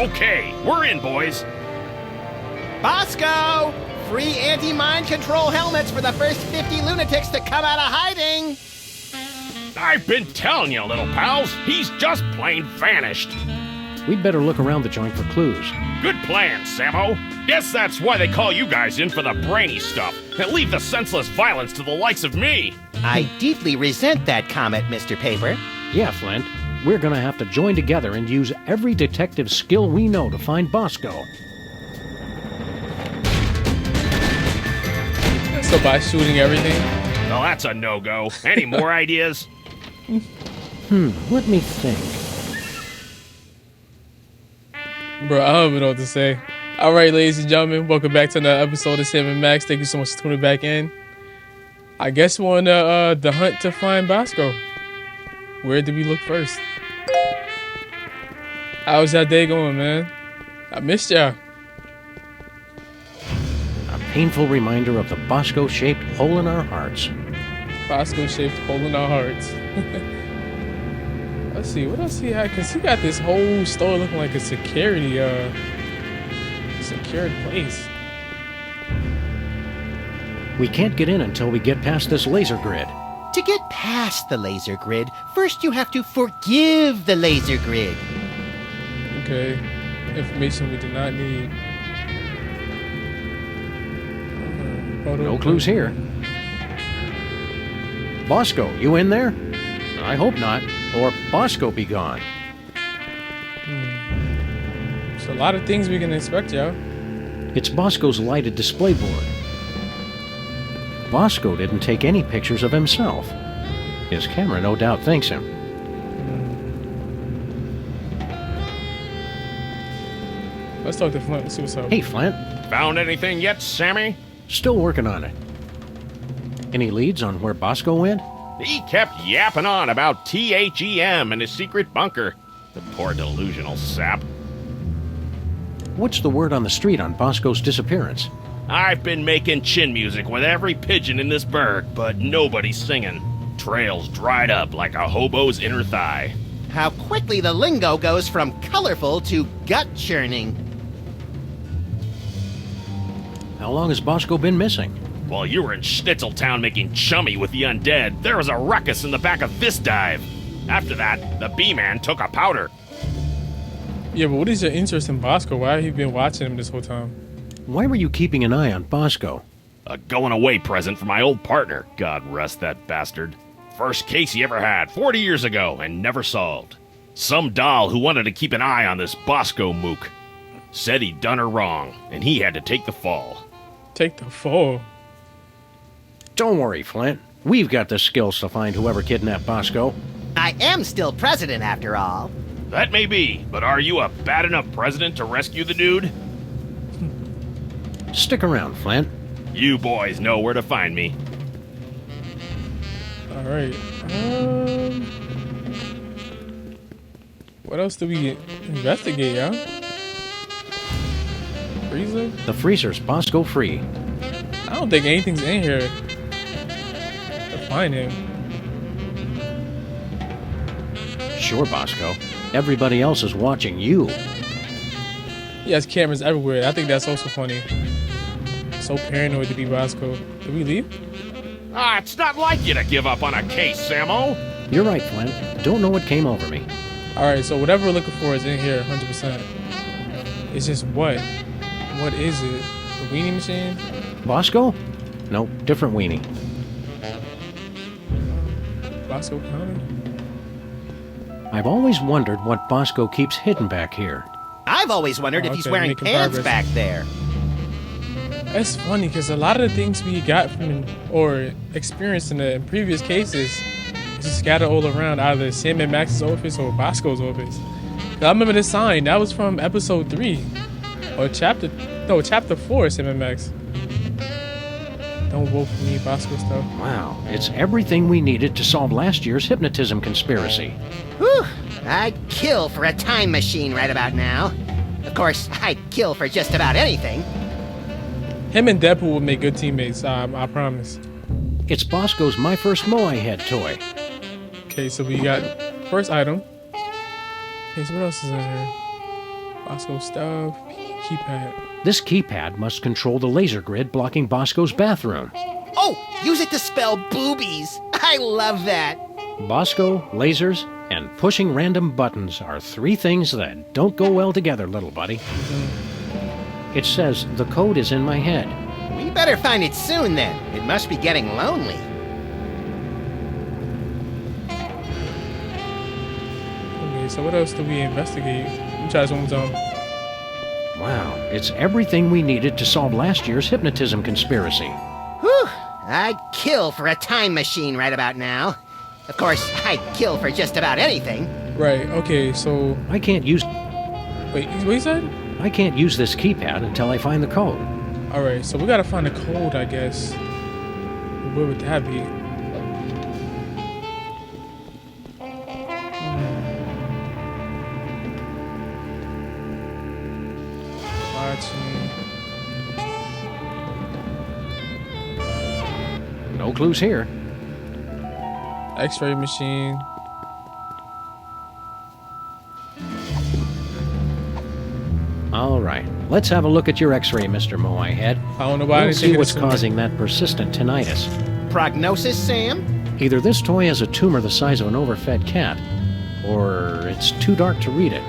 Okay, we're in, boys. Bosco! Free anti-mind control helmets for the first 50 lunatics to come out of hiding! I've been telling you, little pals, he's just plain vanished. We'd better look around the joint for clues. Good plan, Sammo. Guess that's why they call you guys in for the brainy stuff, and leave the senseless violence to the likes of me. I deeply resent that comment, Mr. Paper. Yeah, Flint. We're gonna have to join together and use every detective skill we know to find Bosco. So by shooting everything? Well, that's a no-go. Any more ideas? Let me think. Bro, I don't even know what to say. Alright, ladies and gentlemen, welcome back to another episode of Sam and Max. Thank you so much for tuning back in. I guess we're on the hunt to find Bosco. Where do we look first? How's that day going, man? I missed ya. A painful reminder of the Bosco-shaped hole in our hearts. Bosco-shaped hole in our hearts. Let's see, what else he had? Because he got this whole store looking like a secured place. We can't get in until we get past this laser grid. To get past the laser grid, first you have to forgive the laser grid. Okay, information we do not need. No clues here. Bosco, you in there? I hope not, or Bosco be gone. There's a lot of things we can expect, yo. It's Bosco's lighted display board. Bosco didn't take any pictures of himself. His camera no doubt thanks him. Let's talk to Flint and see what's up. Hey, Flint. Found anything yet, Sammy? Still working on it. Any leads on where Bosco went? He kept yapping on about T.H.E.M. and his secret bunker. The poor delusional sap. What's the word on the street on Bosco's disappearance? I've been making chin music with every pigeon in this burg, but nobody's singing. Trails dried up like a hobo's inner thigh. How quickly the lingo goes from colorful to gut-churning. How long has Bosco been missing? While you were in Schnitzeltown making chummy with the undead, there was a ruckus in the back of this dive. After that, the B-Man took a powder. Yeah, but what is your interest in Bosco? Why have you been watching him this whole time? Why were you keeping an eye on Bosco? A going-away present for my old partner, God rest that bastard. First case he ever had, 40 years ago, and never solved. Some doll who wanted to keep an eye on this Bosco mook. Said he'd done her wrong, and he had to take the fall. Take the fall? Don't worry, Flint. We've got the skills to find whoever kidnapped Bosco. I am still president after all. That may be, but are you a bad enough president to rescue the dude? Stick around, Flint. You boys know where to find me. Alright. What else do we investigate, yeah? Freezer? The freezer's Bosco free. I don't think anything's in here to find him. Sure, Bosco. Everybody else is watching you. He has cameras everywhere. I think that's also funny. So paranoid to be Bosco. Did we leave? It's not like you to give up on a case, Sammo. You're right, Flint. Don't know what came over me. Alright, so whatever we're looking for is in here 100%. It's just what? What is it? The weenie machine? Bosco? No, different weenie. Bosco County? I've always wondered what Bosco keeps hidden back here. I've always wondered if he's Okay, wearing making pants progress. back there. That's funny because a lot of the things we got from or experienced in the previous cases is just scattered all around either Sam and Max's office or Bosco's office. I remember this sign that was from episode 3 or chapter 4. Sam and Max. Don't vote for me, Bosco stuff. Wow, it's everything we needed to solve last year's hypnotism conspiracy. Whew, I'd kill for a time machine right about now. Of course, I'd kill for just about anything. Him and Deadpool would make good teammates, I promise. It's Bosco's My First Moai Head toy. Okay, so we got first item. Okay, so what else is in here? Bosco stuff. Keypad. This keypad must control the laser grid blocking Bosco's bathroom. Oh, use it to spell boobies. I love that. Bosco, lasers, and pushing random buttons are three things that don't go well together, little buddy. It says the code is in my head. We better find it soon then. It must be getting lonely. Okay, so what else do we investigate? Let me try this one more time. Wow, it's everything we needed to solve last year's hypnotism conspiracy. Whew, I'd kill for a time machine right about now. Of course, I'd kill for just about anything. Right, okay, so... I can't use... Wait, what you said? I can't use this keypad until I find the code. Alright, so we gotta find a code, I guess. Where would that be? No clues here. X-ray machine. All right, let's have a look at your X-ray, Mr. Moai Head. I don't know why I We'll didn't see think of what's this sooner. causing that persistent tinnitus. Prognosis, Sam? Either this toy has a tumor the size of an overfed cat, or it's too dark to read it.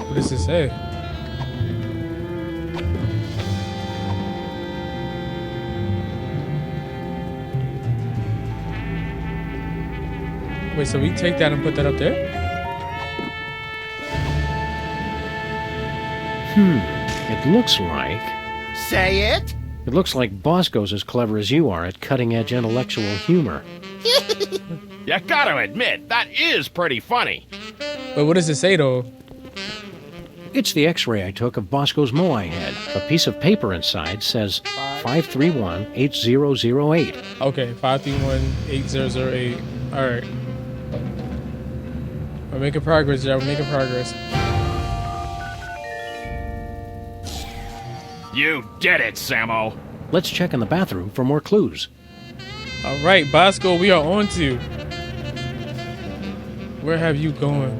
What does it say? Wait, so we take that and put that up there? It looks like... Say it? It looks like Bosco's as clever as you are at cutting-edge intellectual humor. You gotta admit, that is pretty funny. But what does it say, though? It's the X-ray I took of Bosco's Moai Head. A piece of paper inside says 531-8008. Okay, 531-8008. Alright. We're making progress, y'all. We're making progress. You did it, Samo. Let's check in the bathroom for more clues. Alright, Bosco, we are on to. Where have you gone?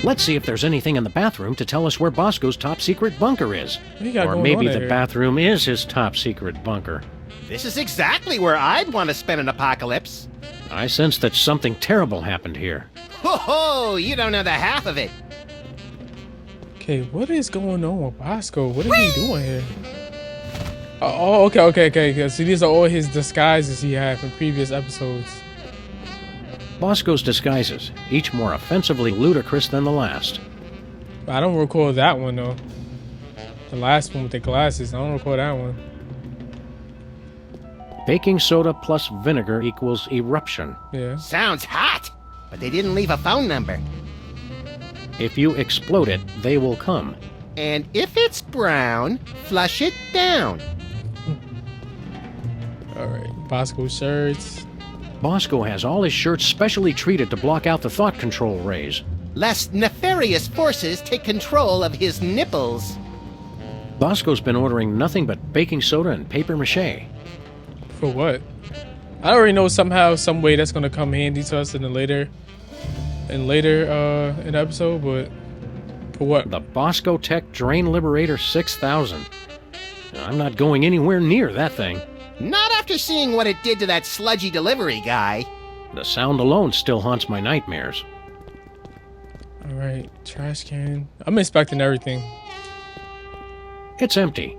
Let's see if there's anything in the bathroom to tell us where Bosco's top-secret bunker is. What you got Or going maybe on the here? bathroom is his top-secret bunker. This is exactly where I'd want to spend an apocalypse. I sense that something terrible happened here. Ho ho! You don't know the half of it. Okay, what is going on with Bosco? What is he doing here? Oh, okay. See, these are all his disguises he had from previous episodes. Bosco's disguises, each more offensively ludicrous than the last. I don't recall that one, though. The last one with the glasses, I don't recall that one. Baking soda plus vinegar equals eruption. Yeah. Sounds hot. But they didn't leave a phone number. If you explode it, they will come. And if it's brown, flush it down. Alright, Bosco shirts. Bosco has all his shirts specially treated to block out the thought control rays. Lest nefarious forces take control of his nipples. Bosco's been ordering nothing but baking soda and paper mache. For what? I already know somehow, some way that's gonna come handy to us in the later in the episode, but for what? The Bosco Tech Drain Liberator 6000. I'm not going anywhere near that thing. Not after seeing what it did to that sludgy delivery guy. The sound alone still haunts my nightmares. Alright, trash can. I'm inspecting everything. It's empty.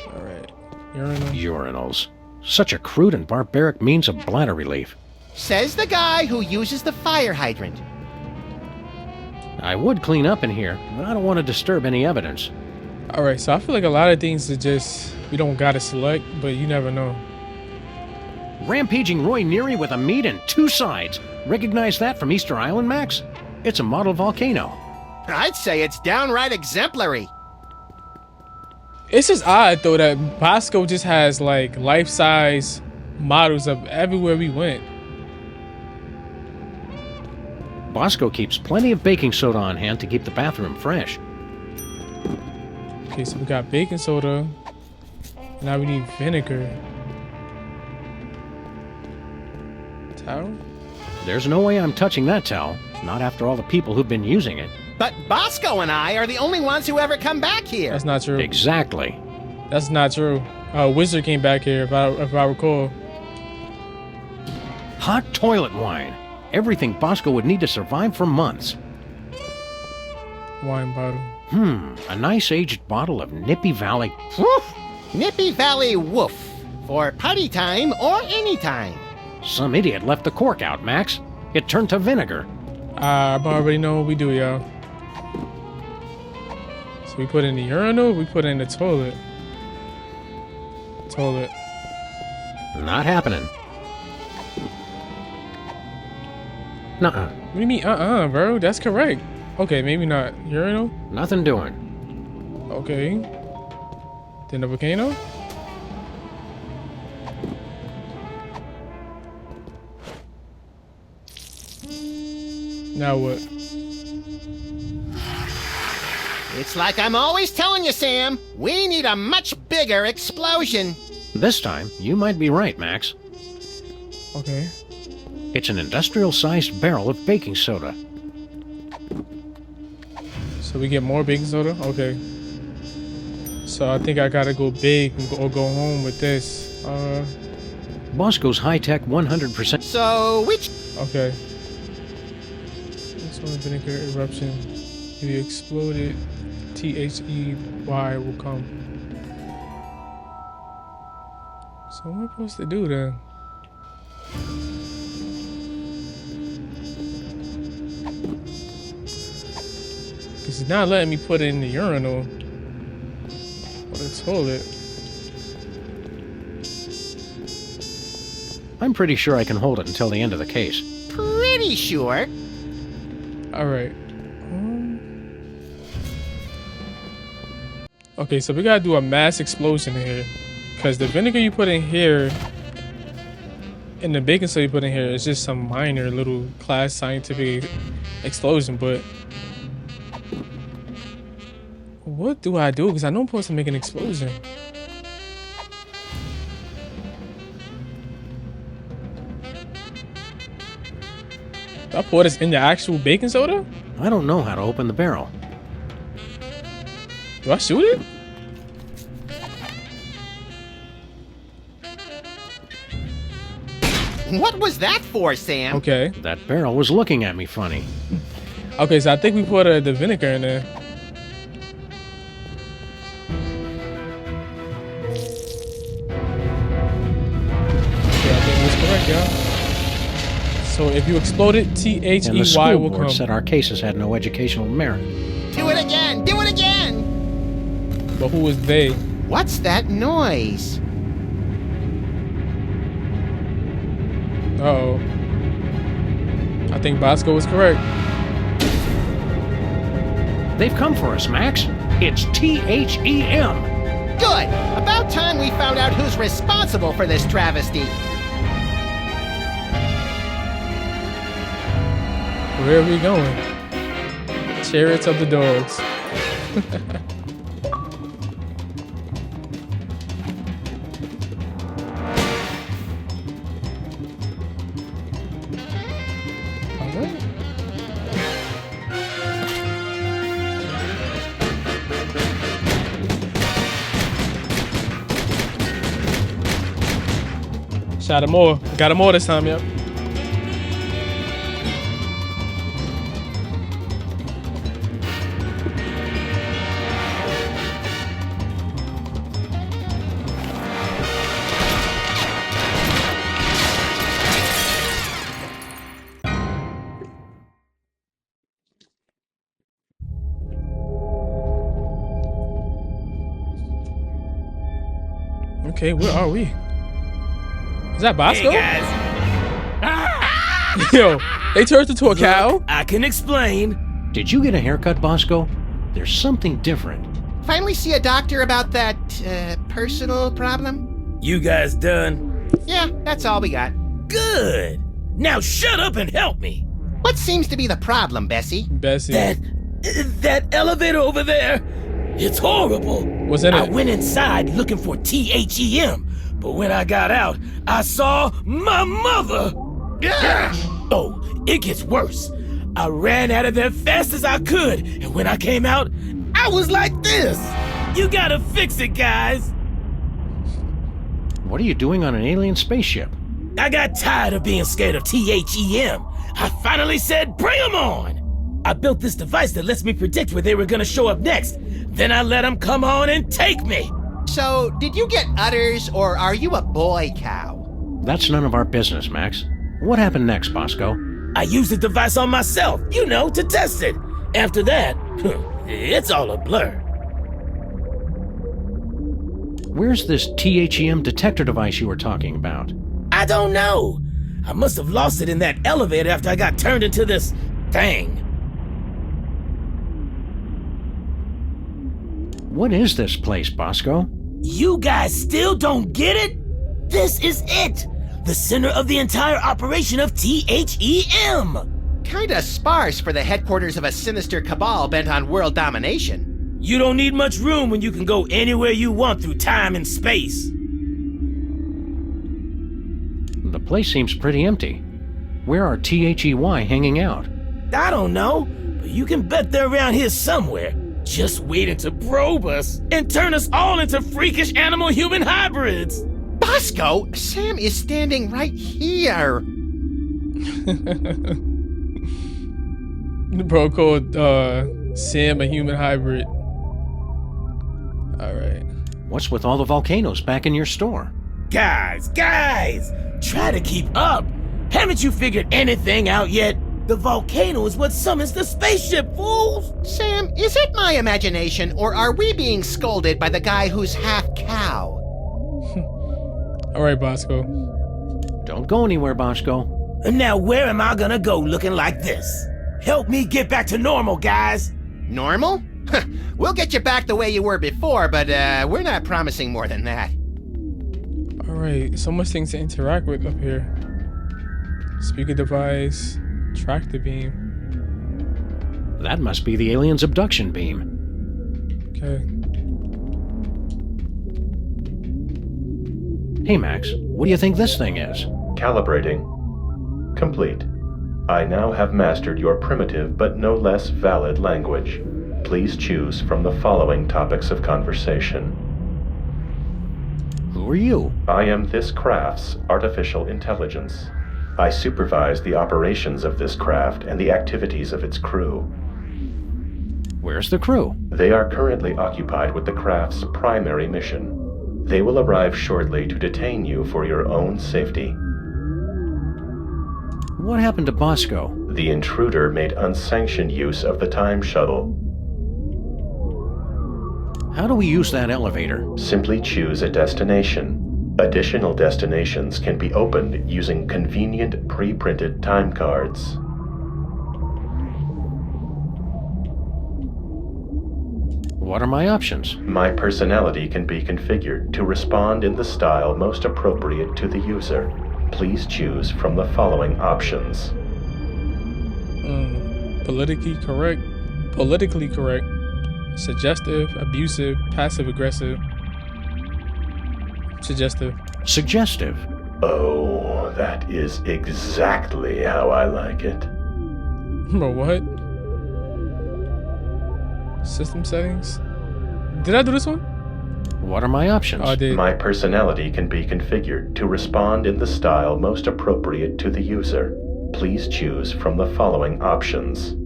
Alright. Urinal. Urinals. Such a crude and barbaric means of bladder relief. Says the guy who uses the fire hydrant. I would clean up in here, but I don't want to disturb any evidence. Alright, so I feel like a lot of things are just we don't gotta select, but you never know. Rampaging Roy Neary with a meat and two sides. Recognize that from Easter Island, Max? It's a model volcano. I'd say it's downright exemplary. It's just odd though that Bosco just has like life-size models of everywhere we went. Bosco keeps plenty of baking soda on hand to keep the bathroom fresh. Okay, so we got baking soda. Now we need vinegar. Towel? There's no way I'm touching that towel. Not after all the people who've been using it. But Bosco and I are the only ones who ever come back here. That's not true. Exactly. That's not true. Wizard came back here, if I recall. Hot toilet wine. Everything Bosco would need to survive for months. Wine bottle. A nice aged bottle of Nippy Valley. Woof! Nippy Valley Woof. For party time or any time. Some idiot left the cork out, Max. It turned to vinegar. I already know what we do, y'all. So we put in the urinal, we put in the toilet. Toilet. Not happening. Nuh-uh. What do you mean, bro? That's correct. Okay, maybe not. Urinal? Nothing doing. Okay. Then the volcano? Now what? It's like I'm always telling you, Sam. We need a much bigger explosion. This time, you might be right, Max. Okay. It's an industrial-sized barrel of baking soda. So we get more baking soda? Okay. So I think I gotta go big or go home with this. Bosco's high-tech 100%. So, which... Okay. This one vinegar eruption. If you explode it, THEY will come. So what am I supposed to do then? Cause it's not letting me put it in the urinal or the toilet. I'm pretty sure I can hold it until the end of the case. Pretty sure. Alright. Okay, so we gotta do a mass explosion here. Because the vinegar you put in here and the baking soda you put in here is just some minor little class scientific explosion, but what do I do? Because I know I'm supposed to make an explosion. Do I pour this in the actual baking soda? I don't know how to open the barrel. Do I shoot it? What was that for, Sam? Okay. That barrel was looking at me funny. Okay, so I think we put the vinegar in there. Okay, I think it was correct, y'all. So if you explode it, And the THEY school will board come. said our cases had no educational merit. Do it again! Do it again! But who was they? What's that noise? Uh-oh. I think Bosco was correct. They've come for us, Max. It's T.H.E.M. Good! About time we found out who's responsible for this travesty. Where are we going? Chariots of the dogs. Alright. Shot him more. Got him more this time, yep. Okay, where are we? Is that Bosco? Hey guys, Yo, they turned into a cow? I can explain. Did you get a haircut, Bosco? There's something different. Finally see a doctor about that, personal problem? You guys done? Yeah, that's all we got. Good. Now shut up and help me. What seems to be the problem, Bessie? Bessie. That elevator over there, It's horrible. What's in I it? went inside looking for T.H.E.M, but when I got out, I saw my mother. Oh, it gets worse. I ran out of there fast as I could, and when I came out, I was like this. You gotta fix it, guys. What are you doing on an alien spaceship? I got tired of being scared of T.H.E.M. I finally said, bring 'em on! I built this device that lets me predict where they were gonna show up next. Then I let them come on and take me. So, did you get udders, or are you a boy cow? That's none of our business, Max. What happened next, Bosco? I used the device on myself, to test it. After that, it's all a blur. Where's this THEM detector device you were talking about? I don't know. I must have lost it in that elevator after I got turned into this thing. What is this place, Bosco? You guys still don't get it? This is it! The center of the entire operation of T.H.E.M. Kinda sparse for the headquarters of a sinister cabal bent on world domination. You don't need much room when you can go anywhere you want through time and space. The place seems pretty empty. Where are THEY hanging out? I don't know, but you can bet they're around here somewhere, just waiting to probe us and turn us all into freakish animal-human hybrids. Bosco, Sam is standing right here. The bro called Sam a human hybrid. Alright. What's with all the volcanoes back in your store? Guys, try to keep up. Haven't you figured anything out yet? The volcano is what summons the spaceship, fools! Sam, is it my imagination, or are we being scolded by the guy who's half cow? Alright, Bosco. Don't go anywhere, Bosco. And now where am I gonna go looking like this? Help me get back to normal, guys. Normal? We'll get you back the way you were before, but we're not promising more than that. Alright, so much things to interact with up here. Speaker device, tractor beam. That must be the alien's abduction beam. Okay. Hey, Max, what do you think this thing is? Calibrating. Complete. I now have mastered your primitive but no less valid language. Please choose from the following topics of conversation. Who are you? I am this craft's artificial intelligence. I supervise the operations of this craft and the activities of its crew. Where's the crew? They are currently occupied with the craft's primary mission. They will arrive shortly to detain you for your own safety. What happened to Bosco? The intruder made unsanctioned use of the time shuttle. How do we use that elevator? Simply choose a destination. Additional destinations can be opened using convenient pre-printed time cards. What are my options? My personality can be configured to respond in the style most appropriate to the user. Please choose from the following options. Politically correct, suggestive, abusive, passive-aggressive. Suggestive. Suggestive. Oh, that is exactly how I like it. Bro, what? System settings? Did I do this one? What are my options? Oh, I did. My personality can be configured to respond in the style most appropriate to the user. Please choose from the following options.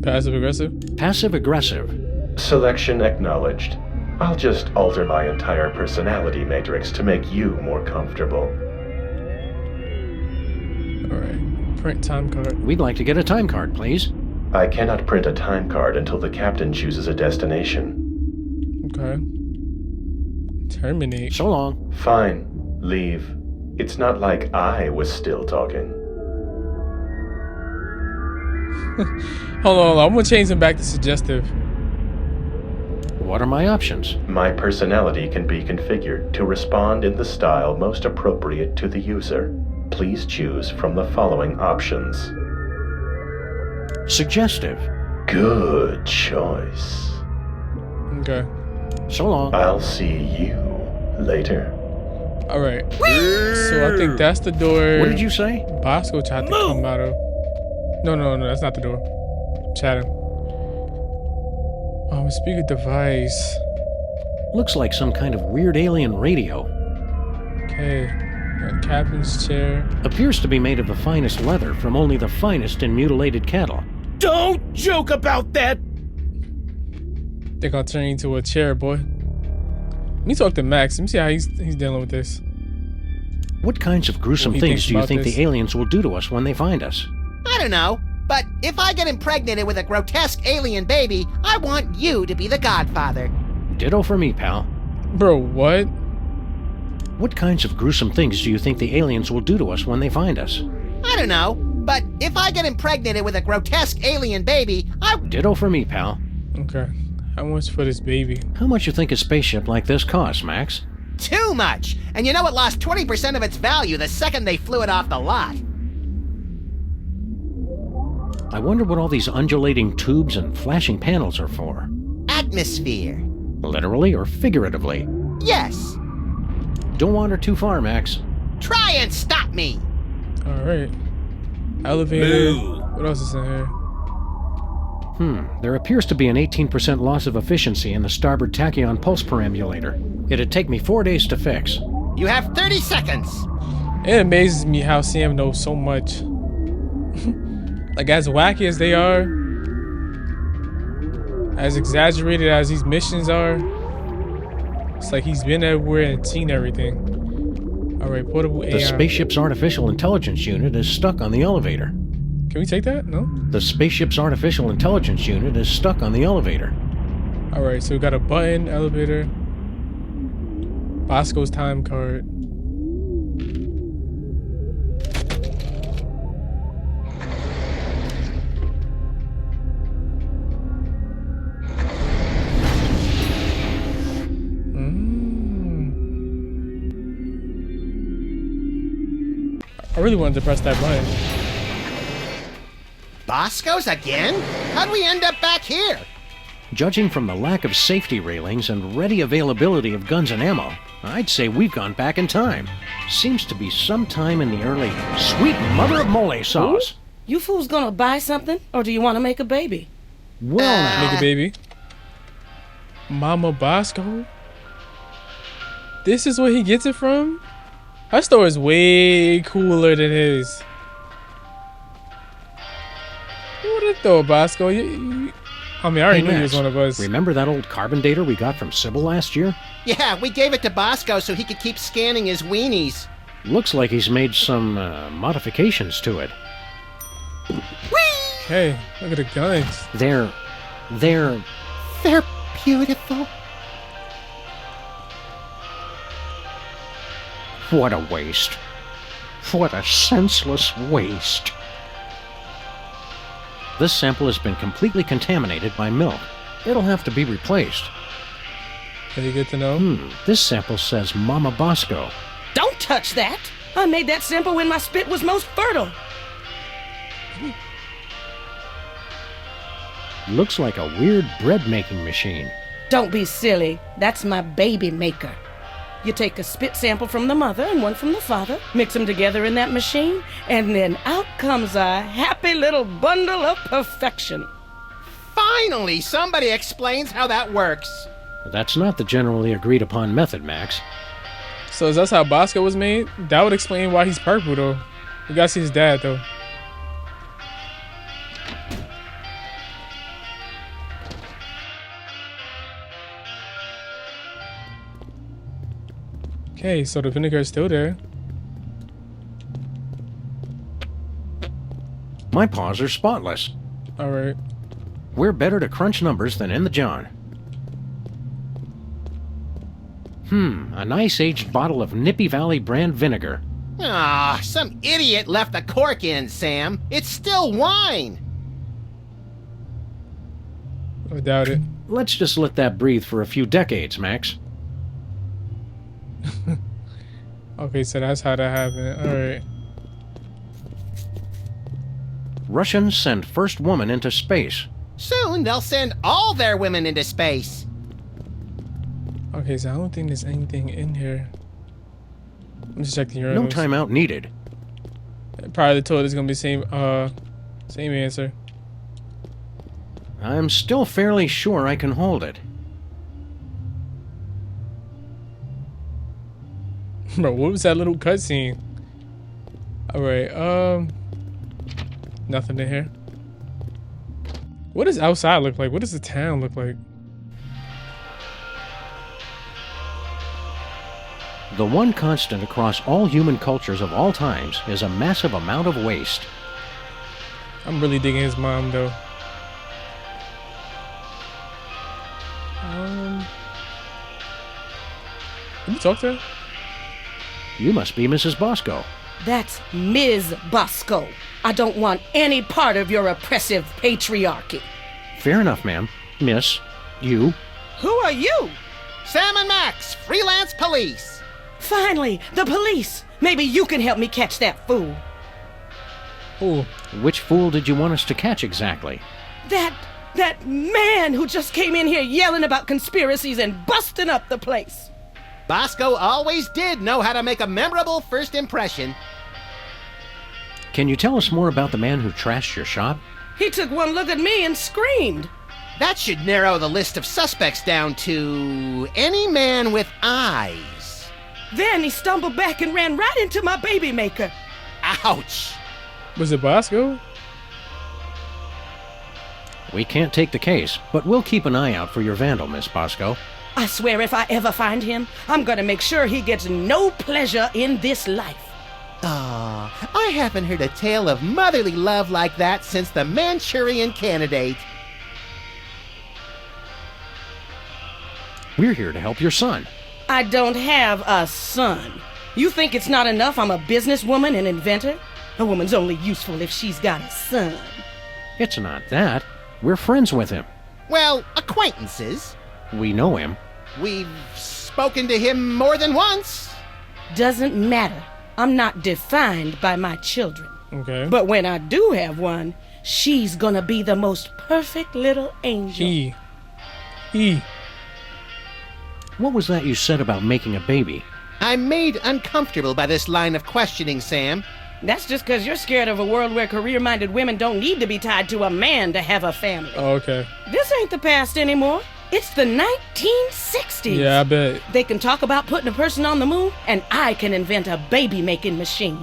Passive-aggressive? Passive-aggressive. Selection acknowledged. I'll just alter my entire personality matrix to make you more comfortable. Alright. Print time card. We'd like to get a time card, please. I cannot print a time card until the captain chooses a destination. Okay. Terminate. So long. Fine. Leave. It's not like I was still talking. Hold on, I'm gonna change them back to suggestive. What are my options? My personality can be configured to respond in the style most appropriate to the user. Please choose from the following options. Suggestive. Good choice. Okay. So long. I'll see you later. All right. So I think that's the door. What did you say? Bosco tried to come out of. No, that's not the door. Chatting. Speaker device. Looks like some kind of weird alien radio. Okay. Captain's chair. Appears to be made of the finest leather from only the finest in mutilated cattle. Don't joke about that. Think I'll turn you into a chair, boy. Let me talk to Max. Let me see how he's dealing with this. What kinds of gruesome What he things thinks do you about think this. the aliens will do to us when they find us? I don't know, but if I get impregnated with a grotesque alien baby, I want you to be the godfather. Ditto for me, pal. Bro, what? What kinds of gruesome things do you think the aliens will do to us when they find us? I don't know, but if I get impregnated with a grotesque alien baby, Ditto for me, pal. Okay. How much for this baby? How much you think a spaceship like this costs, Max? Too much! And you know it lost 20% of its value the second they flew it off the lot. I wonder what all these undulating tubes and flashing panels are for. Atmosphere. Literally or figuratively? Yes. Don't wander too far, Max. Try and stop me! Alright. Elevator. What else is in here? There appears to be an 18% loss of efficiency in the starboard tachyon pulse perambulator. It'd take me 4 days to fix. You have 30 seconds. It amazes me how Sam knows so much. Like, as wacky as they are, as exaggerated as these missions are, it's like he's been everywhere and seen everything. Alright, portable AI. The spaceship's artificial intelligence unit is stuck on the elevator. Can we take that? No? The spaceship's artificial intelligence unit is stuck on the elevator. Alright, so we got a button, elevator. Bosco's time card. I really wanted to press that button. Bosco's again? How'd we end up back here? Judging from the lack of safety railings and ready availability of guns and ammo, I'd say we've gone back in time. Seems to be sometime in the early sweet mother of mole sauce. You fools gonna buy something, or do you want to make a baby? Well now. Make a baby. Mama Bosco? This is where he gets it from? Her store is way cooler than his. What a throw, Bosco. I mean, I already knew he was one of us. Remember that old carbon dater we got from Sybil last year? Yeah, we gave it to Bosco so he could keep scanning his weenies. Looks like he's made some modifications to it. Hey, look at the guns. They're They're beautiful. what a waste. What a senseless waste. This sample has been completely contaminated by milk. It'll have to be replaced. Pretty good to know. This sample says Mama Bosco. Don't touch that! I made that sample when my spit was most fertile. Looks like a weird bread-making machine. Don't be silly. That's my baby maker. You take a spit sample from the mother and one from the father, mix them together in that machine, and then out comes a happy little bundle of perfection. Finally, somebody explains how that works. That's not the generally agreed upon method, Max. So is that how Bosco was made? That would explain why he's purple, though. You gotta see his dad, though. Okay, so the vinegar is still there. My paws are spotless. Alright. We're better to crunch numbers than in the John. A nice aged bottle of Nippy Valley brand vinegar. Ah, some idiot left the cork in, Sam. It's still wine. I doubt it. Let's just let that breathe for a few decades, Max. Okay, so that's how that happened. Alright. Russians send first woman into space. Soon they'll send all their women into space. Okay, so I don't think there's anything in here. Let me just check the urinals. No timeout needed. Probably the toilet is gonna be the same answer. I'm still fairly sure I can hold it. Bro, what was that little cutscene? Alright, nothing in here. What does outside look like? What does the town look like? The one constant across all human cultures of all times is a massive amount of waste. I'm really digging his mom, though. Can you talk to her? You must be Mrs. Bosco. That's Ms. Bosco. I don't want any part of your oppressive patriarchy. Fair enough, ma'am. Miss, you. Who are you? Sam and Max, Freelance Police. Finally, the police. Maybe you can help me catch that fool. Oh, Which fool did you want us to catch exactly? That man who just came in here yelling about conspiracies and busting up the place. Bosco always did know how to make a memorable first impression. Can you tell us more about the man who trashed your shop? He took one look at me and screamed. That should narrow the list of suspects down to any man with eyes. Then he stumbled back and ran right into my baby maker. Ouch. was it Bosco? We can't take the case, but we'll keep an eye out for your vandal, Miss Bosco. I swear if I ever find him, I'm gonna make sure he gets no pleasure in this life. Ah, I haven't heard a tale of motherly love like that since the Manchurian Candidate. We're here to help your son. I don't have a son. You think it's not enough I'm a businesswoman and inventor? A woman's only useful if she's got a son. It's not that. We're friends with him. Well, acquaintances. We know him. We've spoken to him more than once. Doesn't matter. I'm not defined by my children. Okay. But when I do have one, she's gonna be the most perfect little angel. He. What was that you said about making a baby? I'm made uncomfortable by this line of questioning, Sam. That's just because you're scared of a world where career-minded women don't need to be tied to a man to have a family. Oh, okay. This ain't the past anymore. It's the 1960s. Yeah, I bet. They can talk about putting a person on the moon, and I can invent a baby-making machine.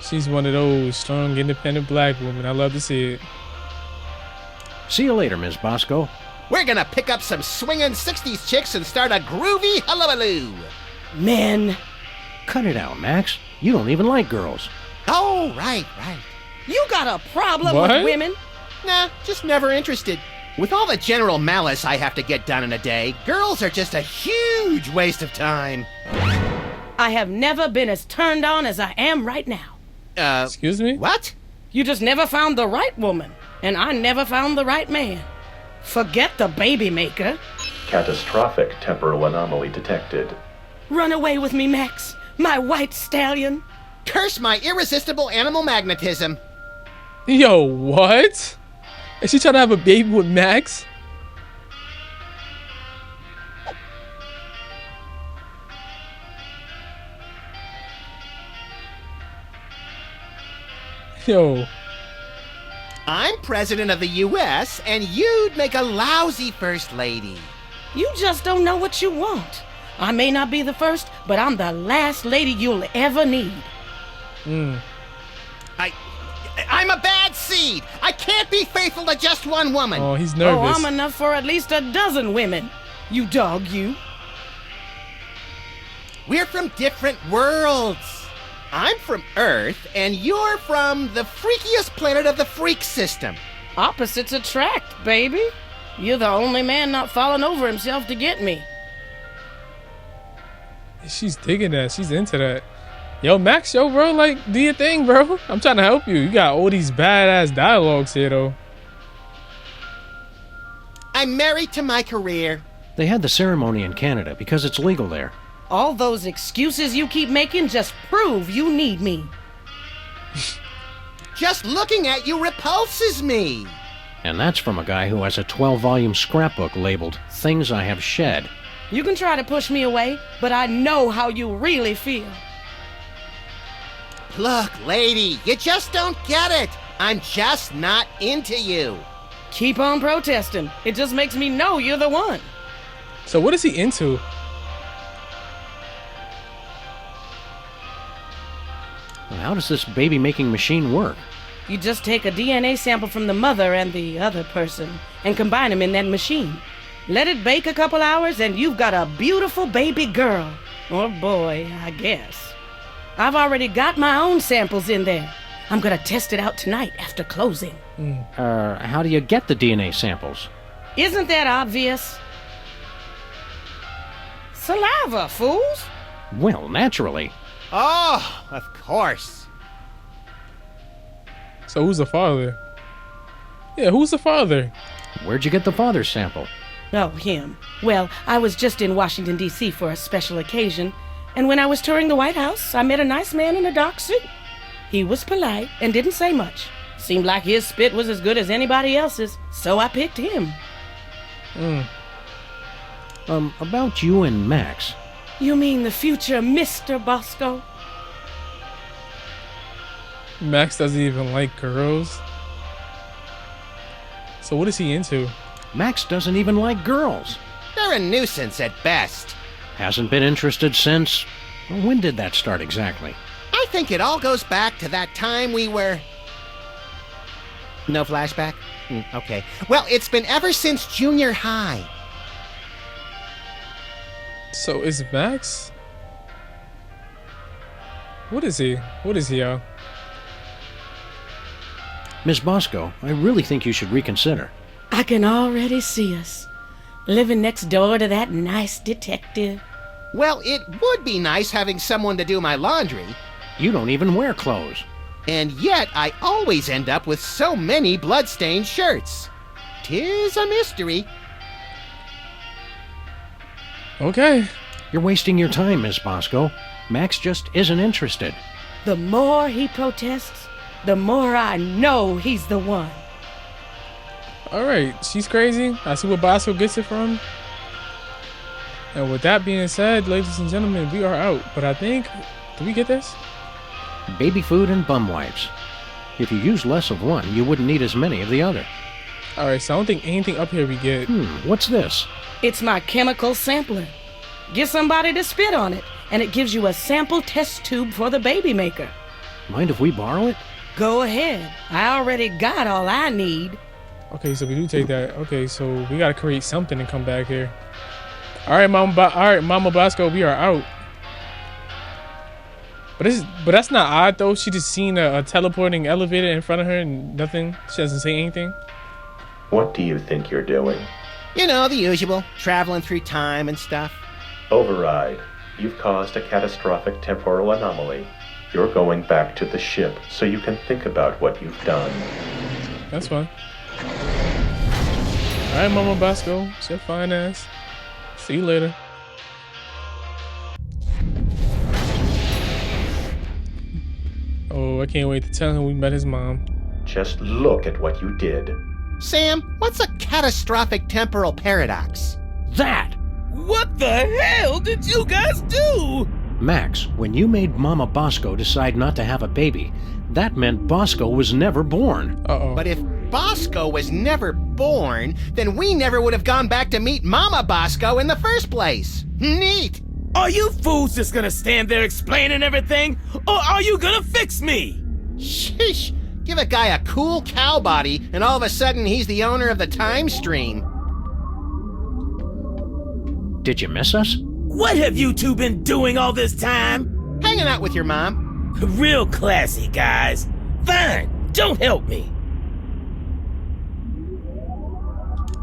She's one of those strong, independent black women. I love to see it. See you later, Miss Bosco. We're gonna pick up some swinging 60s chicks and start a groovy hullabaloo. Men. Cut it out, Max. You don't even like girls. Oh, right. You got a problem What? with women? Nah, just never interested. With all the general malice I have to get done in a day, girls are just a huge waste of time. I have never been as turned on as I am right now. Excuse me? What? You just never found the right woman, and I never found the right man. Forget the baby maker. Catastrophic temporal anomaly detected. Run away with me, Max, my white stallion. Curse my irresistible animal magnetism. Yo, what? Is she trying to have a baby with Max? Yo. I'm president of the U.S., and you'd make a lousy first lady. You just don't know what you want. I may not be the first, but I'm the last lady you'll ever need. I'm a bad seed. I can't be faithful to just one woman. Oh, he's nervous. Oh, I'm enough for at least a dozen women. You dog, you. We're from different worlds. I'm from Earth, and you're from the freakiest planet of the freak system. Opposites attract, baby. You're the only man not falling over himself to get me. She's digging that. She's into that. Yo, Max, yo, bro, like, do your thing, bro. I'm trying to help you. You got all these badass dialogues here, though. I'm married to my career. They had the ceremony in Canada because it's legal there. All those excuses you keep making just prove you need me. Just looking at you repulses me. And that's from a guy who has a 12-volume scrapbook labeled Things I Have Shed. You can try to push me away, but I know how you really feel. Look, lady, you just don't get it. I'm just not into you. Keep on protesting. It just makes me know you're the one. So what is he into? Well, how does this baby-making machine work? You just take a DNA sample from the mother and the other person and combine them in that machine. Let it bake a couple hours and you've got a beautiful baby girl. Or boy, I guess. I've already got my own samples in there. I'm gonna test it out tonight after closing. How do you get the DNA samples? Isn't that obvious? Saliva, fools! Well, naturally. Oh, of course. So who's the father? Yeah, who's the father? Where'd you get the father's sample? Oh, him. Well, I was just in Washington, D.C. for a special occasion, and when I was touring the White House, I met a nice man in a dark suit. He was polite and didn't say much. Seemed like his spit was as good as anybody else's, so I picked him. About you and Max. You mean the future Mr. Bosco? Max doesn't even like girls. So what is he into? Max doesn't even like girls. They're a nuisance at best. Hasn't been interested since... When did that start exactly? I think it all goes back to that time we were... No flashback? Okay. Well, it's been ever since junior high. So is Max? What is he? What is he, y'all? Miss Bosco, I really think you should reconsider. I can already see us. Living next door to that nice detective. Well, it would be nice having someone to do my laundry. You don't even wear clothes. And yet, I always end up with so many blood-stained shirts. 'Tis a mystery. Okay. You're wasting your time, Miss Bosco. Max just isn't interested. The more he protests, the more I know he's the one. Alright, she's crazy. I see where Bosco gets it from. And with that being said, ladies and gentlemen, we are out. But I think, did we get this? Baby food and bum wipes. If you use less of one, you wouldn't need as many of the other. Alright, so I don't think anything up here we get. What's this? It's my chemical sampler. Get somebody to spit on it, and it gives you a sample test tube for the baby maker. Mind if we borrow it? Go ahead. I already got all I need. Okay, so we do take that. Okay, so we gotta create something and come back here. Alright, Mama Bosco, we are out. But that's not odd though. She just seen a teleporting elevator in front of her and nothing. She doesn't say anything. What do you think you're doing? You know, the usual. Traveling through time and stuff. Override. You've caused a catastrophic temporal anomaly. You're going back to the ship so you can think about what you've done. That's fine. Alright, Mama Bosco. It's your fine ass. See you later. Oh, I can't wait to tell him we met his mom. Just look at what you did. Sam, what's a catastrophic temporal paradox? That! What the hell did you guys do? Max, when you made Mama Bosco decide not to have a baby, that meant Bosco was never born. Uh-oh. But if Bosco was never born, then we never would have gone back to meet Mama Bosco in the first place. Neat! Are you fools just gonna stand there explaining everything? Or are you gonna fix me? Sheesh! Give a guy a cool cow body, and all of a sudden he's the owner of the time stream. Did you miss us? What have you two been doing all this time? Hanging out with your mom. Real classy, guys. Fine, don't help me.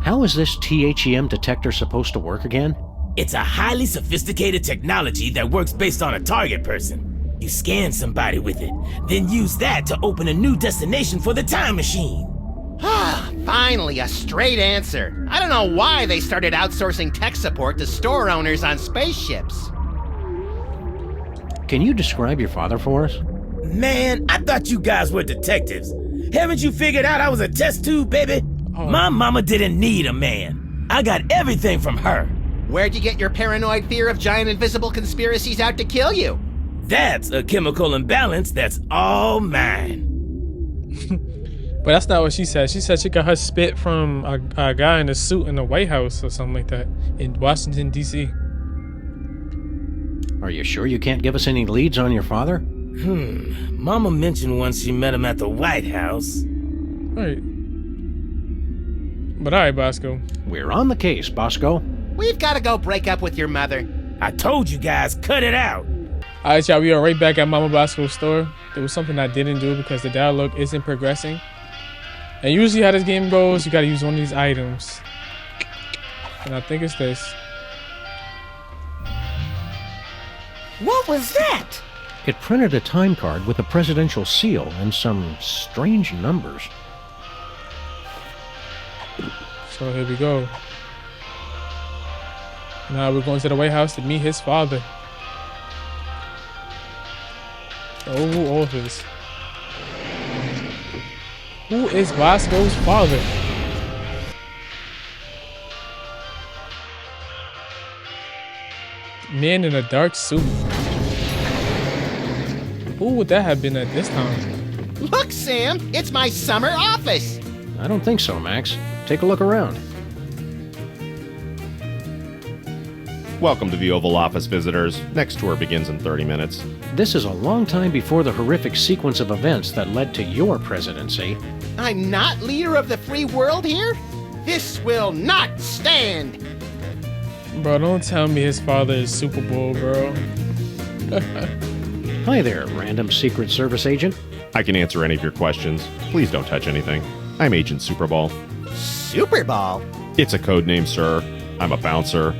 How is this T.H.E.M detector supposed to work again? It's a highly sophisticated technology that works based on a target person. You scan somebody with it, then use that to open a new destination for the time machine. Finally, a straight answer. I don't know why they started outsourcing tech support to store owners on spaceships. Can you describe your father for us? Man, I thought you guys were detectives. Haven't you figured out I was a test tube, baby? My mama didn't need a man. I got everything from her. Where'd you get your paranoid fear of giant invisible conspiracies out to kill you? That's a chemical imbalance that's all mine. But that's not what she said. She said she got her spit from a guy in a suit in the White House or something like that in Washington, D.C. Are you sure you can't give us any leads on your father? Mama mentioned once she met him at the White House. All right. But all right, Bosco. We're on the case, Bosco. We've got to go break up with your mother. I told you guys, cut it out. All right, y'all. We are right back at Mama Bosco's store. There was something I didn't do because the dialogue isn't progressing. And usually how this game goes, you gotta use one of these items. And I think it's this. What was that? It printed a time card with a presidential seal and some strange numbers. So here we go. Now we're going to the White House to meet his father. The Oval Office. Who is Bosco's father? Man in a dark suit. Who would that have been at this time? Look, Sam, it's my summer office. I don't think so, Max. Take a look around. Welcome to the Oval Office, visitors. Next tour begins in 30 minutes. This is a long time before the horrific sequence of events that led to your presidency. I'm not leader of the free world here? This will not stand. Bro, don't tell me his father is Super Bowl, bro. Hi there, random Secret Service agent. I can answer any of your questions. Please don't touch anything. I'm Agent Super Ball. Super Ball? It's a code name, sir. I'm a bouncer.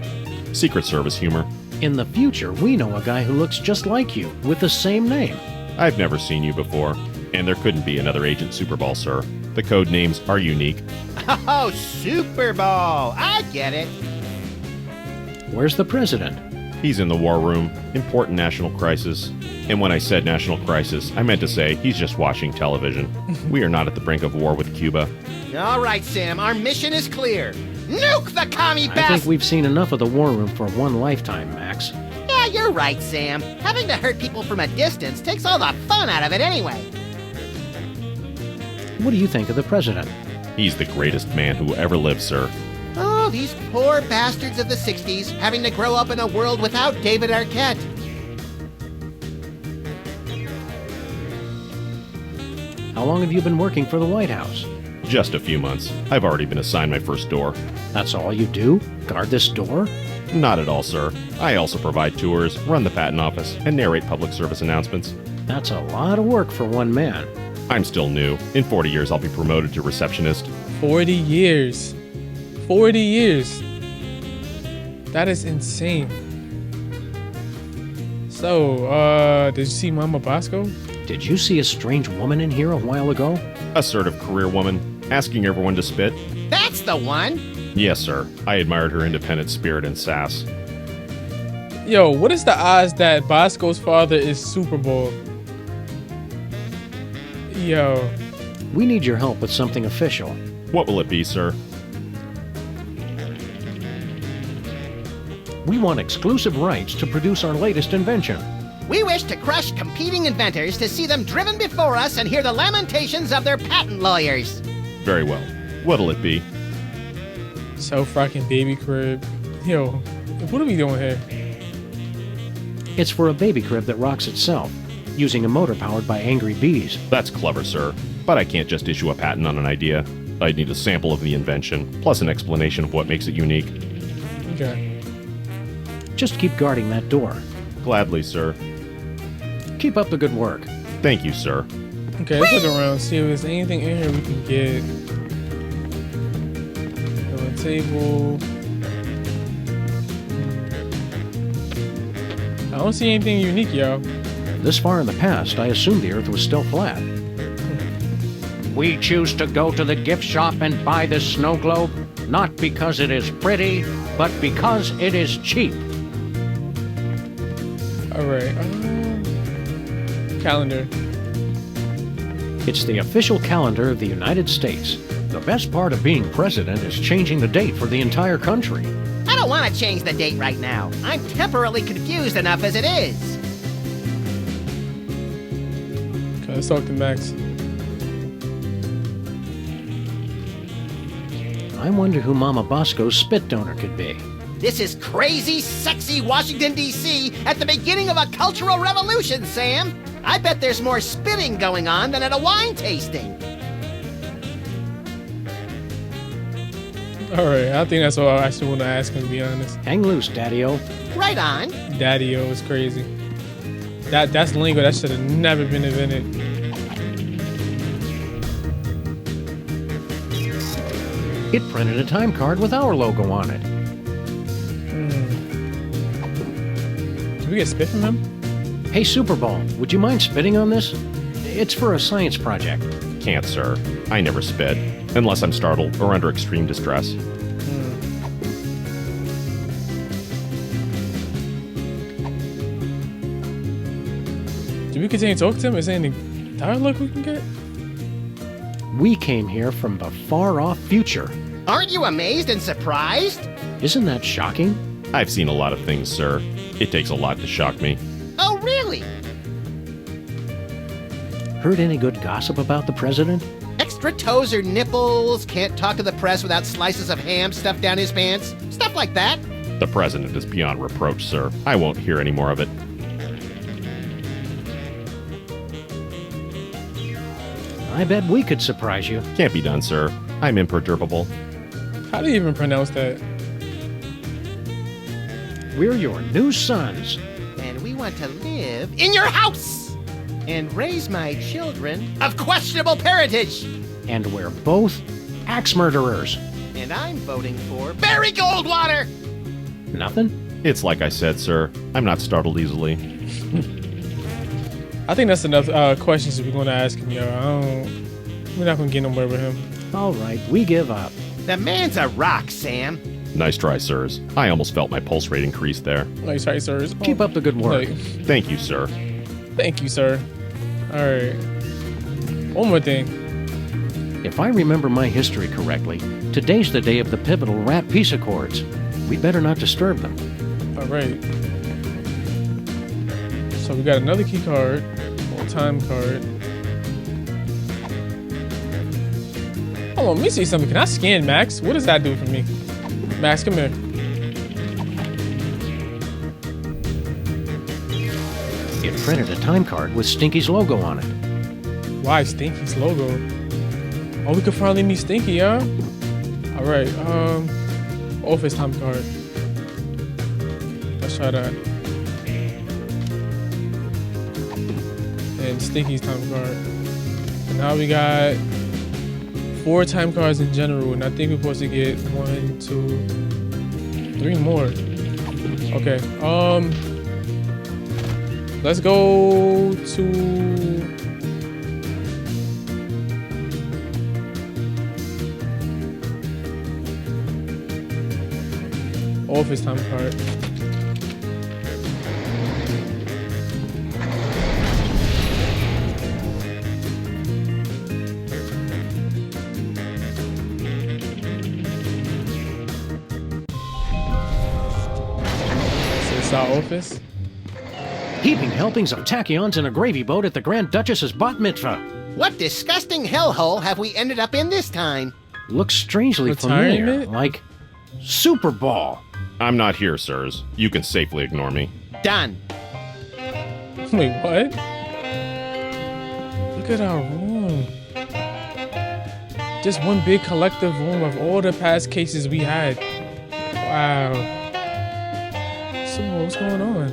Secret Service humor. In the future, we know a guy who looks just like you, with the same name. I've never seen you before, and there couldn't be another Agent Super Ball, sir. The code names are unique. Oh, Super Ball. I get it. Where's the president? He's in the war room. Important national crisis. And when I said national crisis, I meant to say he's just watching television. We are not at the brink of war with Cuba. All right, Sam, our mission is clear. Nuke the commie I bastard! think we've seen enough of the war room for one lifetime, Max. Yeah, you're right, Sam. Having to hurt people from a distance takes all the fun out of it anyway. What do you think of the president? He's the greatest man who ever lived, sir. Oh, these poor bastards of the 60s having to grow up in a world without David Arquette. How long have you been working for the White House? Just a few months. I've already been assigned my first door. That's all you do? Guard this door? Not at all, sir. I also provide tours, run the patent office, and narrate public service announcements. That's a lot of work for one man. I'm still new. In 40 years, I'll be promoted to receptionist. 40 years. 40 years. That is insane. So, did you see Mama Bosco? Did you see a strange woman in here a while ago? Assertive career woman, asking everyone to spit. That's the one. Yes, sir. I admired her independent spirit and sass. Yo, what is the odds that Bosco's father is Super Bowl? Yo. We need your help with something official. What will it be, sir? We want exclusive rights to produce our latest invention. We wish to crush competing inventors to see them driven before us and hear the lamentations of their patent lawyers. Very well. What'll it be? Self-rocking baby crib. Yo, what are we doing here? It's for a baby crib that rocks itself, using a motor powered by angry bees. That's clever, sir. But I can't just issue a patent on an idea. I'd need a sample of the invention, plus an explanation of what makes it unique. Okay. Just keep guarding that door. Gladly, sir. Keep up the good work. Thank you, sir. Okay, let's look around, see if there's anything in here we can get. On the table. I don't see anything unique, yo. This far in the past, I assumed the Earth was still flat. We choose to go to the gift shop and buy this snow globe, not because it is pretty, but because it is cheap. Alright, calendar. It's the official calendar of the United States. The best part of being president is changing the date for the entire country. I don't want to change the date right now. I'm temporarily confused enough as it is. Okay, let's talk to Max. I wonder who Mama Bosco's spit donor could be. This is crazy, sexy Washington, D.C. at the beginning of a cultural revolution, Sam. I bet there's more spitting going on than at a wine tasting. Alright, I think that's all I actually want to ask him, to be honest. Hang loose, Daddy-O. Right on. Daddy-O is crazy. That's lingo that should have never been invented. It printed a time card with our logo on it. Did we get spit from him? Hey, Super Bowl, would you mind spitting on this? It's for a science project. Can't, sir. I never spit, unless I'm startled or under extreme distress. Do we continue to talk to him? Is there any dialogue we can get? We came here from the far-off future. Aren't you amazed and surprised? Isn't that shocking? I've seen a lot of things, sir. It takes a lot to shock me. Oh, really? Heard any good gossip about the president? Extra toes or nipples, can't talk to the press without slices of ham stuffed down his pants. Stuff like that. The president is beyond reproach, sir. I won't hear any more of it. I bet we could surprise you. Can't be done, sir. I'm imperturbable. How do you even pronounce that? We're your new sons. And we want to live in your house and raise my children of questionable parentage. And we're both axe murderers. And I'm voting for Barry Goldwater. Nothing? It's like I said, sir. I'm not startled easily. I think that's enough questions we're going to ask him, yo. We're not going to get nowhere with him. All right, we give up. The man's a rock, Sam. Nice try, sirs. I almost felt my pulse rate increase there. Nice try, sir. Keep up the good work. Thank you, sir. Thank you, sir. All right. One more thing. If I remember my history correctly, today's the day of the pivotal rat peace accords. We better not disturb them. All right. So we got another key card, or time card. Hold on, let me see something. Can I scan Max? What does that do for me? Max, come here. It printed a time card with Stinky's logo on it. Why Stinky's logo? Oh, we could finally meet Stinky, huh? All right. Office time card. Let's try that. And Stinky's time card. And now we got 4 time cards in general, and I think we're supposed to get 1, 2, 3 more. Okay. Let's go to office time card. Our office. Heaping helpings of tachyons in a gravy boat at the Grand Duchess's bat mitzvah. What disgusting hellhole have we ended up in this time? Looks strangely familiar, Retirement? like Super Bowl. I'm not here, sirs. You can safely ignore me. Done. Wait, what? Look at our room. Just one big collective room of all the past cases we had. Wow. So what's going on?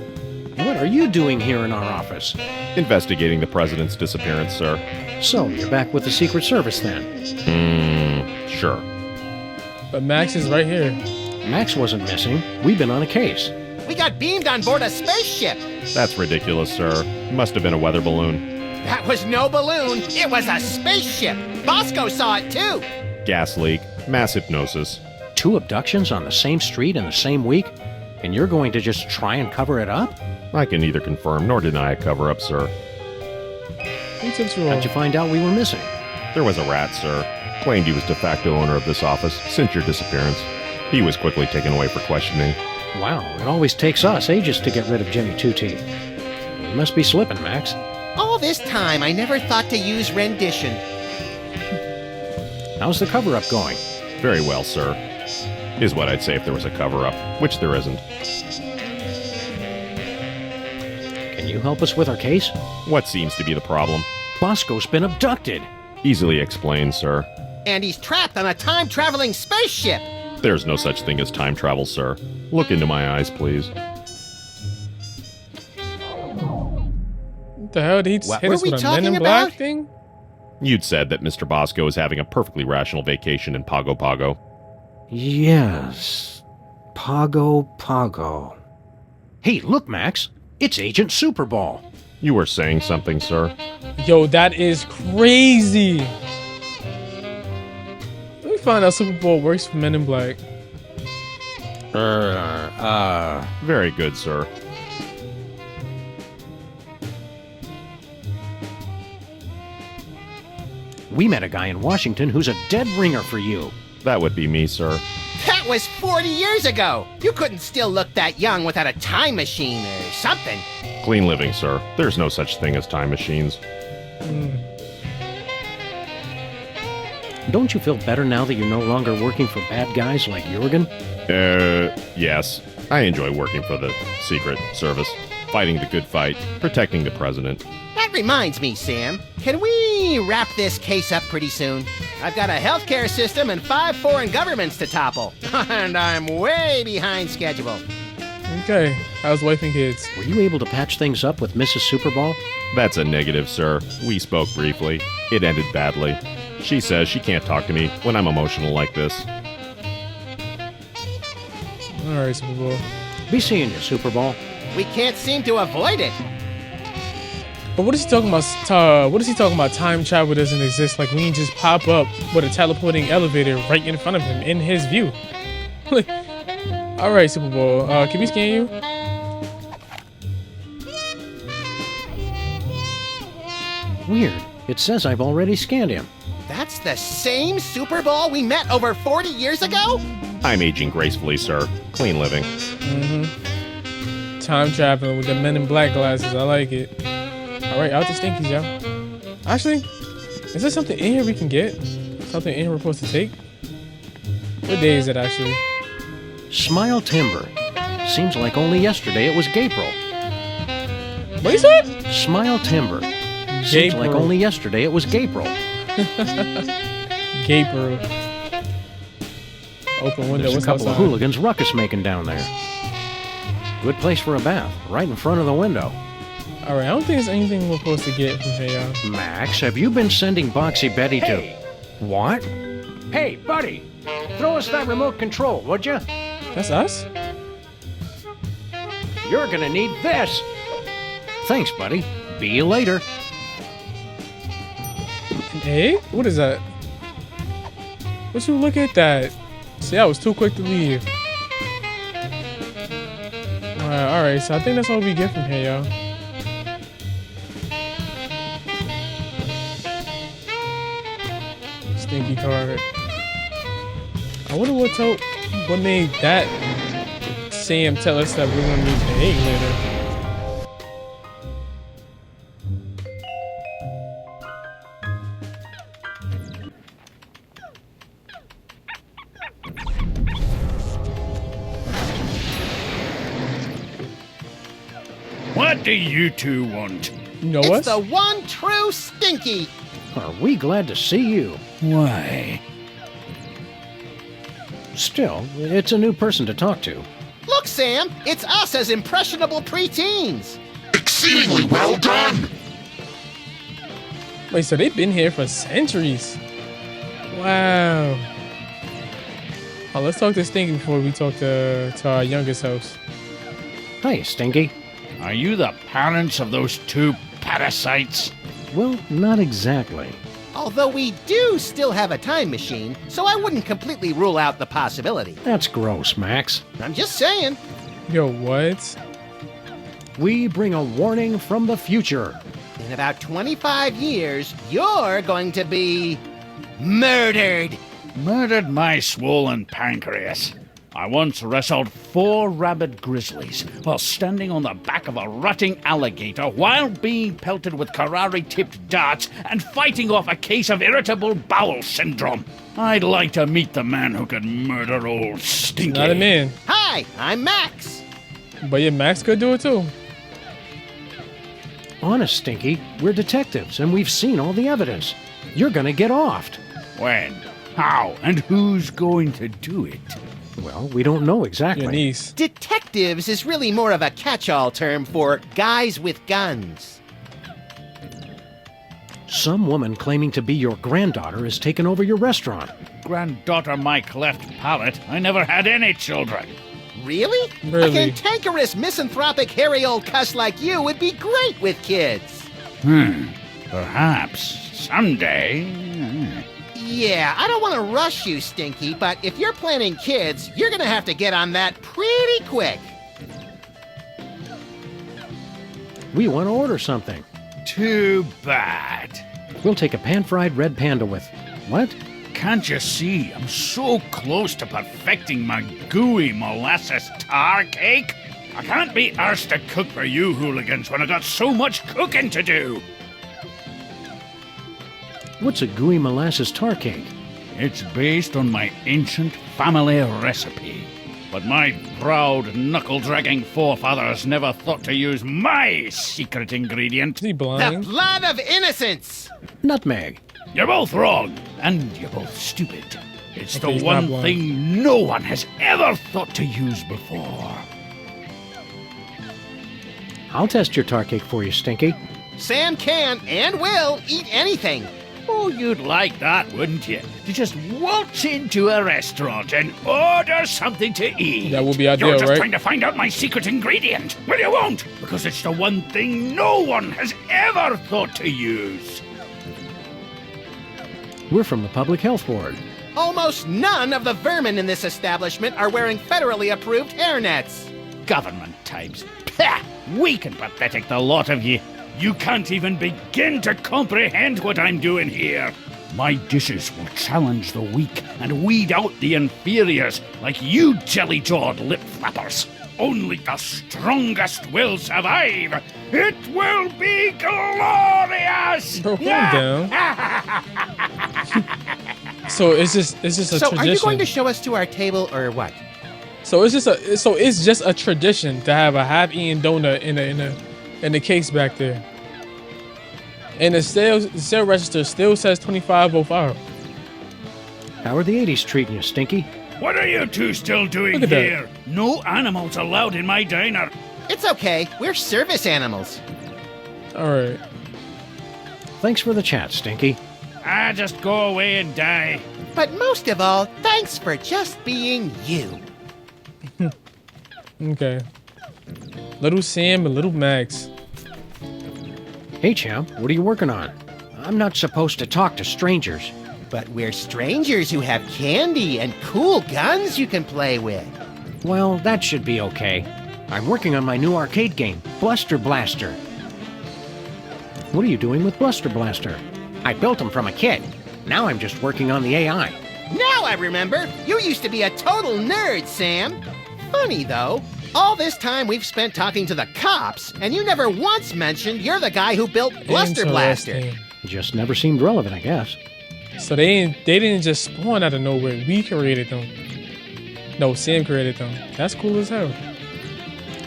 What are you doing here in our office? Investigating the president's disappearance, sir. So, you're back with the Secret Service then? Sure. But Max is right here. Max wasn't missing. We've been on a case. We got beamed on board a spaceship. That's ridiculous, sir. Must have been a weather balloon. That was no balloon. It was a spaceship. Bosco saw it too. Gas leak. Mass hypnosis. 2 abductions on the same street in the same week? And you're going to just try and cover it up? I can neither confirm nor deny a cover-up, sir. Who took you How'd you find out we were missing? There was a rat, sir. claimed he was de facto owner of this office since your disappearance. He was quickly taken away for questioning. Wow, it always takes us ages to get rid of Jimmy Two-Teeth. You must be slipping, Max. All this time, I never thought to use rendition. How's the cover-up going? Very well, sir. Is what I'd say if there was a cover-up, which there isn't. Can you help us with our case? What seems to be the problem? Bosco's been abducted. Easily explained, sir. And he's trapped on a time-traveling spaceship. There's no such thing as time travel, sir. Look into my eyes, please. What the hell? Did he just What hit were us we with a talking Men in Black about? thing? You'd said that Mr. Bosco is having a perfectly rational vacation in Pago Pago. Yes. Pago. Hey, look, Max. It's Agent Superball. You were saying something, sir? Yo, that is crazy. Let me find out Super Bowl works for Men in Black. Very good, sir. We met a guy in Washington who's a dead ringer for you. That would be me, sir. That was 40 years ago. You couldn't still look that young without a time machine or something. Clean living, sir. There's no such thing as time machines. Don't you feel better now that you're no longer working for bad guys like Jurgen? Yes. I enjoy working for the Secret Service, fighting the good fight, protecting the president. That reminds me, Sam. Can we wrap this case up pretty soon? I've got a healthcare system and 5 foreign governments to topple. And I'm way behind schedule. Okay, how's wife and kids? Were you able to patch things up with Mrs. Superball? That's a negative, sir. We spoke briefly. It ended badly. She says she can't talk to me when I'm emotional like this. Alright, Super Bowl. Be seeing you, Superball. We can't seem to avoid it. But what is he talking about? What is he talking about? Time travel doesn't exist. Like we can just pop up with a teleporting elevator right in front of him in his view. All right, Super Bowl. Can we scan you? Weird. It says I've already scanned him. That's the same Super Bowl we met over 40 years ago? I'm aging gracefully, sir. Clean living. Time traveling with the Men in Black glasses. I like it. All right, out the Stinkies, y'all. Actually, is there something in here we can get? Something in here we're supposed to take? What day is it, actually? Smile Timber. Seems like only yesterday it was Gabriel. What you said? Smile Timber. Seems like Gabriel. only yesterday it was Gabriel. Gabriel. Open window. There's a What's couple of outside? hooligans ruckus making down there. Good place for a bath, right in front of the window. All right, I don't think there's anything we're supposed to get from here, y'all. Max, have you been sending Boxy Betty Hey. to... What? Hey, buddy! Throw us that remote control, would you? That's us? You're gonna need this! Thanks, buddy. Be you later. Hey, what is that? Would you look at that? See, I was too quick to leave. All right, so I think that's all we get from here, y'all. Stinky card. I wonder what made that Sam tell us that we're gonna need the egg later. What do you two want? You know It's what? the one true Stinky. Are we glad to see you? Why? Still, it's a new person to talk to. Look, Sam, it's us as impressionable preteens. Exceedingly well done! Wait, so they've been here for centuries. Wow. Oh, let's talk to Stinky before we talk to our youngest host. Hi, Stinky. Are you the parents of those two parasites? Well, not exactly. Although we do still have a time machine, so I wouldn't completely rule out the possibility. That's gross, Max. I'm just saying. Yo, what? We bring a warning from the future. In about 25 years, you're going to be Murdered! Murdered my swollen pancreas. I once wrestled 4 rabid grizzlies while standing on the back of a rutting alligator while being pelted with karate-tipped darts and fighting off a case of irritable bowel syndrome. I'd like to meet the man who could murder old Stinky. Not a man. Hi, I'm Max. But yeah, Max could do it too. Honest, Stinky, we're detectives, and we've seen all the evidence. You're gonna get offed. When? How? And who's going to do it? Well, we don't know exactly. Your niece. Detectives is really more of a catch-all term for guys with guns. Some woman claiming to be your granddaughter has taken over your restaurant. Granddaughter my cleft palate. I never had any children. Really? Really? A cantankerous, misanthropic, hairy old cuss like you would be great with kids. Perhaps. Someday. Yeah, I don't want to rush you, Stinky, but if you're planning kids, you're gonna have to get on that pretty quick. We want to order something. Too bad. We'll take a pan-fried red panda with... What? Can't you see? I'm so close to perfecting my gooey molasses tar cake. I can't be arsed to cook for you hooligans when I got so much cooking to do. What's a gooey molasses tar cake? It's based on my ancient family recipe. But my proud, knuckle-dragging forefathers never thought to use my secret ingredient. Is he The blind? blood of innocence! Nutmeg. You're both wrong, and you're both stupid. It's Okay, he's the not one blind. thing no one has ever thought to use before. I'll test your tar cake for you, Stinky. Sam can and will eat anything. Oh, you'd like that, wouldn't you? To just waltz into a restaurant and order something to eat. That would be ideal, You're just right? trying to find out my secret ingredient. Well, you won't, because it's the one thing no one has ever thought to use. We're from the Public Health Board. Almost none of the vermin in this establishment are wearing federally approved hairnets. Government types. Pah! Weak and pathetic, the lot of you. You can't even begin to comprehend what I'm doing here. My dishes will challenge the weak and weed out the inferiors like you jelly-jawed lip flappers. Only the strongest will survive. It will be glorious! Bro, calm down. So it's just a So tradition. are you going to show us to our table or what? So it's just a tradition to have a half-eaten donut in the case back there. And the sale register still says 25.05. How are the 80s treating you, Stinky? What are you two still doing Look at that. here? No animals allowed in my diner. It's okay. We're service animals. All right. Thanks for the chat, Stinky. Just go away and die. But most of all, thanks for just being you. Okay. Little Sam and Little Max. Hey, champ, what are you working on? I'm not supposed to talk to strangers. But we're strangers who have candy and cool guns you can play with. Well, that should be okay. I'm working on my new arcade game, Bluster Blaster. What are you doing with Bluster Blaster? I built him from a kid. Now I'm just working on the AI. Now I remember, you used to be a total nerd, Sam. Funny, though. All this time we've spent talking to the cops, and you never once mentioned you're the guy who built Bluster Blaster. Interesting. Just never seemed relevant, I guess. So they didn't just spawn out of nowhere. We created them. No, Sam created them. That's cool as hell.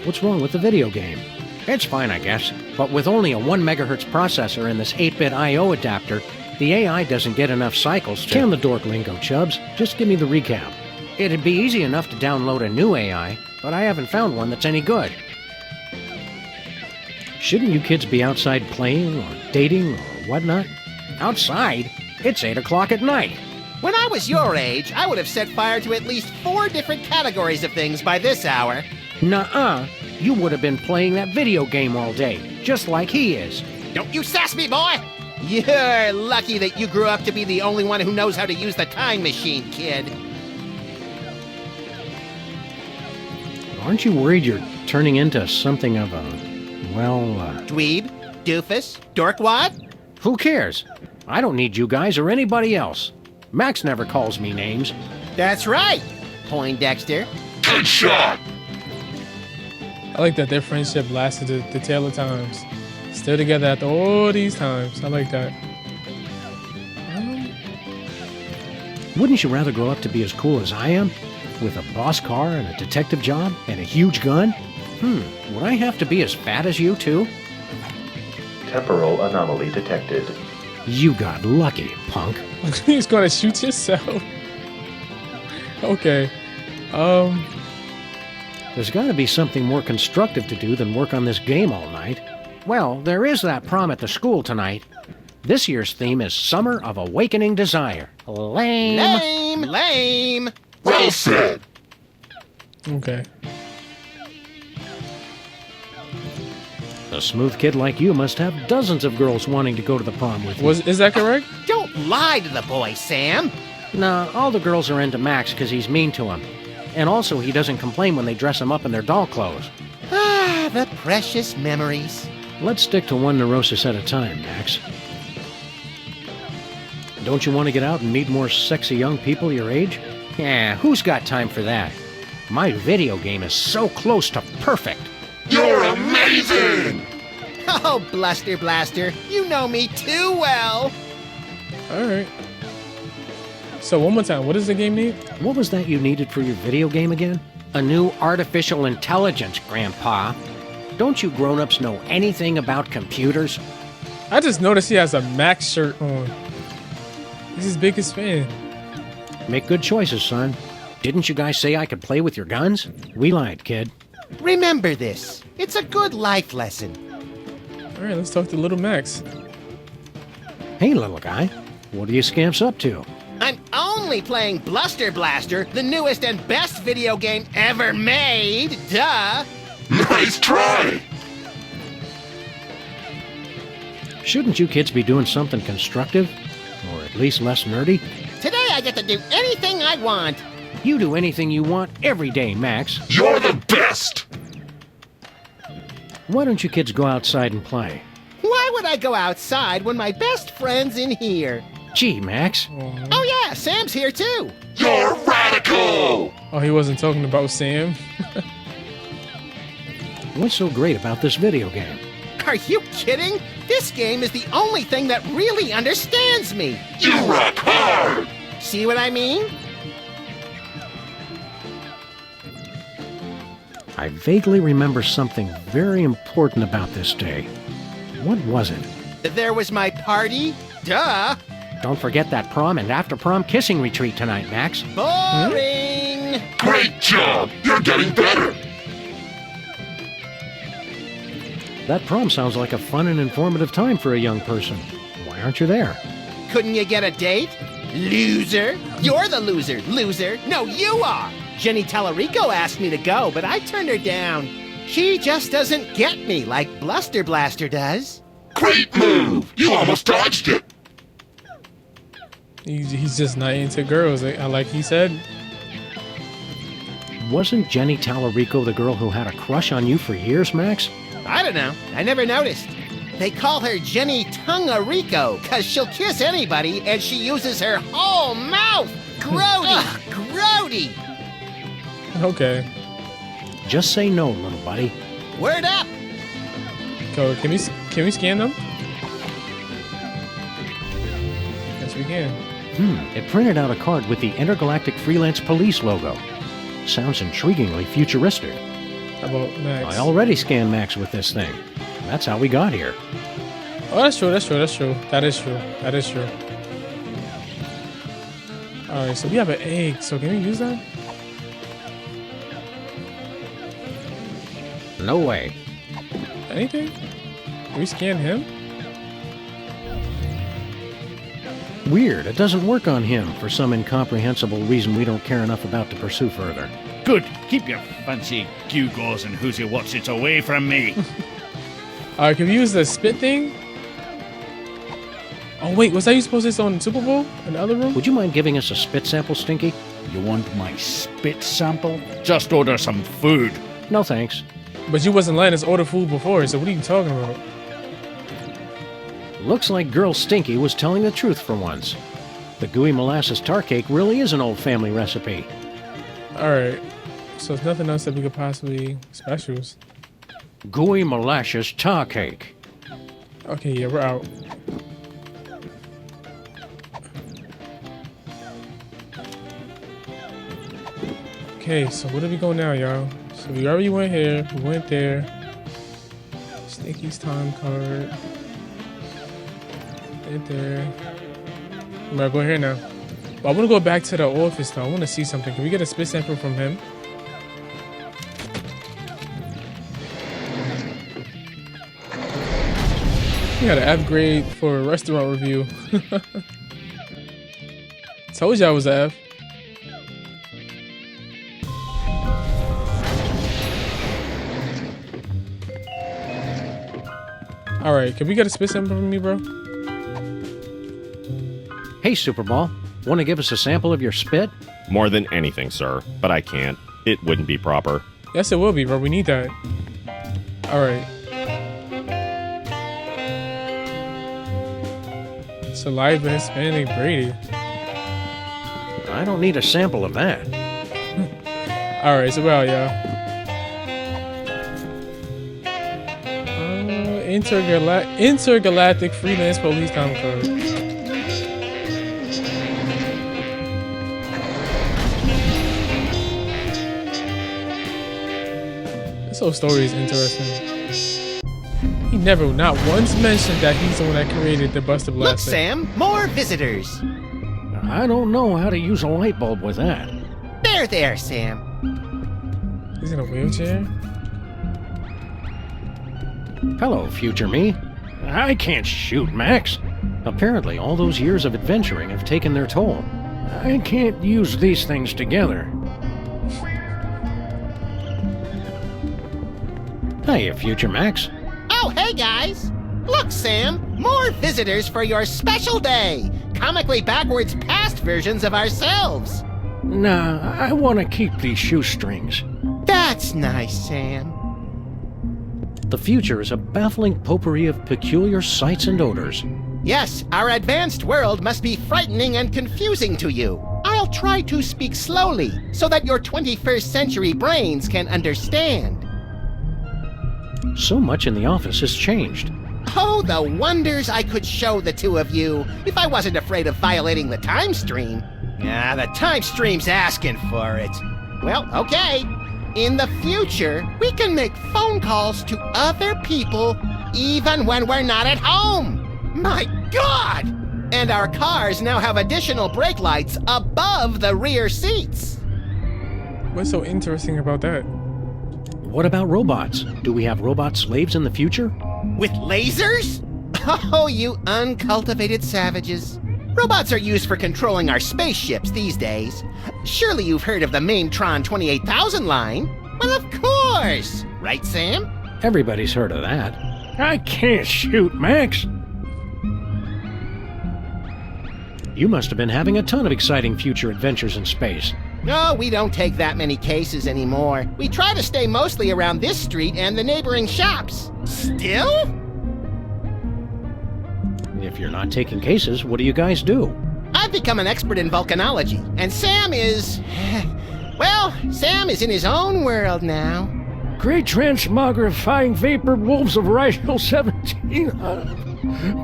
What's wrong with the video game? It's fine, I guess. But with only a 1 megahertz processor and this 8-bit I/O adapter, the AI doesn't get enough cycles to... Can the dork lingo, Chubbs. Just give me the recap. It'd be easy enough to download a new AI, but I haven't found one that's any good. Shouldn't you kids be outside playing or dating or whatnot? Outside? It's 8 o'clock at night. When I was your age, I would have set fire to at least 4 different categories of things by this hour. Nuh-uh. You would have been playing that video game all day, just like he is. Don't you sass me, boy! You're lucky that you grew up to be the only one who knows how to use the time machine, kid. Aren't you worried you're turning into something of a, Dweeb, doofus, dorkwad? who cares? I don't need you guys or anybody else. Max never calls me names. That's right, Poindexter. Good shot! I like that their friendship lasted the tale of times. Still together after all these times. I like that. Wouldn't you rather grow up to be as cool as I am? With a boss car and a detective job and a huge gun? Would I have to be as fat as you too? Temporal anomaly detected. You got lucky, punk. He's gonna shoot yourself. Okay. There's gotta be something more constructive to do than work on this game all night. Well, there is that prom at the school tonight. This year's theme is Summer of Awakening Desire. Lame. Lame. Lame. Well said! Okay. A smooth kid like you must have dozens of girls wanting to go to the prom with you. Is that correct? Don't lie to the boy, Sam. Nah, all the girls are into Max because he's mean to them. And also, he doesn't complain when they dress him up in their doll clothes. Ah, the precious memories. Let's stick to one neurosis at a time, Max. Don't you want to get out and meet more sexy young people your age? Yeah, who's got time for that? My video game is so close to perfect. You're amazing! Oh, Bluster Blaster, you know me too well. Alright. So one more time, what does the game need? What was that you needed for your video game again? A new artificial intelligence, Grandpa. Don't you grown-ups know anything about computers? I just noticed he has a Max shirt on. He's his biggest fan. Make good choices, son. Didn't you guys say I could play with your guns? We lied, kid. Remember this. It's a good life lesson. Alright, let's talk to little Max. Hey, little guy. What are you scamps up to? I'm only playing Bluster Blaster, the newest and best video game ever made. Duh. Nice try! Shouldn't you kids be doing something constructive? Or at least less nerdy? Today I get to do anything I want. You do anything you want every day, Max. You're the best! Why don't you kids go outside and play? Why would I go outside when my best friend's in here? Gee, Max. Oh yeah, Sam's here too. You're radical! Oh, he wasn't talking about Sam. What's so great about this video game? Are you kidding? This game is the only thing that really understands me. You rock hard! See what I mean? I vaguely remember something very important about this day. What was it? There was my party. Duh. Don't forget that prom and after-prom kissing retreat tonight, Max. Boring. Great job! You're getting better! That prom sounds like a fun and informative time for a young person. Why aren't you there? Couldn't you get a date? Loser. You're the loser. Loser. No, you are. Jenny Tallarico asked me to go, but I turned her down. She just doesn't get me like Bluster Blaster does. Great move! You almost dodged it! He's just not into girls, like he said. Wasn't Jenny Tallarico the girl who had a crush on you for years, Max? I don't know. I never noticed. They call her Jenny Tungarico because she'll kiss anybody and she uses her whole mouth. Grody. Ugh, grody. Okay. Just say no, little buddy. Word up. Go. Can we scan them? Yes, we can. It printed out a card with the Intergalactic Freelance Police logo. Sounds intriguingly futuristic. How about Max? I already scanned Max with this thing. That's how we got here. Oh, that's true. That is true. All right, so we have an egg. So can we use that? No way. Anything? Can we scan him? Weird. It doesn't work on him for some incomprehensible reason we don't care enough about to pursue further. Good. Keep your fancy gewgaws and who's your what's-its away from me. All right, can we use the spit thing? Oh wait, was that you supposed to say on Super Bowl in the other room? Would you mind giving us a spit sample, Stinky? You want my spit sample? Just order some food. No thanks. But you wasn't letting us order food before, so what are you talking about? Looks like Girl Stinky was telling the truth for once. The gooey molasses tar cake really is an old family recipe. Alright. So there's nothing else that we could possibly specials. Gooey molasses tar cake. Okay, yeah, we're out. Okay, so where do we go now, y'all? So we already went here, we went there. Stinky's time card. Right there. We gotta go here now. But I wanna go back to the office though. I wanna see something. Can we get a spit sample from him? We got an F grade for a restaurant review. Told you I was an F. Alright, can we get a spit sample from me, bro? Hey, Superball. Want to give us a sample of your spit? More than anything, sir. But I can't. It wouldn't be proper. Yes, it will be, bro. We need that. Alright. Saliva Hispanic Brady. I don't need a sample of that. Alright, so well, y'all. Intergalactic Freelance Police time card. This whole story is interesting. He never, not once mentioned that he's the one that created the Buster Look, Blaster. Sam, more visitors. I don't know how to use a light bulb with that. There, Sam. He's in a wheelchair? Hello, future me. I can't shoot, Max. Apparently, all those years of adventuring have taken their toll. I can't use these things together. Hiya, future Max. Oh, hey, guys. Look, Sam, more visitors for your special day. Comically backwards past versions of ourselves. Nah, I want to keep these shoestrings. That's nice, Sam. The future is a baffling potpourri of peculiar sights and odors. Yes, our advanced world must be frightening and confusing to you. I'll try to speak slowly so that your 21st century brains can understand. So much in the office has changed. Oh, the wonders I could show the two of you if I wasn't afraid of violating the time stream. Ah, the time stream's asking for it. Well, okay. In the future, we can make phone calls to other people even when we're not at home. My God! And our cars now have additional brake lights above the rear seats. What's so interesting about that? What about robots? Do we have robot slaves in the future? With lasers? Oh, you uncultivated savages. Robots are used for controlling our spaceships these days. Surely you've heard of the Maintron 28,000 line? Well, of course! Right, Sam? Everybody's heard of that. I can't shoot, Max. You must have been having a ton of exciting future adventures in space. No, we don't take that many cases anymore. We try to stay mostly around this street and the neighboring shops. Still? If you're not taking cases, what do you guys do? I've become an expert in volcanology, and Sam is... Well, Sam is in his own world now. Great transmogrifying vapor wolves of Rifle 17.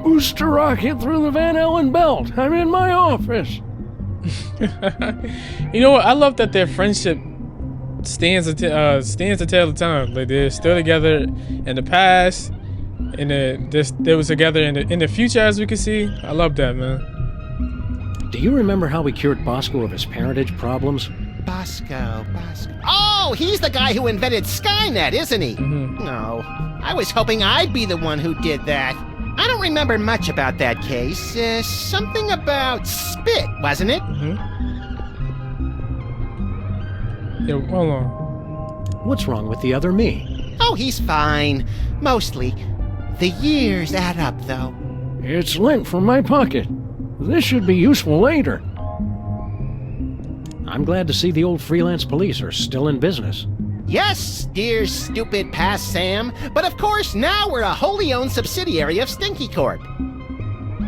Booster rocket through the Van Allen belt. I'm in my office. You know what? I love that their friendship stands the tale of time. Like they're still together in the past, and they was together in the future, as we can see. I love that, man. Do you remember how we cured Bosco of his parentage problems? Bosco. Oh, he's the guy who invented Skynet, isn't he? Mm-hmm. No, I was hoping I'd be the one who did that. I don't remember much about that case. Something about spit, wasn't it? Mm-hmm. Yeah, hold on. What's wrong with the other me? Oh, he's fine. Mostly. The years add up, though. It's lint from my pocket. This should be useful later. I'm glad to see the old Freelance Police are still in business. Yes, dear stupid past Sam. But of course, now we're a wholly owned subsidiary of Stinky Corp.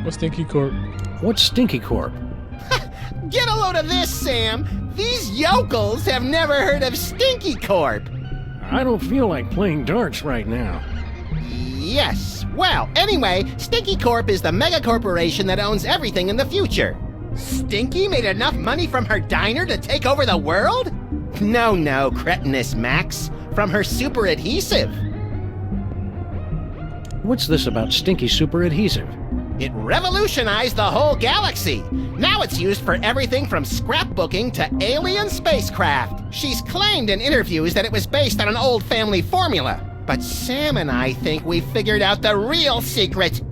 What's Stinky Corp? What's Stinky Corp? Get a load of this, Sam. These yokels have never heard of Stinky Corp. I don't feel like playing darts right now. Yes. Well, anyway, Stinky Corp is the mega corporation that owns everything in the future. Stinky made enough money from her diner to take over the world? No, cretinous Max. From her super adhesive. What's this about Stinky Super Adhesive? It revolutionized the whole galaxy. Now it's used for everything from scrapbooking to alien spacecraft. She's claimed in interviews that it was based on an old family formula. But Sam and I think we figured out the real secret.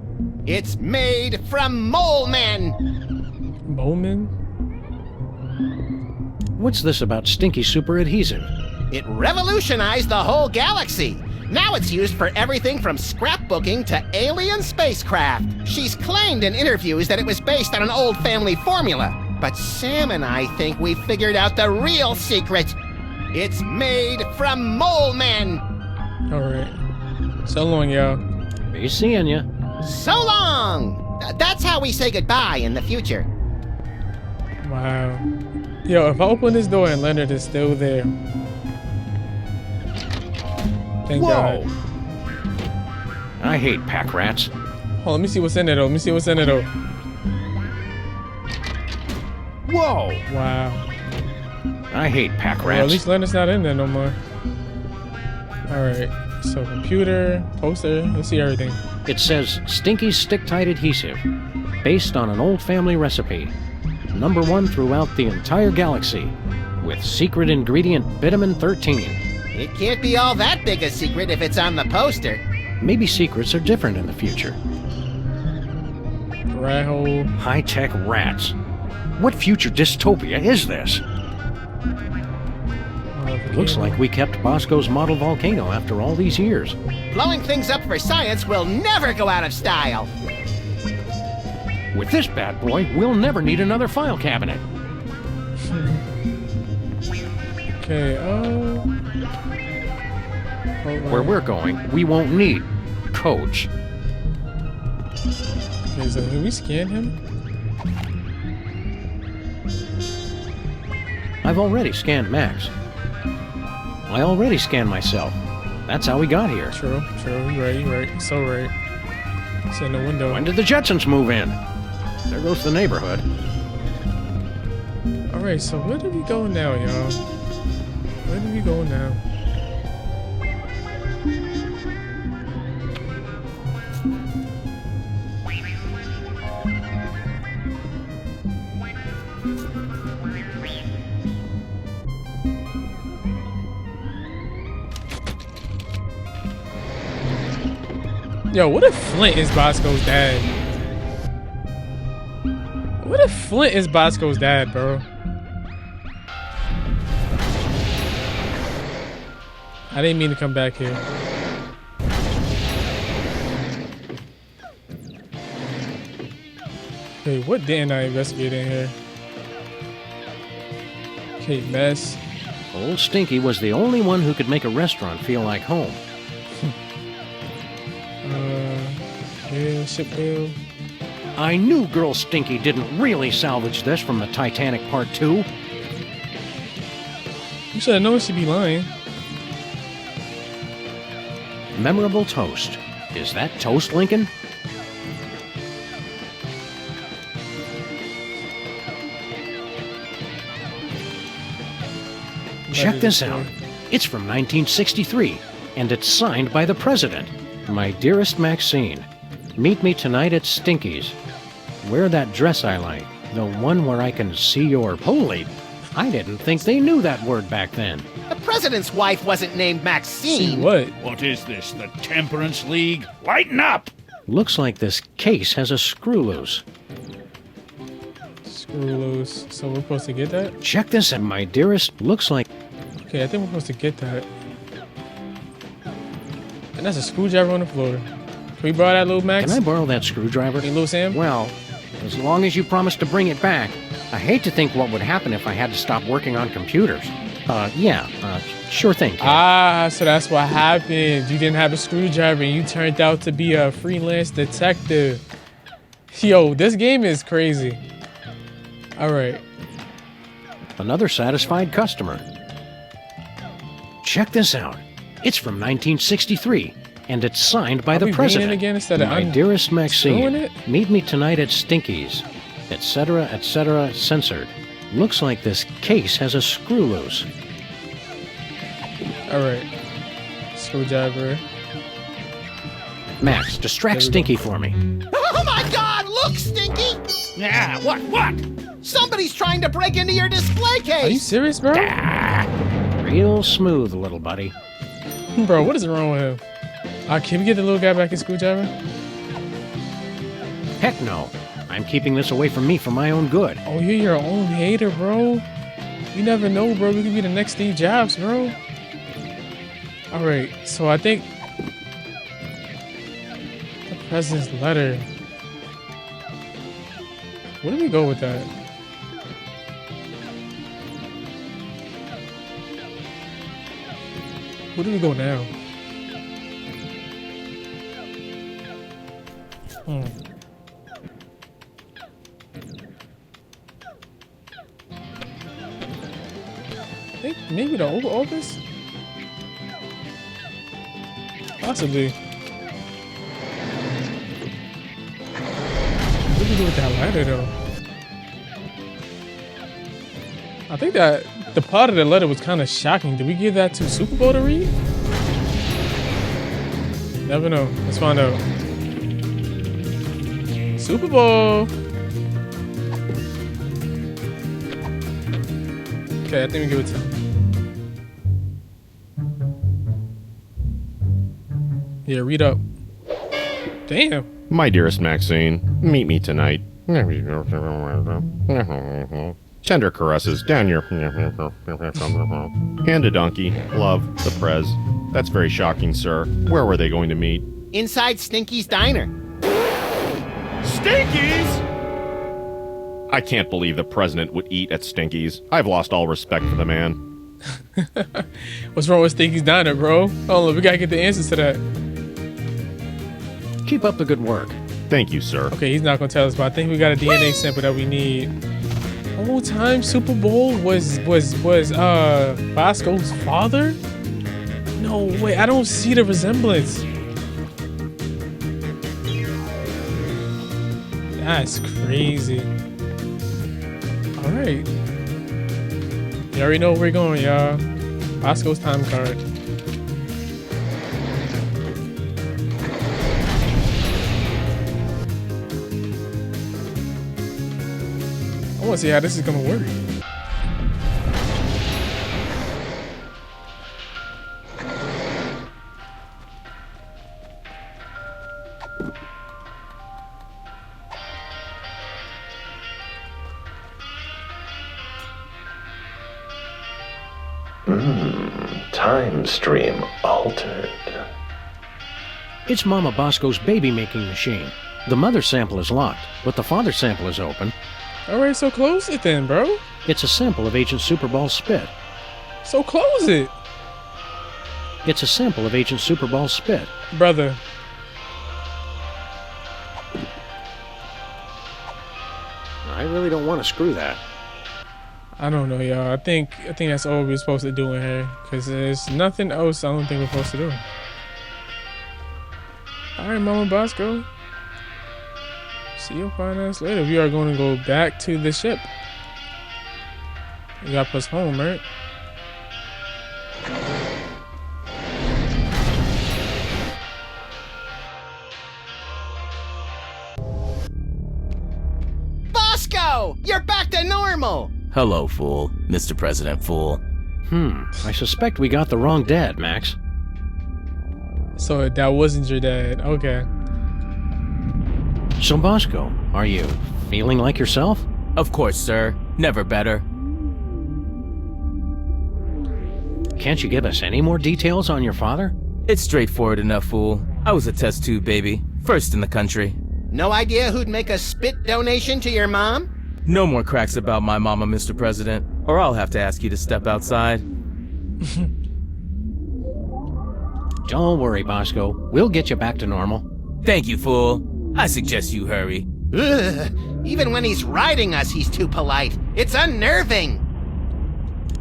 It's made from mole men. Mole men? What's this about Stinky Super Adhesive? It revolutionized the whole galaxy. Now it's used for everything from scrapbooking to alien spacecraft. She's claimed in interviews that it was based on an old family formula. But Sam and I think we figured out the real secret. It's made from mole men. Alright. So long, y'all. Be seeing ya. So long! That's how we say goodbye in the future. Wow. Yo, if I open this door and Leonard is still there. Thank God. I hate pack rats. Hold on, let me see what's in it though. Whoa! Wow. I hate pack Well, at rats. least Leonard's not in there no more. Alright. So computer, poster, let's see everything. It says Stinky Stick-Tight Adhesive, based on an old family recipe. #1 throughout the entire galaxy, with secret ingredient vitamin 13. It can't be all that big a secret if it's on the poster. Maybe secrets are different in the future. Rat hole. High-tech rats. What future dystopia is this? Looks like we kept Bosco's model volcano after all these years. Blowing things up for science will never go out of style. With this bad boy, we'll never need another file cabinet. Okay, Where we're going, we won't need codes. Okay, so can we scan him? I've already scanned Max. I already scanned myself. That's how we got here. True, you right, so right. It's in the window. When did the Jetsons move in? There goes the neighborhood. Alright, so where do we go now, y'all? Where do we go now? Yo, what if Flint is Bosco's dad? What if Flint is Bosco's dad, bro? I didn't mean to come back here. Okay, what didn't I investigate in here? Okay, mess. Old Stinky was the only one who could make a restaurant feel like home. Bill, ship bill. I knew Girl Stinky didn't really salvage this from the Titanic Part 2. You should have known she'd be lying. Memorable toast. Is that toast, Lincoln? Check this out. It's from 1963, and it's signed by the president. My dearest Maxine, meet me tonight at Stinky's. Wear that dress I like, the one where I can see your... Holy, I didn't think they knew that word back then. The president's wife wasn't named Maxine. See what? What is this, the Temperance League? Lighten up! Looks like this case has a screw loose. Screw loose. So we're supposed to get that? Check this out, my dearest. Looks like... Okay, I think we're supposed to get that. And that's a screwdriver on the floor. Can we borrow that, little Max? Can I borrow that screwdriver? Hey, little Sam? Well, as long as you promise to bring it back. I hate to think what would happen if I had to stop working on computers. Sure thing, kid. Ah, so that's what happened. You didn't have a screwdriver and you turned out to be a freelance detective. Yo, this game is crazy. Alright. Another satisfied customer. Check this out. It's from 1963, and it's signed by the president. Again instead of My dearest Maxine, it? meet me tonight at Stinky's, etc., censored. Looks like this case has a screw loose. Alright. Screwdriver. Max, distract Stinky for me. Oh my God! Look, Stinky! Yeah, what? Somebody's trying to break into your display case! Are you serious, bro? Real smooth, little buddy. Bro, what is wrong with him? Can we get the little guy back his screwdriver? Heck no. I'm keeping this away from me for my own good. Oh, you're your own hater, bro. You never know, bro. We could be the next Steve Jobs, bro. Alright, so I think the president's letter. Where do we go with that? Where do we go now? I think maybe the Oval Office? Possibly. What do we do with that letter, though? I think that the part of the letter was kind of shocking. Did we give that to Super Bowl to read? Never know. Let's find out. Super Bowl. Okay, I think we give it to him. Yeah, read up. Damn. My dearest Maxine, meet me tonight. Tender caresses down your... Hand a donkey. Love, the Prez. That's very shocking, sir. Where were they going to meet? Inside Stinky's diner. Stinky's? I can't believe the president would eat at Stinky's. I've lost all respect for the man. What's wrong with Stinky's diner, bro? Hold on, we gotta get the answers to that. Keep up the good work. Thank you, sir. Okay, he's not gonna tell us, but I think we got a DNA sample that we need. Whole time Super Bowl was Bosco's father? No way, I don't see the resemblance. That's crazy. Alright. You already know where we're going, y'all. Bosco's time card. I want to see how this is gonna work. Time stream altered. It's Mama Bosco's baby making machine. The mother sample is locked, but the father sample is open. Alright, so close it then, bro. It's a sample of Agent Superball's spit. So close it. It's a sample of Agent Superball's spit. Brother. I really don't want to screw that. I don't know, y'all. I think that's all we're supposed to do in here. Because there's nothing else I don't think we're supposed to do. Alright, Mama Bosco. See your fine ass later. We are going to go back to the ship. You got us home, right? Bosco! You're back to normal! Hello, fool. Mr. President Fool. I suspect we got the wrong dad, Max. So that wasn't your dad. Okay. So, Bosco, are you feeling like yourself? Of course, sir. Never better. Can't you give us any more details on your father? It's straightforward enough, fool. I was a test tube baby. First in the country. No idea who'd make a spit donation to your mom? No more cracks about my mama, Mr. President, or I'll have to ask you to step outside. Don't worry, Bosco. We'll get you back to normal. Thank you, fool. I suggest you hurry. Ugh. Even when he's riding us, he's too polite. It's unnerving.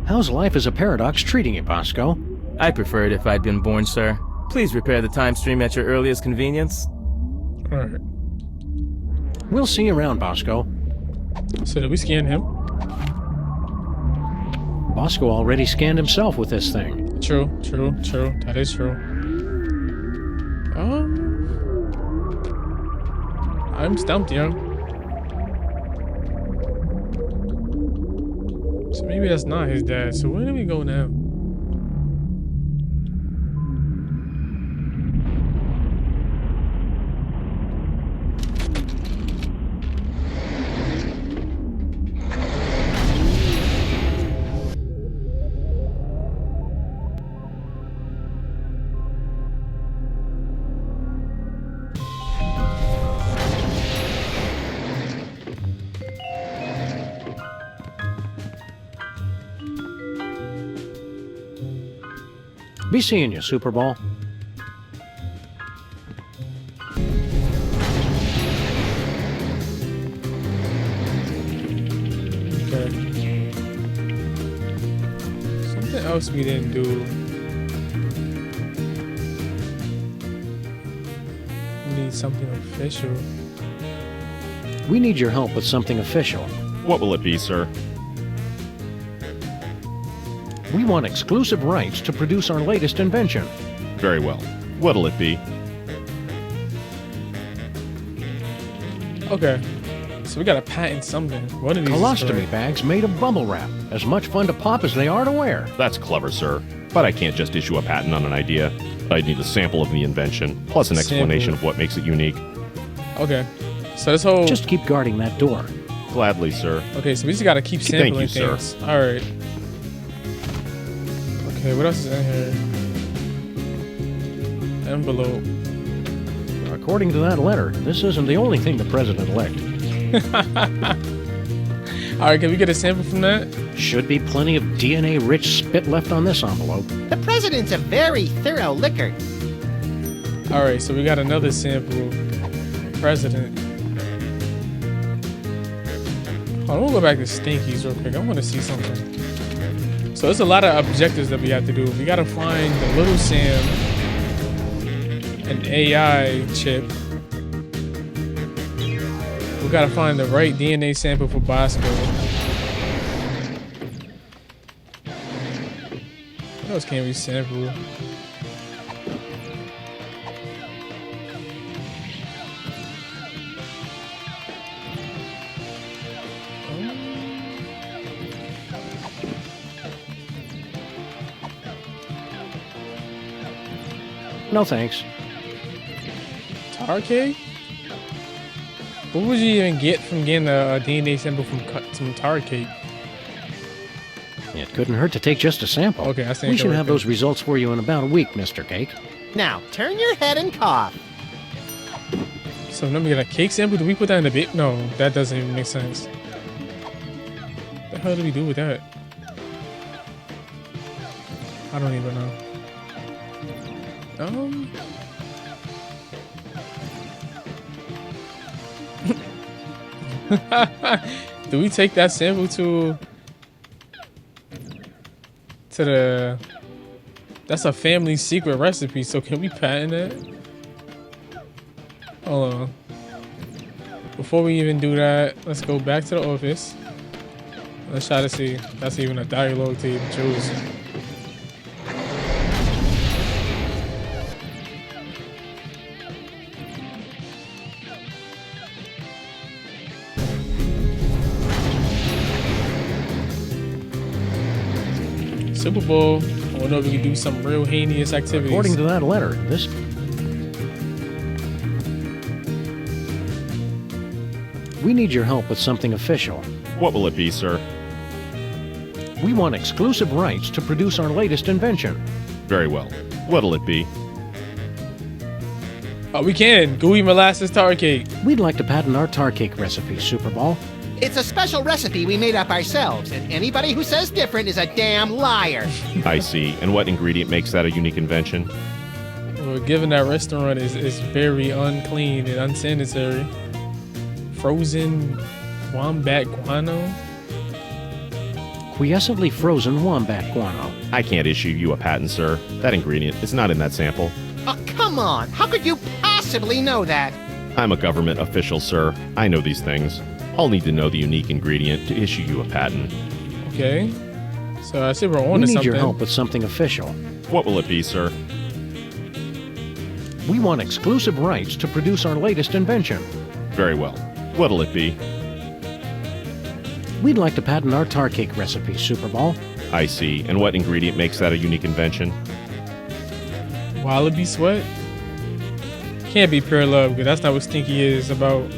How's life as a paradox treating you, Bosco? I'd prefer it if I'd been born, sir. Please repair the time stream at your earliest convenience. Alright. We'll see you around, Bosco. So did we scan him? Bosco already scanned himself with this thing. True. That is true. I'm stumped, yo. So maybe that's not his dad. So where do we go now? Be seeing you, Super Bowl. Okay. Something else we didn't do. We need something official. We need your help with something official. What will it be, sir? We want exclusive rights to produce our latest invention. Very well. What'll it be? Okay. So we gotta patent something. One of these is Colostomy correct. bags made of bubble wrap. As much fun to pop as they are to wear. That's clever, sir. But I can't just issue a patent on an idea. I'd need a sample of the invention, plus an explanation of what makes it unique. Okay. So this whole... Just keep guarding that door. Gladly, sir. Okay, so we just gotta keep sampling Thank you, things. sir. Alright. Okay, what else is in here? Envelope. According to that letter, this isn't the only thing the president-elect. Alright, can we get a sample from that? Should be plenty of DNA-rich spit left on this envelope. The president's a very thorough licker. Alright, so we got another sample. President. Hold on, we'll go back to Stinky's real quick. I want to see something. So there's a lot of objectives that we have to do. We gotta find the little Sam, an AI chip. We gotta find the right DNA sample for Bosco. What else can we sample? No thanks. Tar cake? What would you even get from getting a DNA sample from some tar cake? It couldn't hurt to take just a sample. Okay, I think we should have those results for you in about a week, Mr. Cake. Now, turn your head and cough. So let me get a cake sample. Do we put that in the bit? No, that doesn't even make sense. What the hell do we do with that? I don't even know. Do we take that sample to the... That's a family secret recipe, so can we patent it? Hold on. Before we even do that, let's go back to the office. Let's try to see if that's even a dialogue to even choose. Super Bowl. I wonder if we can do some real heinous activities. According to that letter, this... We need your help with something official. What will it be, sir? We want exclusive rights to produce our latest invention. Very well. What'll it be? Oh, we can. Gooey molasses tar cake. We'd like to patent our tar cake recipe, Super Bowl. It's a special recipe we made up ourselves, and anybody who says different is a damn liar. I see. And what ingredient makes that a unique invention? Well, given that restaurant is very unclean and unsanitary. Frozen wombat guano. quiescently frozen wombat guano. I can't issue you a patent, sir. That ingredient is not in that sample. Oh, come on. How could you possibly know that? I'm a government official, sir. I know these things. I'll need to know the unique ingredient to issue you a patent. Okay. So I see we're on We to need something. your help with something official. What will it be, sir? We want exclusive rights to produce our latest invention. Very well. What'll it be? We'd like to patent our tar cake recipe, Superball. I see. And what ingredient makes that a unique invention? Wallaby sweat? Can't be pure love, because that's not what Stinky is about.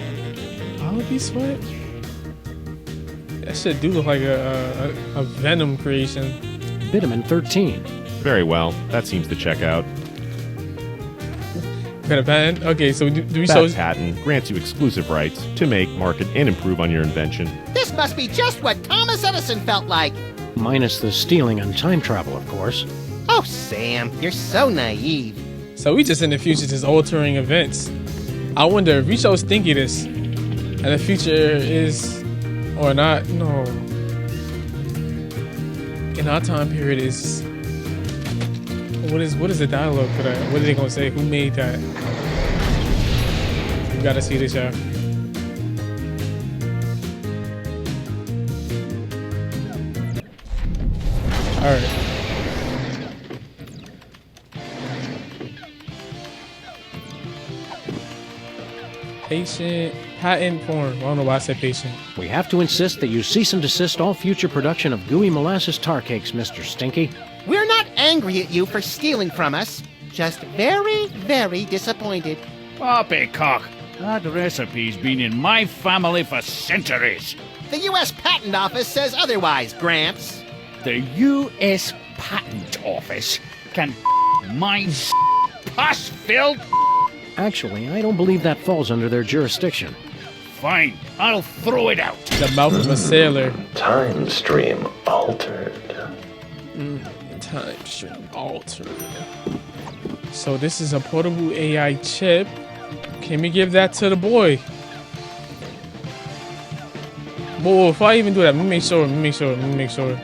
Wallaby sweat? That shit do look like a Venom creation. Vitamin 13. Very well. That seems to check out. Got a patent? Okay, so do we That show... patent grants you exclusive rights to make, market, and improve on your invention. This must be just what Thomas Edison felt like. Minus the stealing and time travel, of course. Oh, Sam, you're so naive. So we just in the future just altering events. I wonder if we show Stinky this, and the future is... or not, no. In our time period is... What is the dialogue for that? What are they gonna say? Who made that? You gotta see this, y'all. All right. Patient patent form. I don't know why I said patient. We have to insist that you cease and desist all future production of gooey molasses tar cakes, Mr. Stinky. We're not angry at you for stealing from us. Just very, very disappointed. Poppycock, that recipe's been in my family for centuries. The U.S. Patent Office says otherwise, Gramps. The U.S. Patent Office can my pus-filled... Actually, I don't believe that falls under their jurisdiction. Fine, I'll throw it out. The mouth of a sailor. Time stream altered. Time stream altered. So this is a portable AI chip. Can we give that to the boy? Whoa, before I even do that, let me make sure.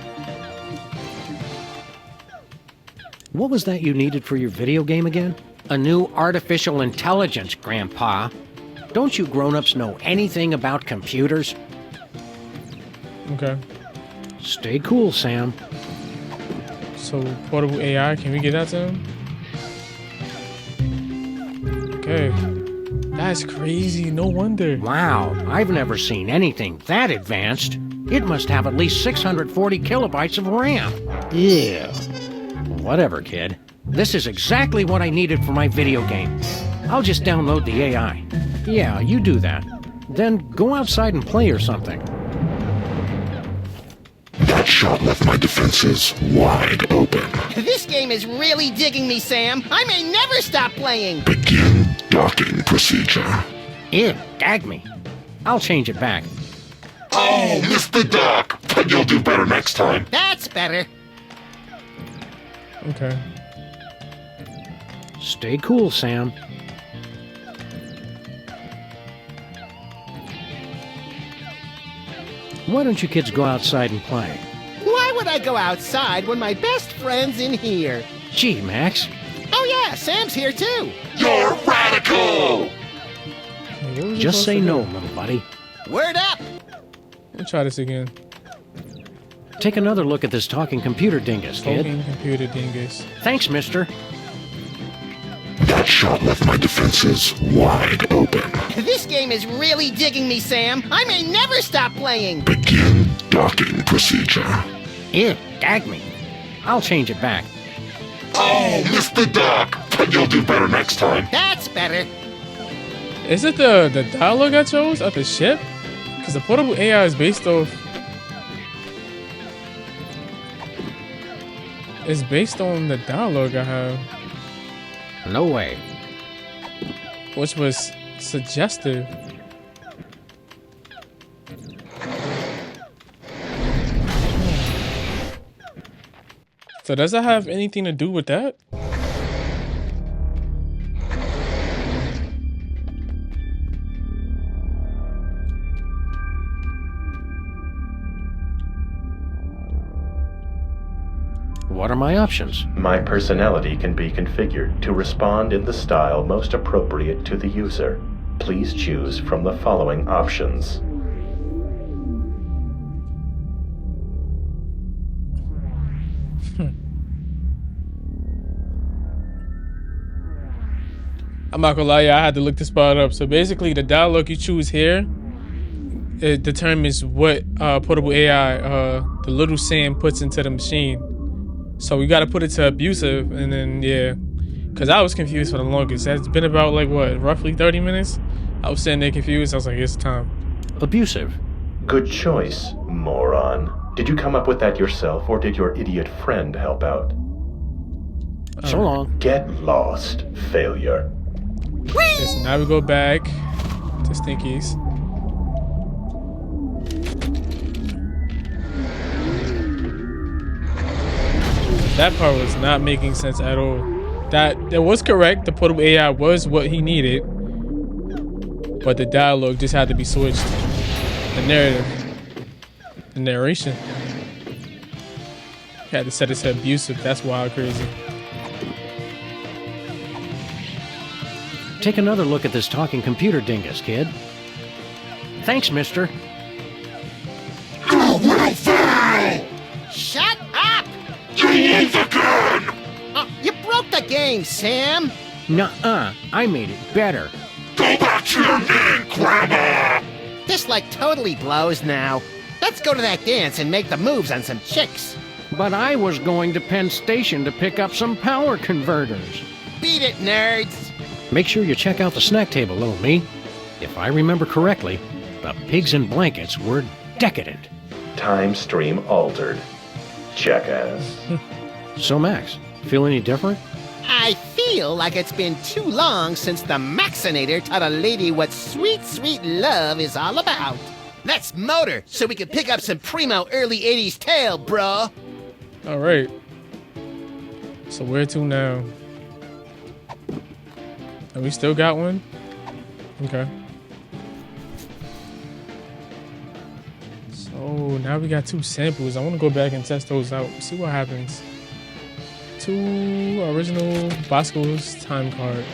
What was that you needed for your video game again? A new artificial intelligence, Grandpa. Don't you grown-ups know anything about computers? Okay. Stay cool, Sam. So portable AI, can we get that to him? Okay. That's crazy, no wonder. Wow, I've never seen anything that advanced. It must have at least 640 kilobytes of RAM. Yeah. Whatever, kid. This is exactly what I needed for my video game. I'll just download the AI. Yeah, you do that. Then go outside and play or something. That shot left my defenses wide open. This game is really digging me, Sam. I may never stop playing. Begin docking procedure. Ew, gag me. I'll change it back. Oh, missed the dock. But you'll do better next time. That's better. Okay. Stay cool, Sam. Why don't you kids go outside and play? Why would I go outside when my best friend's in here? Gee, Max. Oh yeah, Sam's here too. You're radical! Just say no, little buddy. Word up! Let's try this again. Take another look at this talking computer dingus, kid. Talking computer dingus. Thanks, mister. That shot left my defenses wide open. This game is really digging me, Sam. I may never stop playing. Begin docking procedure. Ew, gag me. I'll change it back. Oh, missed the dock. But you'll do better next time. That's better. Is it the dialogue I chose of the ship? Because the portable AI is based off... It's based on the dialogue I have, No way. which was suggestive. So does that have anything to do with that? What are my options? My personality can be configured to respond in the style most appropriate to the user. Please choose from the following options. I'm not gonna lie, I had to look this part up. So basically, the dialogue you choose here, it determines what portable AI the little Sam puts into the machine. So we gotta put it to abusive, and then yeah, because I was confused for the longest. It's been about like what, roughly 30 minutes. I was sitting there confused. I was like, it's time. Abusive. Good choice, moron. Did you come up with that yourself, or did your idiot friend help out? So long. Get lost, failure. Okay, so now we go back to Stinky's. That part was not making sense at all. That was correct. The portable AI was what he needed, but the dialogue just had to be switched. The narrative, the narration, he had to set it to abusive. That's wild crazy. Take another look at this talking computer dingus, kid. Thanks, mister. Go, little fool! Shut up! You need the gun! You broke the game, Sam. Nuh-uh. I made it better. Go back to your name, Grandma! This like totally blows now. Let's go to that dance and make the moves on some chicks. But I was going to Penn Station to pick up some power converters. Beat it, nerds. Make sure you check out the snack table, little me. If I remember correctly, the pigs in blankets were decadent. Time stream altered. Jackass. So, Max, feel any different? I feel like it's been too long since the Maxinator taught a lady what sweet, sweet love is all about. Let's motor so we can pick up some primo early 80s tail, bro. All right. So where to now? And we still got one? Okay. So now we got 2 samples. I want to go back and test those out. See what happens. 2 original Bosco's time card.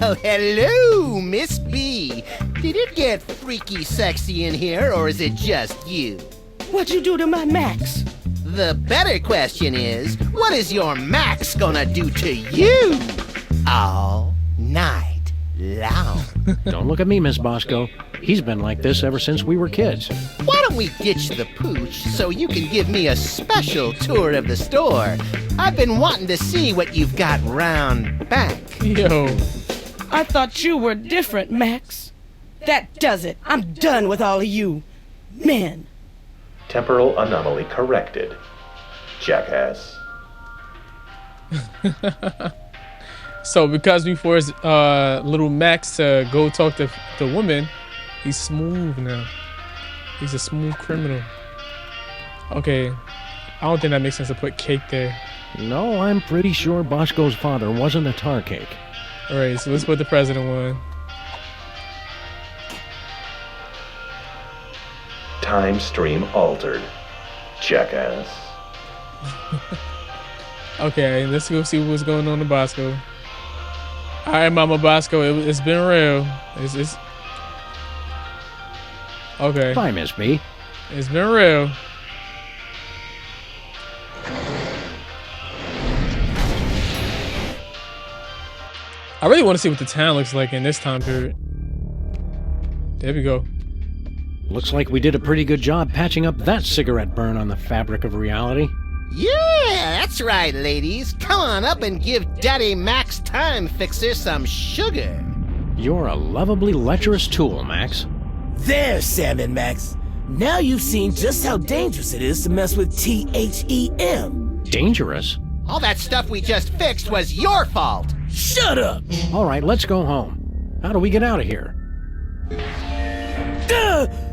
Well, hello, Miss B. Did it get freaky sexy in here, or is it just you? What'd you do to my Max? The better question is, what is your Max gonna do to you all night long? Don't look at me, Miss Bosco. He's been like this ever since we were kids. Why don't we ditch the pooch so you can give me a special tour of the store? I've been wanting to see what you've got round back. Yo. I thought you were different, Max. That does it. I'm done with all of you. Men. Temporal anomaly corrected. Jackass. So because we forced little Max to go talk to the woman, he's smooth now. He's a smooth criminal. Okay. I don't think that makes sense to put cake there. No, I'm pretty sure Bosco's father wasn't a tar cake. Alright, so let's put the president one. Time stream altered. Jackass. Okay, let's go see what's going on in Bosco. Alright, Mama Bosco, it's been real. It's okay. Bye, Miss B. It's been real. I really want to see what the town looks like in this time period. There we go. Looks like we did a pretty good job patching up that cigarette burn on the fabric of reality. Yeah, that's right, ladies. Come on up and give Daddy Max Time Fixer some sugar. You're a lovably lecherous tool, Max. There, Sam and Max. Now you've seen just how dangerous it is to mess with T.H.E.M. Dangerous? All that stuff we just fixed was your fault. Shut up! All right, let's go home. How do we get out of here?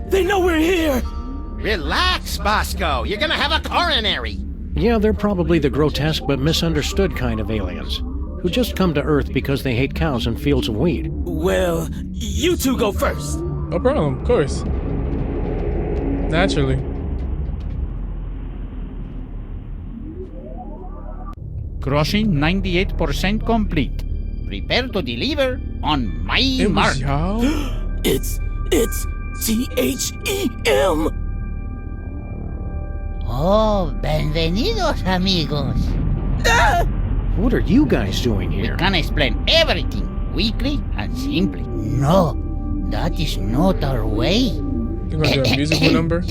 They know we're here! Relax, Bosco. You're gonna have a coronary. Yeah, they're probably the grotesque but misunderstood kind of aliens, who just come to Earth because they hate cows and fields of wheat. Well, you two go first. No problem, of course. Naturally. Crossing 98% complete. Prepare to deliver on my It mark. was y'all? It's T.H.E.M. Oh, bienvenidos, amigos. What are you guys doing We here? can explain everything quickly and simply. No, that is not our way. You gonna do a musical number?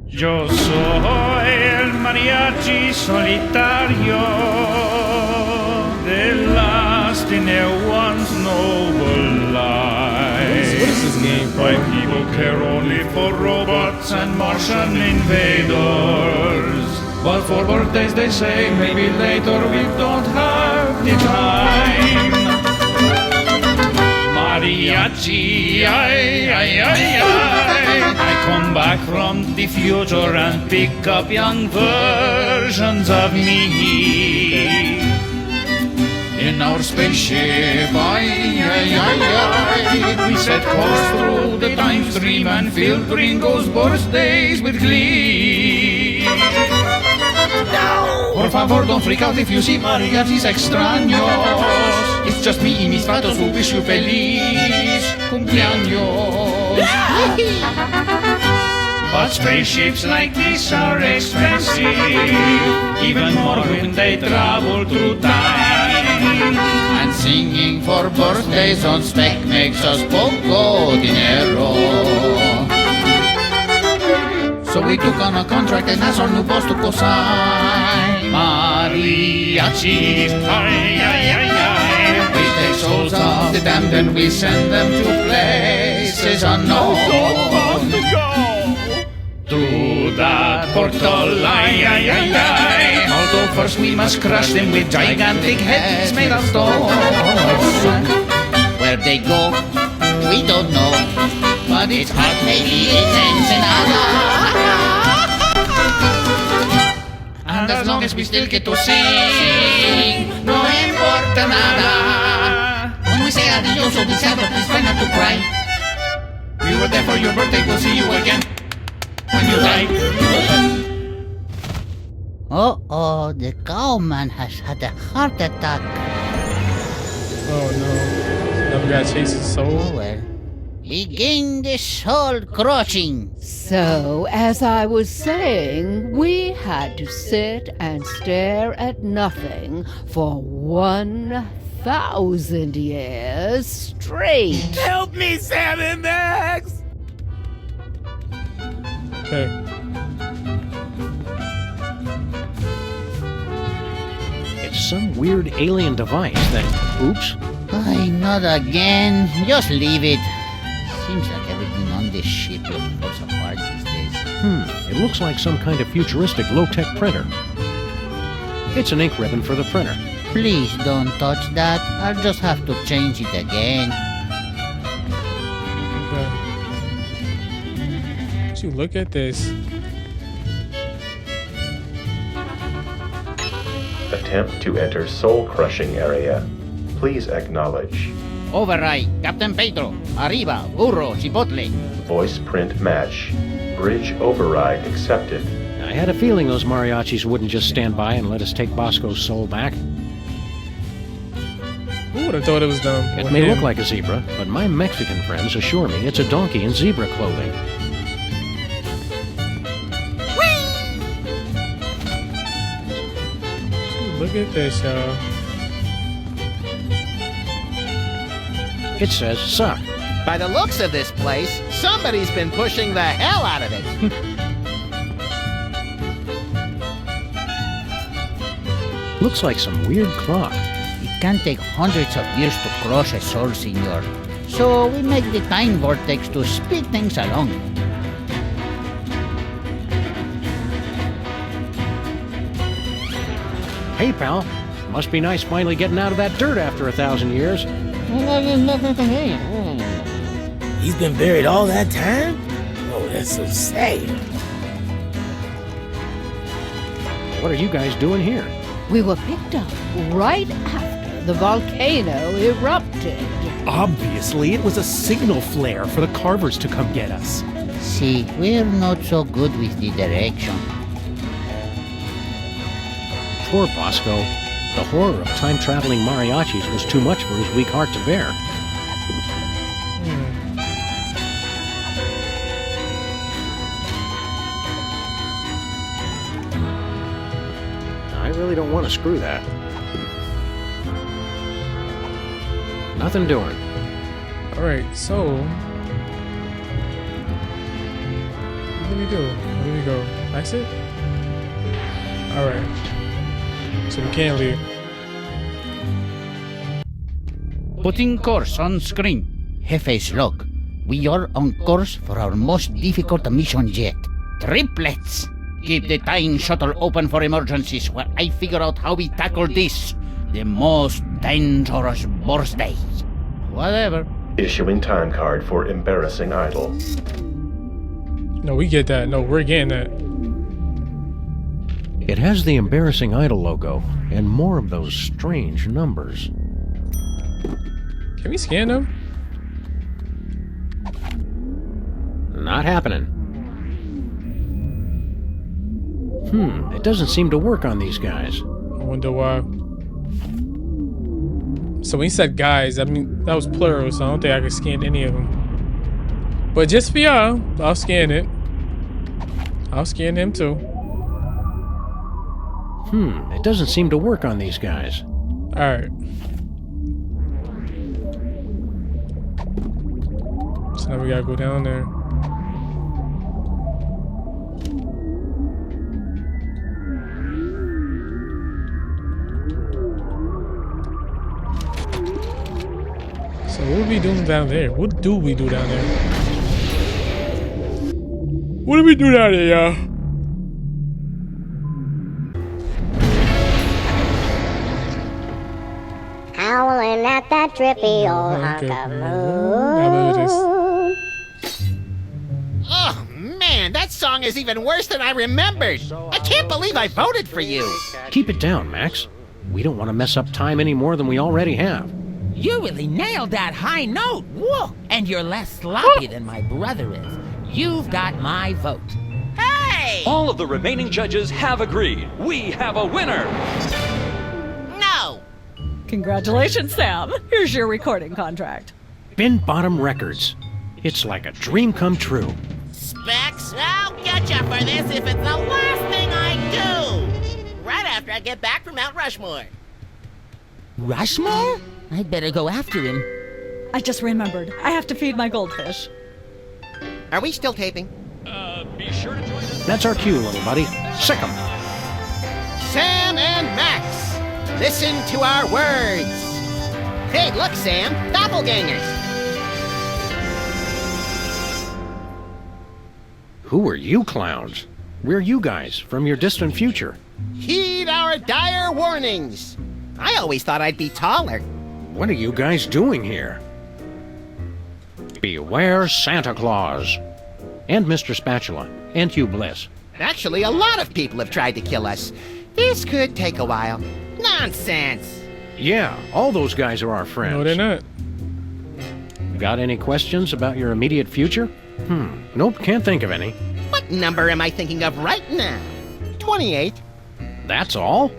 Yo soy el mariachi solitario, the last in a once noble life. What is this game? Why people care only for robots and Martian invaders. But for birthdays they say maybe later we don't have the time. Mariachi, ay, ay, ay, ay. I come back from the future and pick up young versions of me. In our spaceship, ay, ay, ay, ay. We set course through the time stream and fill Ringo's birthdays with glee. Por favor, don't freak out if you see mariachis extraños. It's just me y mis patos who wish you feliz cumpleaños. But spaceships like this are expensive, even more when they travel through time. And singing for birthdays on spec makes us poco dinero. So we took on a contract and asked our new boss to co-sign. Mariachis, ay, ay, ay, ay. We take souls of the damned and we send them to places unknown. Through that portal, ay, ay, ay, ay. Although first we must crush them with gigantic heads made of stone. Where they go, we don't know. But it's hot, maybe it's Ensenada. And as long as we still get to sing, no importa nada. When we say adios, so be sad, but please try not to cry. We were there for your birthday, we'll see you again when you die. Oh, the cowman has had a heart attack. Oh no. Never got chased his soul. Oh well. Begin the soul crushing. So, as I was saying, we had to sit and stare at nothing for 1,000 years straight. Help me, Sam and Max! Okay. It's some weird alien device that... Oops. Ay, not again. Just leave it. Seems like everything on this ship falls apart these days. It looks like some kind of futuristic low-tech printer. It's an ink ribbon for the printer. Please don't touch that. I'll just have to change it again. Okay. Would you look at this? Attempt to enter soul-crushing area. Please acknowledge. Override. Captain Pedro. Arriba. Burro. Chipotle. Voice print match. Bridge override accepted. I had a feeling those mariachis wouldn't just stand by and let us take Bosco's soul back. Who would have thought it was them? It may look like a zebra, but my Mexican friends assure me it's a donkey in zebra clothing. Look at this, y'all. It says suck. By the looks of this place, somebody's been pushing the hell out of it. Looks like some weird clock. It can take hundreds of years to crush a soul, senor. So we make the time vortex to speed things along. Hey, pal. Must be nice finally getting out of that dirt after 1,000 years. He's been buried all that time? Oh, that's so sad. What are you guys doing here? We were picked up right after the volcano erupted. Obviously, it was a signal flare for the Carvers to come get us. See, we're not so good with the direction. Poor Bosco. The horror of time-traveling mariachis was too much for his weak heart to bear. I really don't want to screw that. Nothing doing. Alright, so... What do we do? Where do we go? Exit? Alright. So we can't leave. Putting course on screen. Jefes, look. We are on course for our most difficult mission yet. Triplets! Keep the time shuttle open for emergencies while I figure out how we tackle this. The most dangerous birthday. Whatever. Issuing time card for embarrassing idol. No, we get that. No, we're getting that. It has the embarrassing idol logo and more of those strange numbers. Can we scan them? Not happening. It doesn't seem to work on these guys. I wonder why. So when he said guys, I mean, that was plural, so I don't think I could scan any of them. But just for y'all, I'll scan it. I'll scan him too. It doesn't seem to work on these guys. Alright. So now we gotta go down there. So what are we doing down there? What do we do down there? What do we do down there, y'all? Howling at that drippy old hunk of moon. Oh, man, that song is even worse than I remembered. I can't believe I voted for you. Keep it down, Max. We don't want to mess up time any more than we already have. You really nailed that high note. Whoa! And you're less sloppy than my brother is. You've got my vote. Hey! All of the remaining judges have agreed. We have a winner! No! Congratulations, Sam. Here's your recording contract. Bin Bottom Records. It's like a dream come true. Specs, I'll get you for this if it's the last thing I do! Right after I get back from Mount Rushmore. Rushmore? I'd better go after him. I just remembered. I have to feed my goldfish. Are we still taping? Be sure to join us. That's our cue, little buddy. Sick 'em. Sam and Max, listen to our words. Hey, look, Sam, doppelgangers. Who are you clowns? We're you guys from your distant future. Heed our dire warnings. I always thought I'd be taller. What are you guys doing here? Beware Santa Claus. And Mr. Spatula. And Hugh Bliss. Actually, a lot of people have tried to kill us. This could take a while. Nonsense. Yeah, all those guys are our friends. No, they're not. Got any questions about your immediate future? Nope, can't think of any. What number am I thinking of right now? 28. That's all?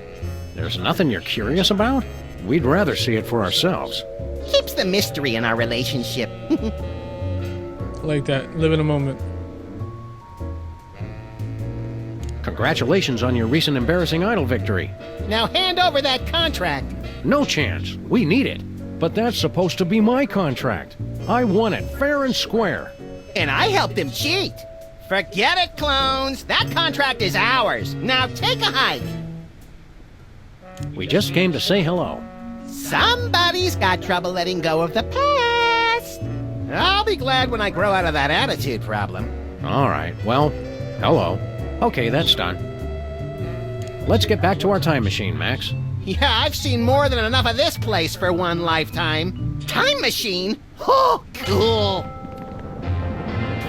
There's nothing you're curious about? We'd rather see it for ourselves. Keeps the mystery in our relationship. Like that. Live in a moment. Congratulations on your recent embarrassing idol victory. Now hand over that contract. No chance. We need it. But that's supposed to be my contract. I won it fair and square. And I helped him cheat. Forget it, clones. That contract is ours. Now take a hike. We just came to say hello. Somebody's got trouble letting go of the past. I'll be glad when I grow out of that attitude problem. All right, well, hello. Okay, that's done. Let's get back to our time machine, Max. Yeah, I've seen more than enough of this place for one lifetime. Time machine? Oh, cool.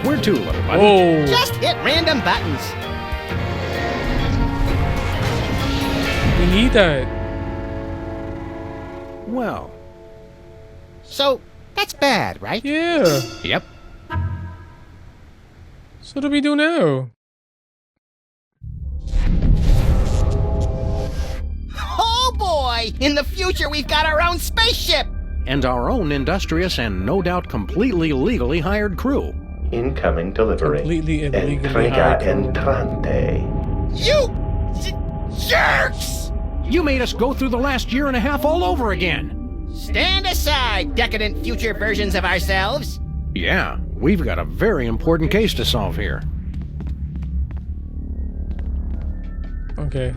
Where to, little buddy? Oh. Just hit random buttons. We need that. Well. So, that's bad, right? Yeah. Yep. So what do we do now? Oh boy! In the future, we've got our own spaceship! And our own industrious and no doubt completely legally hired crew. Incoming delivery. Completely illegally Entrega hired crew. entrante. You jerks! You made us go through the last year and a half all over again. Stand aside, decadent future versions of ourselves. Yeah, we've got a very important case to solve here. Okay.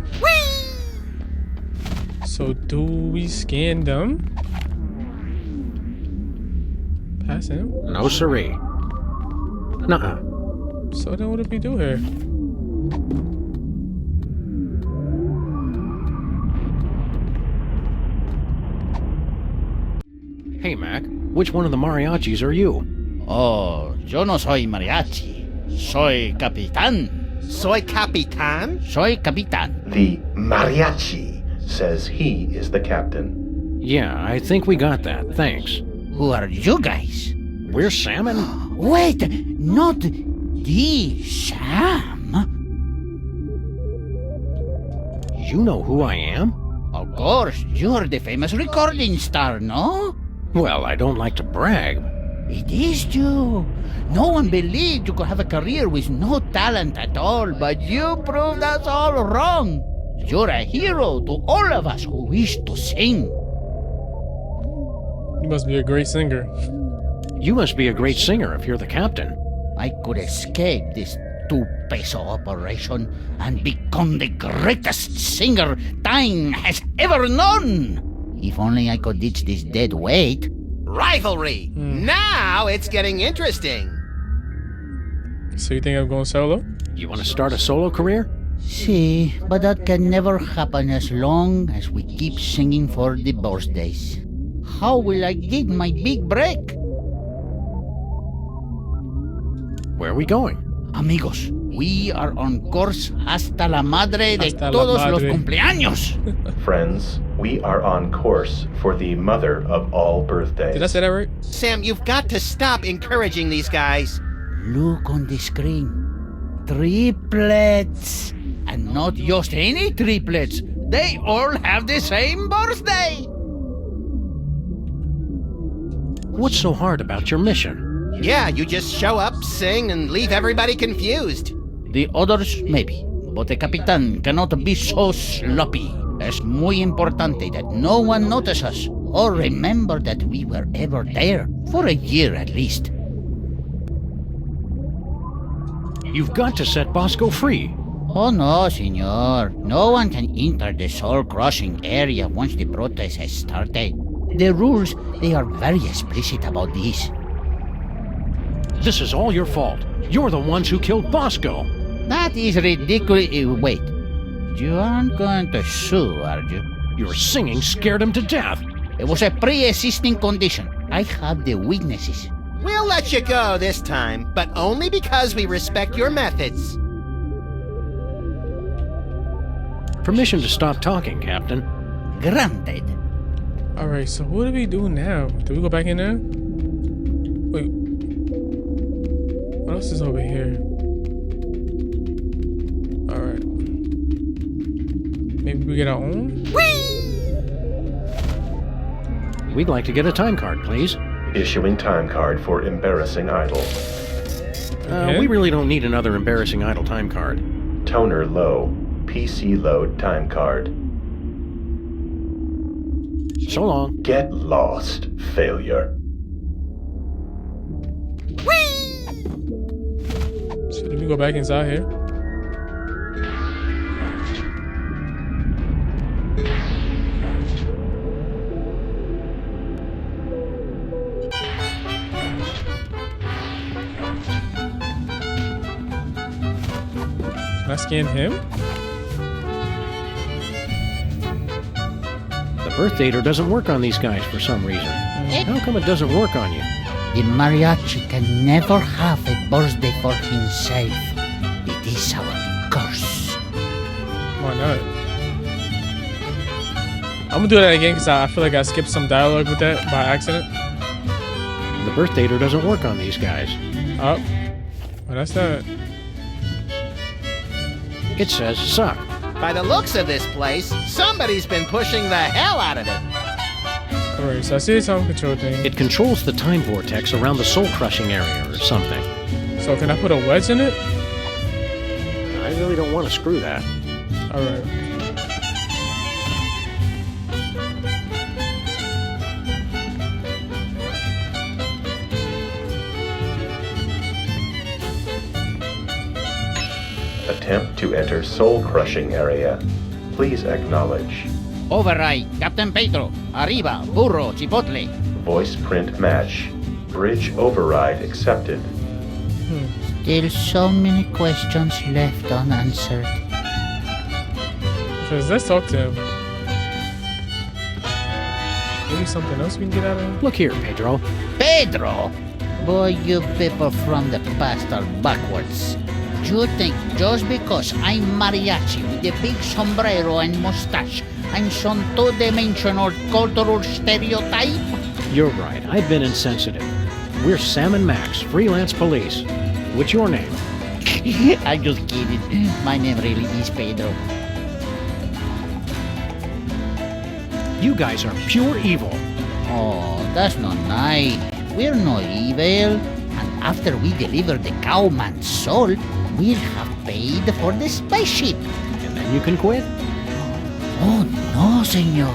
So do we scan them? Pass him? No siree. Nuh-uh. So then what do we do here? Hey, Mac, which one of the mariachis are you? Oh, yo no soy mariachi. Soy capitán. Soy capitán? Soy capitán. The mariachi says he is the captain. Yeah, I think we got that. Thanks. Who are you guys? We're Salmon. Wait, not T.H.E.M. You know who I am? Of course, you're the famous recording star, no? Well, I don't like to brag. It is you. No one believed you could have a career with no talent at all, but you proved us all wrong. You're a hero to all of us who wish to sing. You must be a great singer. You must be a great singer if you're the captain. I could escape this two-peso operation and become the greatest singer time has ever known. If only I could ditch this dead weight. Rivalry! Now it's getting interesting. So you think I'm going solo? You want to start a solo career? See, but that can never happen as long as we keep singing for the birthdays. How will I get my big break? Where are we going? Amigos, we are on course hasta la madre de Hasta la todos los madre. cumpleaños. Friends, we are on course for the mother of all birthdays. Did I say that right? Sam, you've got to stop encouraging these guys. Look on the screen. Triplets. And not just any triplets. They all have the same birthday. What's so hard about your mission? Yeah, you just show up, sing, and leave everybody confused. The others, maybe. But the Capitan cannot be so sloppy. Es muy importante that no one notice us or remember that we were ever there. For a year at least. You've got to set Bosco free. Oh no, senor. No one can enter the soul-crushing area once the protest has started. The rules, they are very explicit about this. This is all your fault. You're the ones who killed Bosco. That is ridiculous. Wait. You aren't going to sue, are you? Your singing scared him to death. It was a pre-existing condition. I have the witnesses. We'll let you go this time, but only because we respect your methods. Permission to stop talking, Captain. Granted. Alright, so what do we do now? Do we go back in there? Wait. What else is over here? Alright. Maybe we get our own? We'd like to get a time card, please. Issuing time card for embarrassing idol. We really don't need another embarrassing idol time card. Toner low. PC load time card. So long. Get lost, failure. So let me go back inside here. Can I scan him? The birth dater doesn't work on these guys for some reason. How come it doesn't work on you? The Mariachi can never have a birthday for himself. It is our curse. Why not? I'm gonna do that again because I feel like I skipped some dialogue with that by accident. The birth dater doesn't work on these guys. Oh, well, that's that. It says suck. By the looks of this place, somebody's been pushing the hell out of it. Alright, so I see the time control thing. It controls the time vortex around the soul-crushing area or something. So can I put a wedge in it? I really don't want to screw that. Alright. Attempt to enter soul-crushing area. Please acknowledge. Override, Captain Pedro. Arriba, burro, chipotle. Voice print match. Bridge override accepted. Still so many questions left unanswered. Because let's talk to him. Maybe something else we can get out of him? Look here, Pedro. Pedro! Boy, you people from the past are backwards. You think just because I'm mariachi with a big sombrero and mustache, I'm some two-dimensional cultural stereotype? You're right. I've been insensitive. We're Sam and Max, Freelance Police. What's your name? I'm just kidding. My name really is Pedro. You guys are pure evil. Oh, that's not nice. We're no evil. And after we deliver the cowman's soul, we'll have paid for the spaceship. And then you can quit? Oh, no, senor.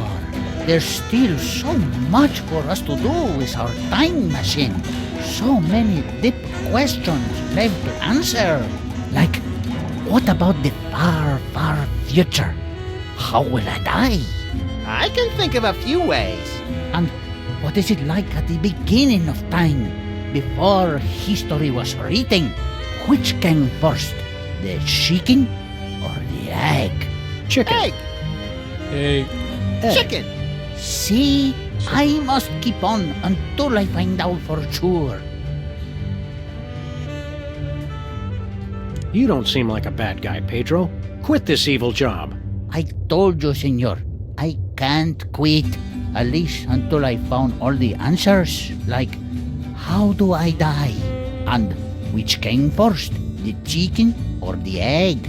There's still so much for us to do with our time machine. So many deep questions left to answer. Like, what about the far, far future? How will I die? I can think of a few ways. And what is it like at the beginning of time, before history was written? Which came first, the chicken or the egg? Chicken. Egg. Hey. Chicken. See, I must keep on until I find out for sure. You don't seem like a bad guy, Pedro. Quit this evil job. I told you, senor, I can't quit. At least until I found all the answers. Like, how do I die? And which came first, the chicken or the egg?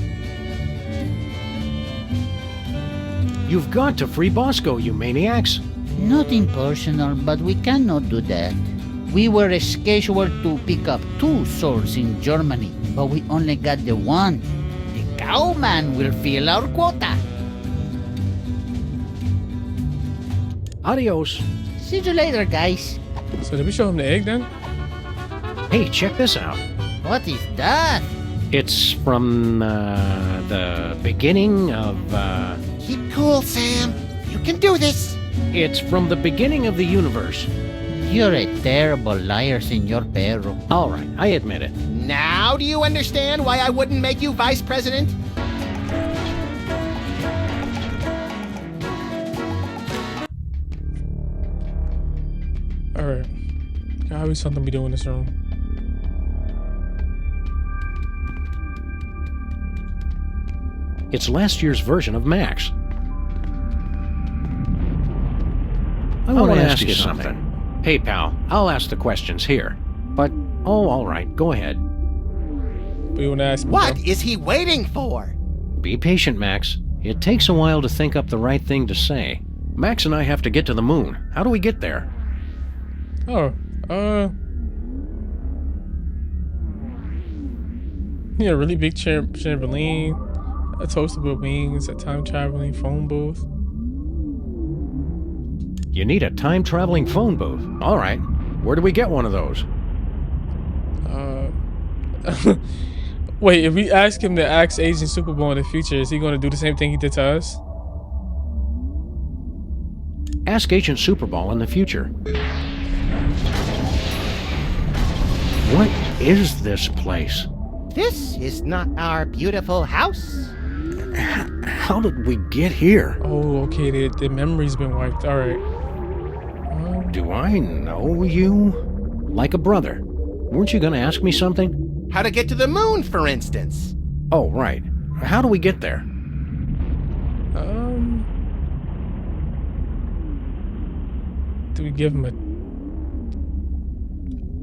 You've got to free Bosco, you maniacs. Nothing personal, but we cannot do that. We were scheduled to pick up 2 souls in Germany, but we only got the one. The cowman will fill our quota. Adios. See you later, guys. So did we show him the egg then? Hey, check this out. What is that? It's from the beginning of. Keep cool, Sam. You can do this. It's from the beginning of the universe. You're a terrible liar, Senor Perro. All right, I admit it. Now do you understand why I wouldn't make you vice president? Alright. Gotta be something we do in this room. It's last year's version of Max. I want to ask you something. Hey, pal, I'll ask the questions here. But, oh, all right, go ahead. We want to ask him. What is he waiting for? Be patient, Max. It takes a while to think up the right thing to say. Max and I have to get to the moon. How do we get there? Oh, yeah, really big trampoline, a toaster with wings, a time-traveling phone booth. You need a time-traveling phone booth. All right. Where do we get one of those? Wait, if we ask him to ask Agent Super Bowl in the future, is he going to do the same thing he did to us? Ask Agent Super Bowl in the future. What is this place? This is not our beautiful house. How did we get here? Oh, okay, the memory's been wiped. All right. Do I know you? like a brother. Weren't you going to ask me something? How to get to the moon, for instance. Oh, right. How do we get there? Do we give him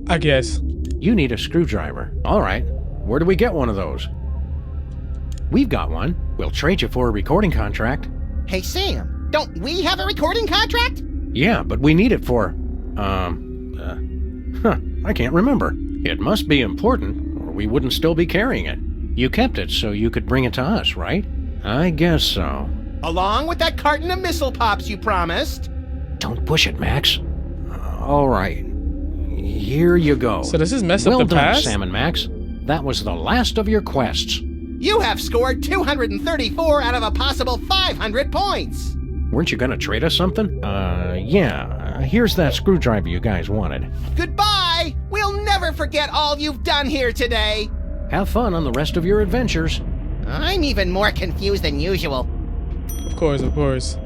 a... I guess. You need a screwdriver. All right. Where do we get one of those? We've got one. We'll trade you for a recording contract. Hey, Sam, don't we have a recording contract? Yeah, but we need it for... I can't remember. It must be important, or we wouldn't still be carrying it. You kept it so you could bring it to us, right? I guess so. Along with that carton of missile pops you promised. Don't push it, Max. All right. Here you go. So does this mess up well the done, past? Sam and Max. That was the last of your quests. You have scored 234 out of a possible 500 points. Weren't you gonna trade us something? Yeah. Here's that screwdriver you guys wanted. Goodbye! We'll never forget all you've done here today. Have fun on the rest of your adventures. I'm even more confused than usual. Of course, of course.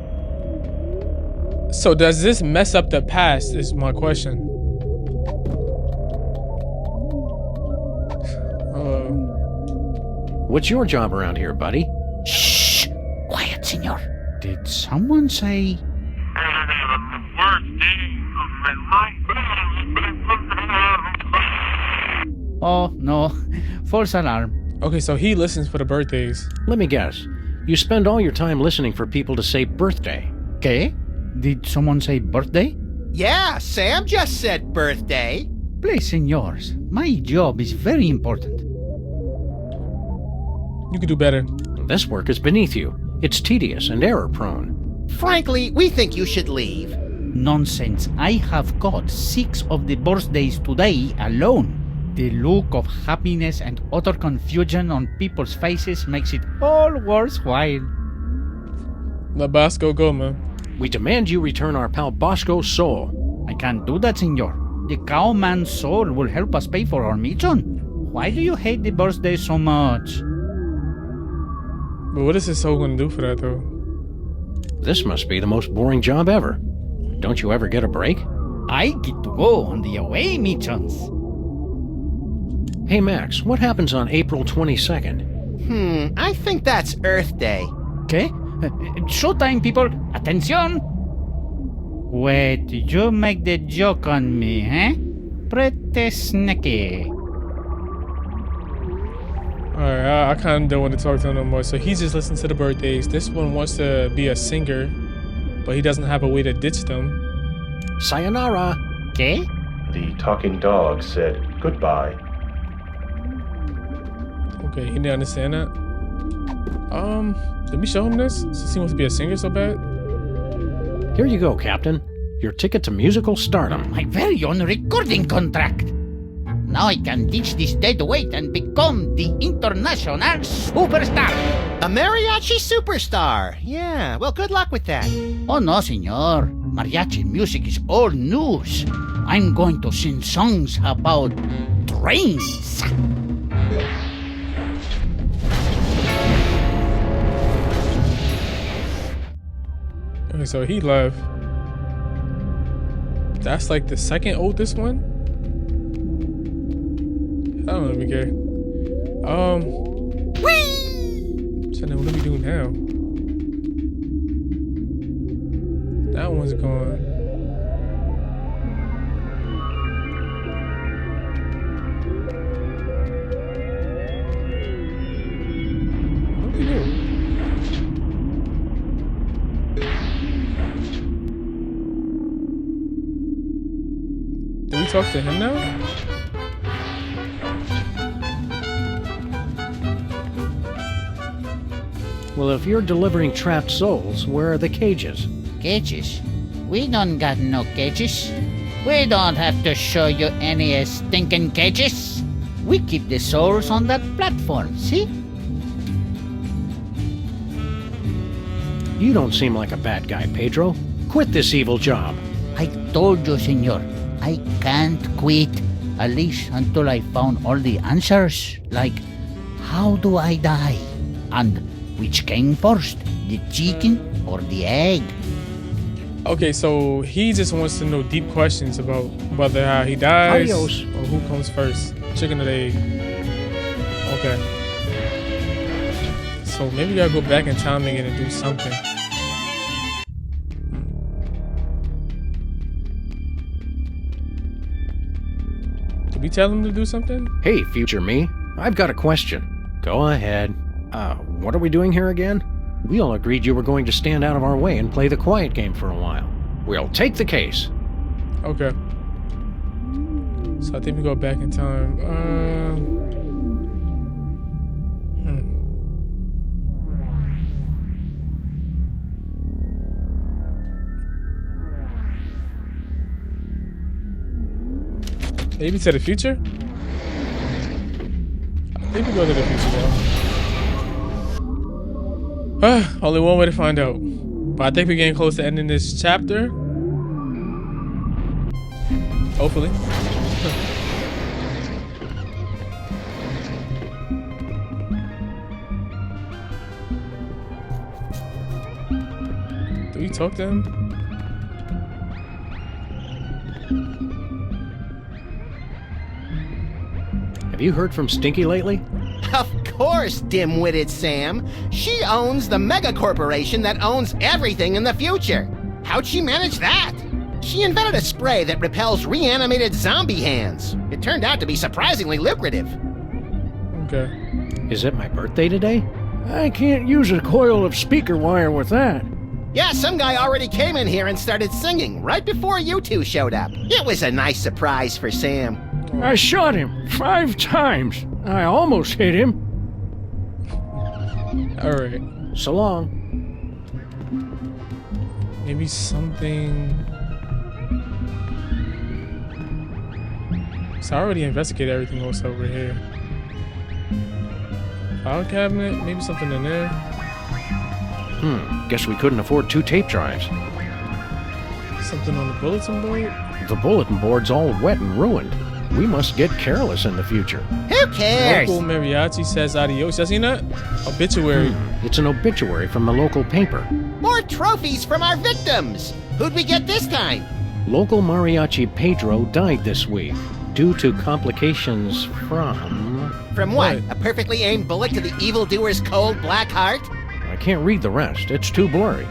So does this mess up the past is my question. What's your job around here, buddy? Shh! Quiet, senor. Did someone say... Oh, no. False alarm. Okay, so he listens for the birthdays. Let me guess. You spend all your time listening for people to say birthday. ¿Qué? Did someone say birthday? Yeah, Sam just said birthday. Please, senors. My job is very important. You could do better. This work is beneath you. It's tedious and error-prone. Frankly, we think you should leave. Nonsense. I have got 6 of the birthdays today alone. The look of happiness and utter confusion on people's faces makes it all worthwhile. Let Bosco go, man. We demand you return our pal Bosco's soul. I can't do that, senor. The cowman's soul will help us pay for our mission. Why do you hate the birthday so much? But what is his soul gonna do for that, though? This must be the most boring job ever. Don't you ever get a break? I get to go on the away missions. Hey, Max, what happens on April 22nd? I think that's Earth Day. ¿Qué? Showtime, people. Attention. Wait, you make the joke on me, eh? Pretty sneaky. Alright, I kind of don't want to talk to him no more. So he's just listening to the birthdays. This one wants to be a singer, but he doesn't have a way to ditch them. Sayonara. ¿Qué? The talking dog said goodbye. Okay, he didn't understand that. Let me show him this since he wants to be a singer so bad. Here you go, Captain. Your ticket to musical stardom. My very own recording contract. Now I can ditch this dead weight and become the international superstar. A mariachi superstar. Yeah, well, good luck with that. Oh no, senor. Mariachi music is old news. I'm going to sing songs about trains. Okay, so he left. That's like the second oldest one? I don't really care. So then what do we do now? That one's gone. What do we do? Do we talk to him now? Well, if you're delivering trapped souls, where are the cages? Cages? We don't got no cages. We don't have to show you any stinking cages. We keep the souls on that platform, see? You don't seem like a bad guy, Pedro. Quit this evil job. I told you, senor, I can't quit. At least until I found all the answers. Like, how do I die? And which came first, the chicken or the egg? Okay, so he just wants to know deep questions about whether how he dies Adios. or who comes first, chicken or the egg. Okay. So maybe you gotta go back in time again and do something. Did we tell him to do something? Hey, future me. I've got a question. Go ahead. What are we doing here again? We all agreed you were going to stand out of our way and play the quiet game for a while. We'll take the case. Okay. So I think we go back in time. Maybe to the future? I think we go to the future though. Only one way to find out. But I think we're getting close to ending this chapter. Hopefully. Do we talk to him? Have you heard from Stinky lately? Of course, dim-witted Sam. She owns the mega corporation that owns everything in the future. How'd she manage that? She invented a spray that repels reanimated zombie hands. It turned out to be surprisingly lucrative. Okay. Is it my birthday today? I can't use a coil of speaker wire with that. Yeah, some guy already came in here and started singing right before you two showed up. It was a nice surprise for Sam. I shot him 5 times. I almost hit him. All right. So long. Maybe something. So I already investigated everything else over here. File cabinet, maybe something in there. Guess we couldn't afford 2 tape drives. Something on the bulletin board? The bulletin board's all wet and ruined. We must get careless in the future. Who cares? Local Mariachi says adios. Has he not? Obituary. It's an obituary from the local paper. More trophies from our victims. Who'd we get this time? Local Mariachi Pedro died this week due to complications from... From what? A perfectly aimed bullet to the evildoer's cold black heart? I can't read the rest. It's too blurry.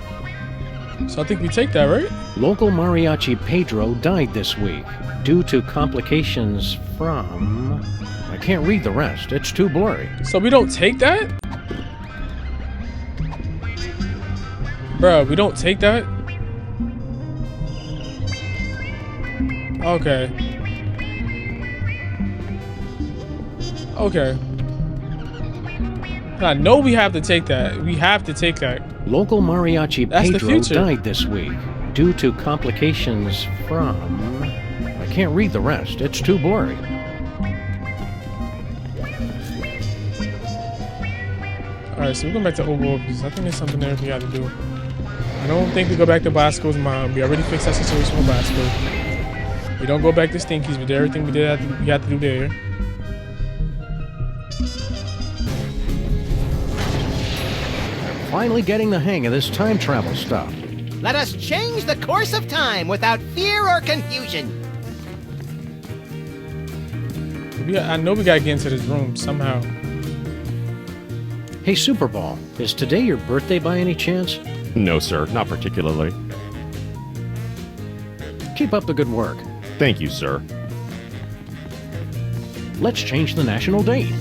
So I think we take that, right? Local Mariachi Pedro died this week due to complications from... I can't read the rest. It's too blurry. So we don't take that? Bro, we don't take that? Okay. Okay. I know we have to take that. We have to take that. Local Mariachi That's Pedro died this week due to complications from... I can't read the rest. It's too blurry. Alright, so we're going back to Oval Office. I think there's something there we got to do. I don't think we go back to Bosco's mom. We already fixed that situation with Bosco. We don't go back to Stinky's. We did everything we had to do there. Finally getting the hang of this time travel stuff. Let us change the course of time without fear or confusion. I know we gotta get into this room somehow. Hey, Superball, is today your birthday by any chance? No, sir, not particularly. Keep up the good work. Thank you, sir. Let's change the national date.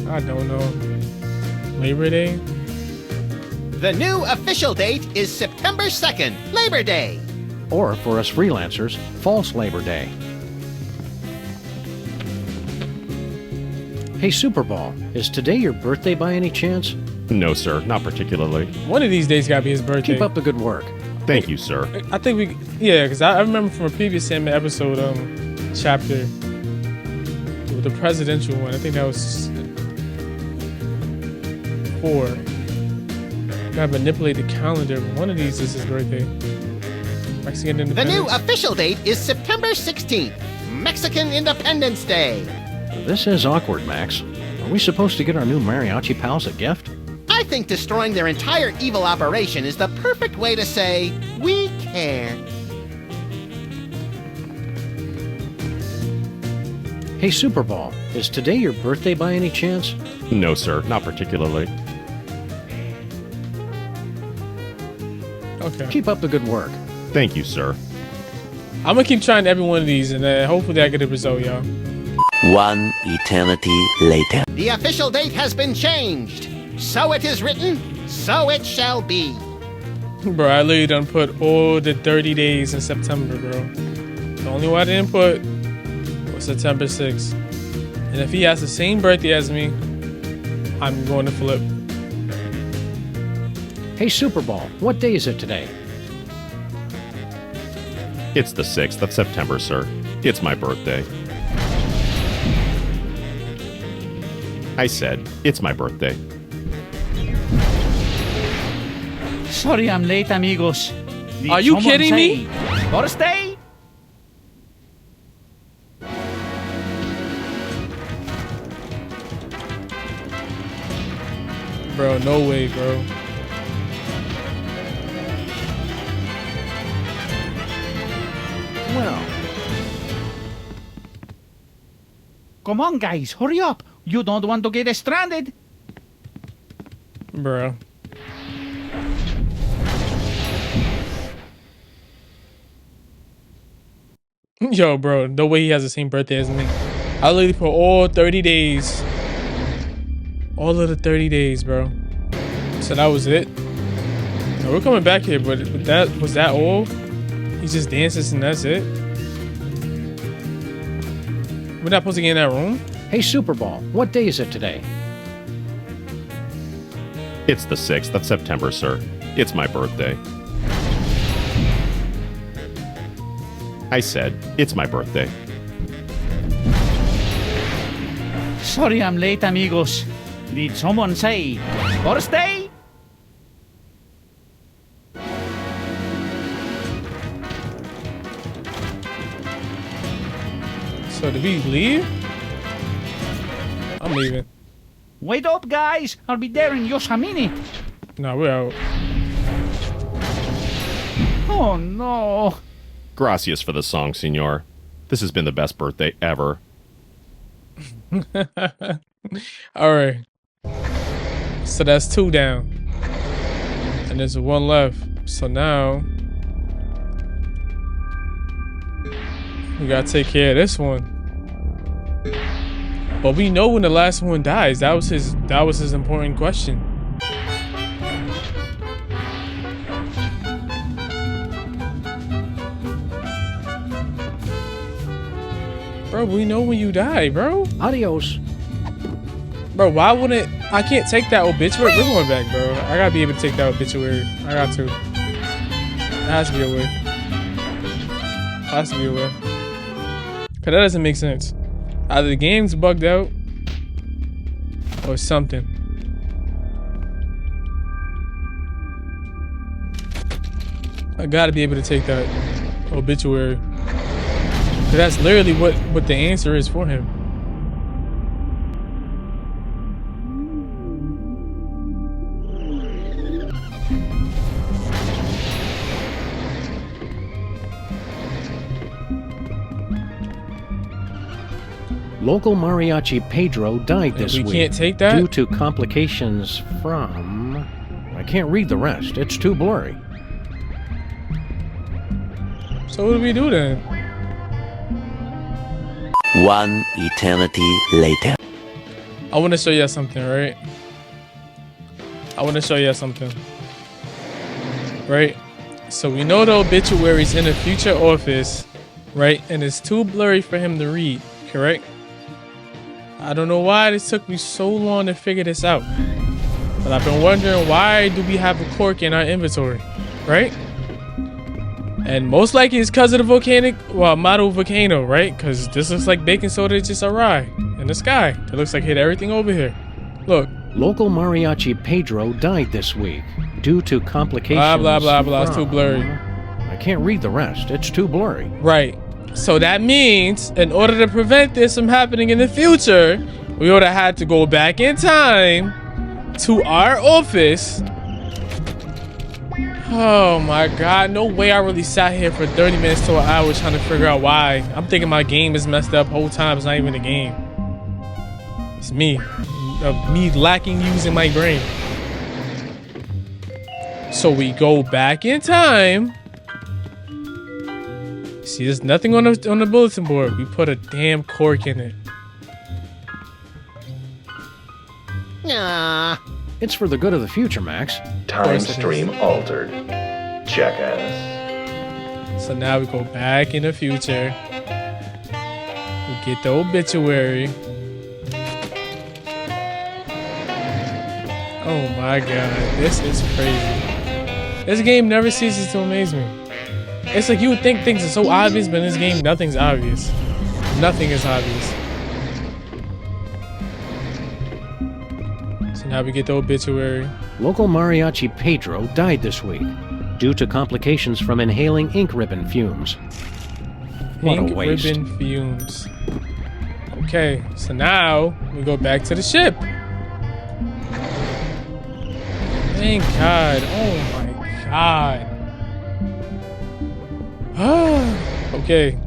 I don't know. Labor Day? The new official date is September 2nd, Labor Day. Or, for us freelancers, false Labor Day. Hey, Superball, is today your birthday by any chance? No, sir, not particularly. One of these days gotta be his birthday. Keep up the good work. Thank you, sir. I think we... Yeah, because I remember from a previous Sam episode, chapter, with the presidential one. I think that was 4. Gotta manipulate the calendar. One of these is his birthday. Mexican The Independence. new official date is September 16th, Mexican Independence Day. This is awkward, Max. Are we supposed to get our new mariachi pals a gift? I think destroying their entire evil operation is the perfect way to say, we care. Hey, Superball, is today your birthday by any chance? No, sir, not particularly. Okay. Keep up the good work. Thank you, sir. I'm gonna keep trying every one of these, and hopefully I get a result, y'all. One eternity later. The official date has been changed. So it is written, so it shall be. Bro, I literally done put all the 30 days in September, bro. The only one I didn't put was September 6th. And if he has the same birthday as me, I'm going to flip. Hey, Superball, what day is it today? It's the 6th of September, sir. It's my birthday. I said, it's my birthday. Sorry I'm late, amigos. Are you kidding me? Birthday? Bro, no way, bro. Well. Come on, guys, hurry up. You don't want to get stranded. Bro. Yo, bro, no way he has the same birthday as me. I literally put all 30 days. All of the 30 days, bro. So that was it. No, we're coming back here, but was that all? He just dances and that's it? We're not supposed to get in that room? Hey, Superball, what day is it today? It's the 6th of September, sir. It's my birthday. I said, it's my birthday. Sorry I'm late, amigos. Did someone say birthday? So did we leave? I'm leaving. Wait up, guys. I'll be there in just a minute. Nah, we're out. Oh, no. Gracias for the song, senor. This has been the best birthday ever. All right. So that's 2 down. And there's 1 left. So now we gotta take care of this one. But we know when the last one dies. That was his important question. Bro, we know when you die, bro. Adios. Bro, why wouldn't I can't take that obituary? We're going back, bro. I gotta be able to take that obituary. I got to. There has to be a way. Has to be a way. Cause that doesn't make sense. Either the game's bugged out or something. I gotta be able to take that obituary. Cause that's literally what the answer is for him. Local mariachi Pedro died this week. We can't take that? Due to complications from... I can't read the rest. It's too blurry. So what do we do then? One eternity later. I want to show you something, right? I want to show you something. Right? So we know the obituary's in the future office, right? And it's too blurry for him to read, correct? I don't know why it took me so long to figure this out. But I've been wondering, why do we have a cork in our inventory, right? And most likely it's because of the model volcano, right? Because this looks like baking soda just awry in the sky. It looks like it hit everything over here. Look. Local mariachi Pedro died this week due to complications. Blah, blah, blah, blah. It's too blurry. I I can't read the rest. It's too blurry. Right. So that means, in order to prevent this from happening in the future, we would have had to go back in time to our office. Oh my god, no way I really sat here for 30 minutes to an hour trying to figure out why. I'm thinking my game is messed up whole time. It's not even a game. It's me. Me lacking using my brain. So we go back in time. See, there's nothing on the bulletin board. We put a damn cork in it. Nah. It's for the good of the future, Max. Time stream altered. Jackass. So now we go back in the future. We get the obituary. Oh my god, this is crazy. This game never ceases to amaze me. It's like you would think things are so obvious, but in this game, nothing's obvious. Nothing is obvious. So now we get the obituary. Local Mariachi Pedro died this week due to complications from inhaling ink ribbon fumes. What Ink a waste. ribbon fumes. Okay, so now we go back to the ship. Thank God. Oh my God. Okay.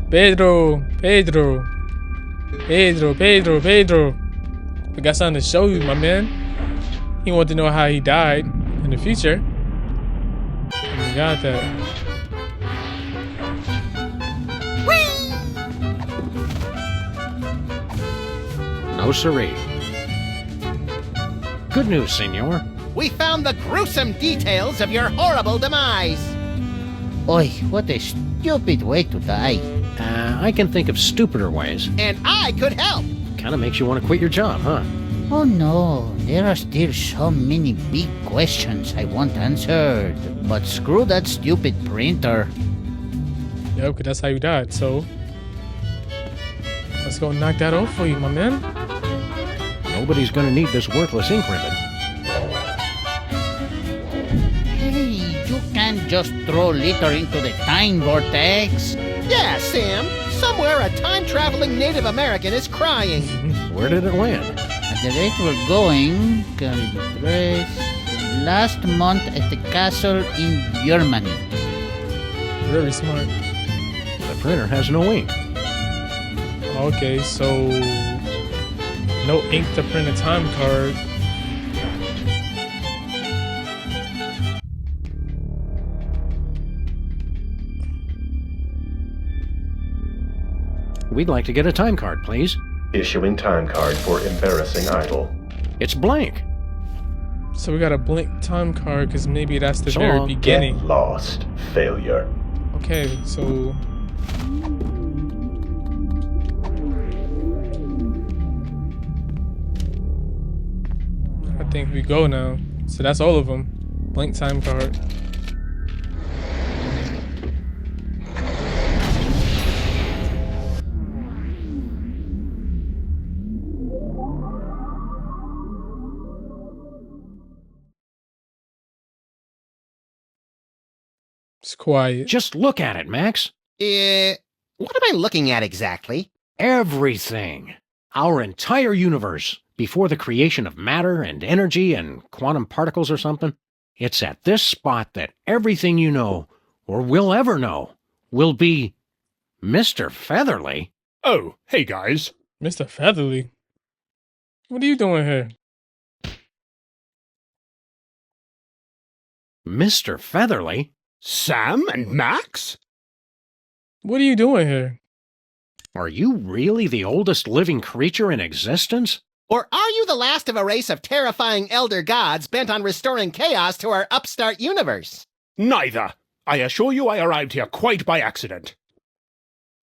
Pedro. We got something to show you, my man. He wanted to know how he died in the future. And we got that. No siree. Good news, senor. We found the gruesome details of your horrible demise. Oi, what a stupid way to die. I can think of stupider ways. And I could help. Kind of makes you want to quit your job, huh? Oh no, there are still so many big questions I want answered. But screw that stupid printer. Yeah, because that's how you died, so let's go knock that off for you, my man. Nobody's gonna need this worthless ink ribbon. Hey, you can't just throw litter into the time vortex. Yeah, Sam. Somewhere a time-traveling Native American is crying. Where did it land? At the rate we're going, last month at the castle in Germany. Very smart. The printer has no ink. Okay, so no ink to print a time card. We'd like to get a time card, please. Issuing time card for embarrassing idol. It's blank. So we got a blank time card because maybe that's the very Get beginning. lost, failure. Okay, so I think we go now. So that's all of them. Blank time card. It's quiet. Just look at it, Max. What am I looking at exactly? Everything. Our entire universe, before the creation of matter and energy and quantum particles or something. It's at this spot that everything you know, or will ever know, will be Mr. Featherly. Oh, hey guys. Mr. Featherly? What are you doing here? Mr. Featherly? Sam and Max? What are you doing here? Are you really the oldest living creature in existence? Or are you the last of a race of terrifying elder gods bent on restoring chaos to our upstart universe? Neither. I assure you I arrived here quite by accident.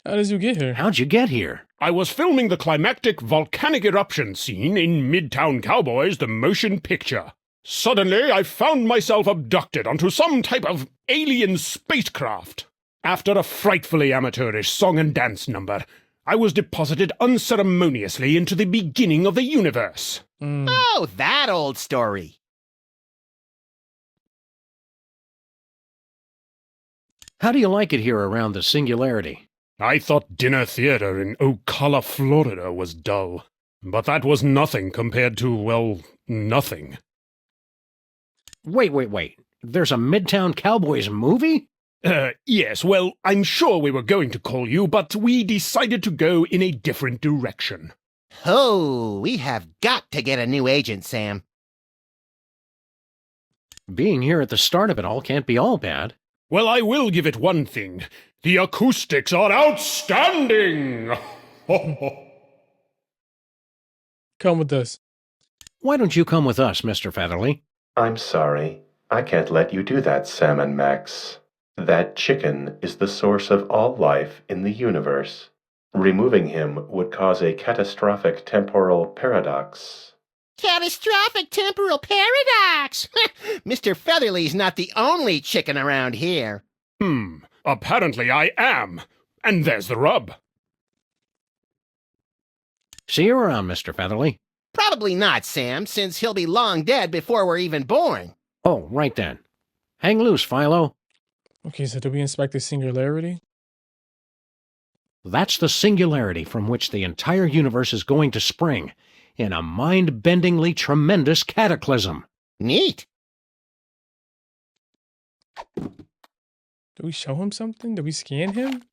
How did you get here? How'd you get here? I was filming the climactic volcanic eruption scene in Midtown Cowboys, the motion picture. Suddenly, I found myself abducted onto some type of alien spacecraft. After a frightfully amateurish song and dance number, I was deposited unceremoniously into the beginning of the universe. Oh, that old story. How do you like it here around the Singularity? I thought dinner theater in Ocala, Florida was dull. But that was nothing compared to, well, nothing. Wait. There's a Midtown Cowboys movie? Yes, well, I'm sure we were going to call you, but we decided to go in a different direction. Oh, we have got to get a new agent, Sam. Being here at the start of it all can't be all bad. Well, I will give it one thing. The acoustics are outstanding! Come with us. Why don't you come with us, Mr. Featherly? I'm sorry. I can't let you do that, Sam and Max. That chicken is the source of all life in the universe. Removing him would cause a catastrophic temporal paradox. Catastrophic temporal paradox! Mr. Featherly's not the only chicken around here. Apparently I am. And there's the rub. See you around, Mr. Featherly. Probably not, Sam, since he'll be long dead before we're even born. Oh, right then. Hang loose, Philo. Okay, so do we inspect the Singularity? That's the singularity from which the entire universe is going to spring, in a mind-bendingly tremendous cataclysm. Neat. Do we show him something? Do we scan him?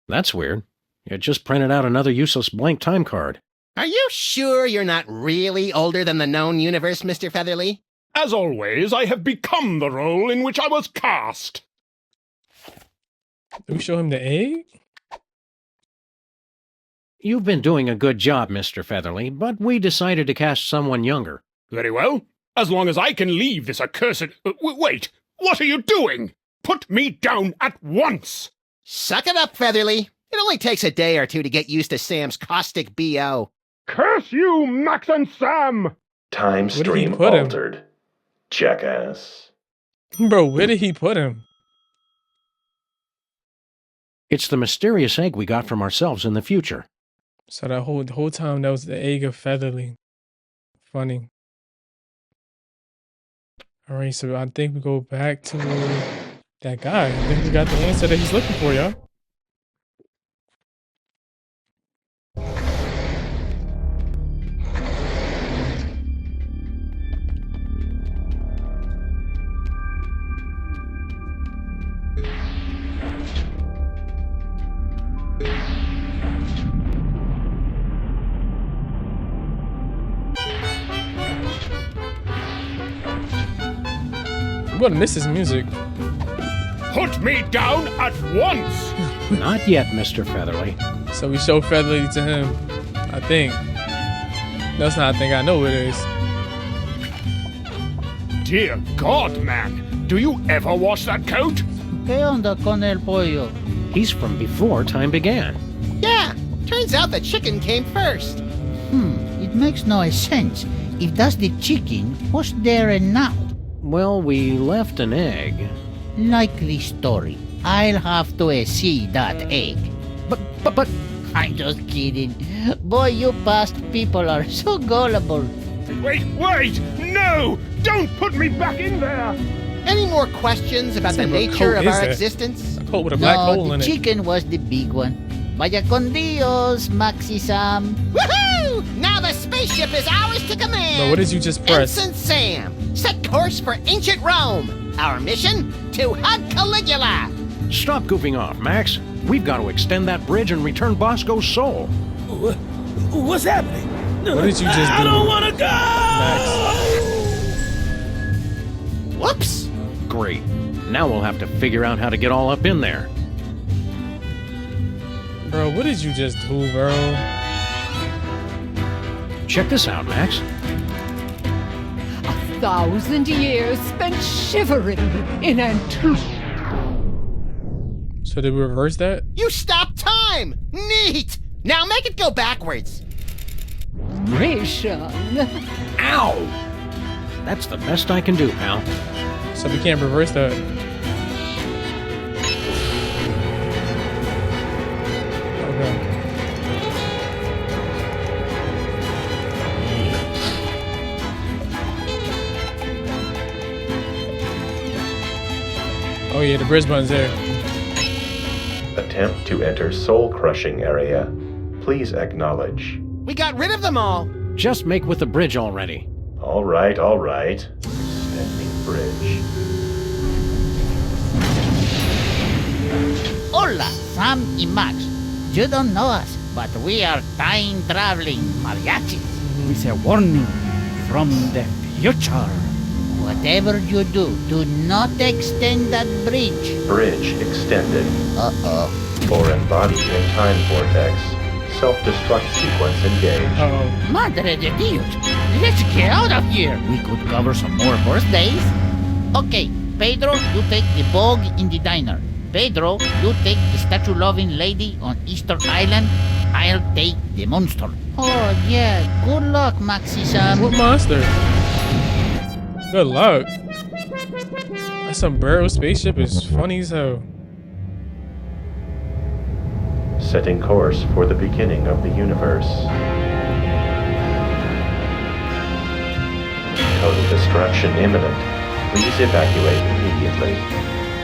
That's weird. You just printed out another useless blank time card. Are you sure you're not really older than the known universe, Mr. Featherly? As always, I have become the role in which I was cast. Do we show him the egg? You've been doing a good job, Mr. Featherly, but we decided to cast someone younger. Very well. As long as I can leave this accursed... wait! What are you doing? Put me down at once! Suck it up, Featherly. It only takes a day or two to get used to Sam's caustic B.O. Curse you, Max and Sam! Time stream altered. Jackass. Bro, where did he put him? It's the mysterious egg we got from ourselves in the future. So that whole time that was the egg of Featherly. Funny. Alright, so I think we go back to that guy. I think we got the answer that he's looking for, y'all. I'm gonna miss his music. Put me down at once! Not yet, Mr. Featherly. So we show Featherly to him. I think. That's not I think. I know it is. Dear God, man. Do you ever wash that coat? ¿Qué onda con el pollo? He's from before time began. Yeah, turns out the chicken came first. It makes no sense. If that's the chicken, what's there and now? Well, we left an egg. Likely story. I'll have to see that egg. But, I'm just kidding. Boy, you past people are so gullible. Wait! No! Don't put me back in there! Any more questions about the nature of our existence? A coat with a black hole in it. The chicken was the big one. Vaya con Dios, Maxi Sam. Woohoo! Now the spaceship is ours to command. But what did you just press? Ensign Sam, set course for ancient Rome. Our mission, to hug Caligula. Stop goofing off, Max. We've got to extend that bridge and return Bosco's soul. What's happening? What did you just do? I don't want to go! Max. Whoops. Great. Now we'll have to figure out how to get all up in there. Bro, what did you just do, bro? Check this out, Max. 1,000 years spent shivering in anticipation. So did we reverse that? You stopped time! Neat! Now make it go backwards. Ow! That's the best I can do, pal. So we can't reverse that. Okay. yeah, the bridge button's there. Attempt to enter soul-crushing area. Please acknowledge. We got rid of them all. Just make with the bridge already. All right, all right. Extending bridge. Hola, Sam y Max. You don't know us, but we are time-traveling mariachis. With a warning from the future. Whatever you do, do not extend that bridge. Bridge extended. Uh-oh. Foreign body in time vortex. Self-destruct sequence engaged. Madre de Dios. Let's get out of here. We could cover some more birthdays. Okay, Pedro, you take the bog in the diner. Pedro, you take the statue-loving lady on Easter Island. I'll take the monster. Oh, yeah. Good luck, Maxi-san. What monster? Good luck. That sombrero spaceship is funny as hell. Setting course for the beginning of the universe. Total destruction imminent. Please evacuate immediately.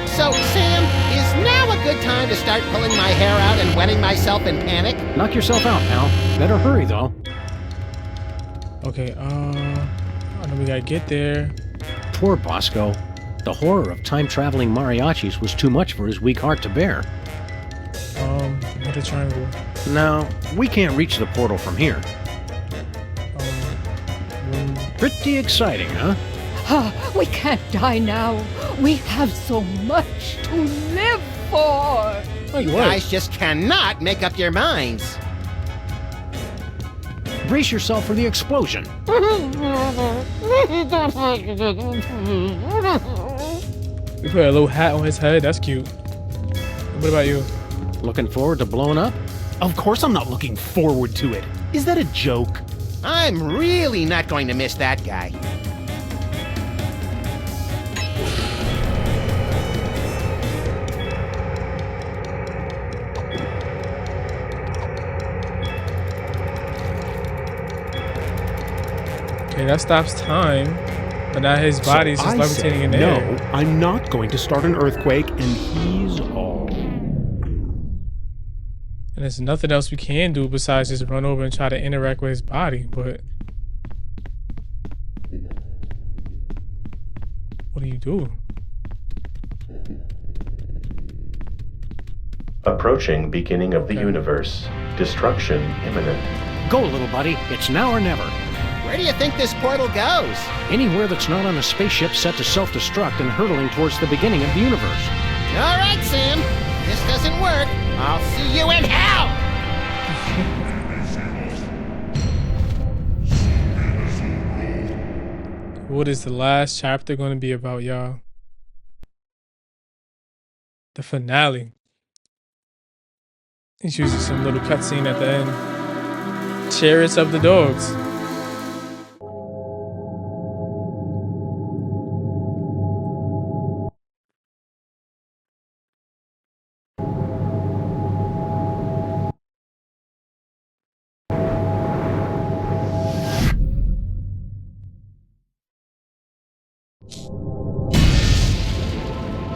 So, Sam, is now a good time to start pulling my hair out and wetting myself in panic? Knock yourself out, pal. Better hurry, though. Okay, I know we gotta get there. Poor Bosco. The horror of time-traveling mariachis was too much for his weak heart to bear. Hit a triangle. No, we can't reach the portal from here. Pretty exciting, huh? We can't die now. We have so much to live for. You guys just cannot make up your minds. Brace yourself for the explosion. We put a little hat on his head. That's cute. What about you? Looking forward to blowing up? Of course I'm not looking forward to it. Is that a joke? I'm really not going to miss that guy. Okay, that stops time. But now his body's just levitating in the air. No, I'm not going to start an earthquake, and he's all. And there's nothing else we can do besides just run over and try to interact with his body, but... What do you do? Approaching beginning of the universe. Destruction imminent. Go, little buddy. It's now or never. Where do you think this portal goes? Anywhere that's not on a spaceship set to self-destruct and hurtling towards the beginning of the universe. All right, Sam. This doesn't work. I'll see you in hell! What is the last chapter going to be about, y'all? The finale. It's usually some little cutscene at the end. Chariots of the dogs.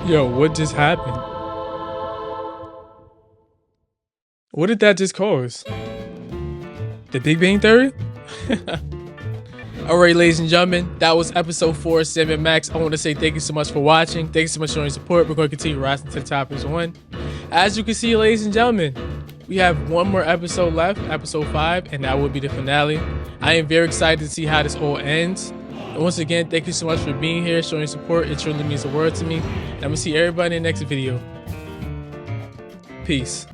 Yo, what just happened? What did that just cause? The Big Bang Theory? Alright, ladies and gentlemen, that was episode 4 of Sam and Max. I want to say thank you so much for watching. Thank you so much for showing support. We're going to continue rising to the top as one. As you can see, ladies and gentlemen, we have one more episode left, episode 5, and that will be the finale. I am very excited to see how this all ends. And once again, thank you so much for being here, showing support. It truly means the world to me. And I'm going to see everybody in the next video. Peace.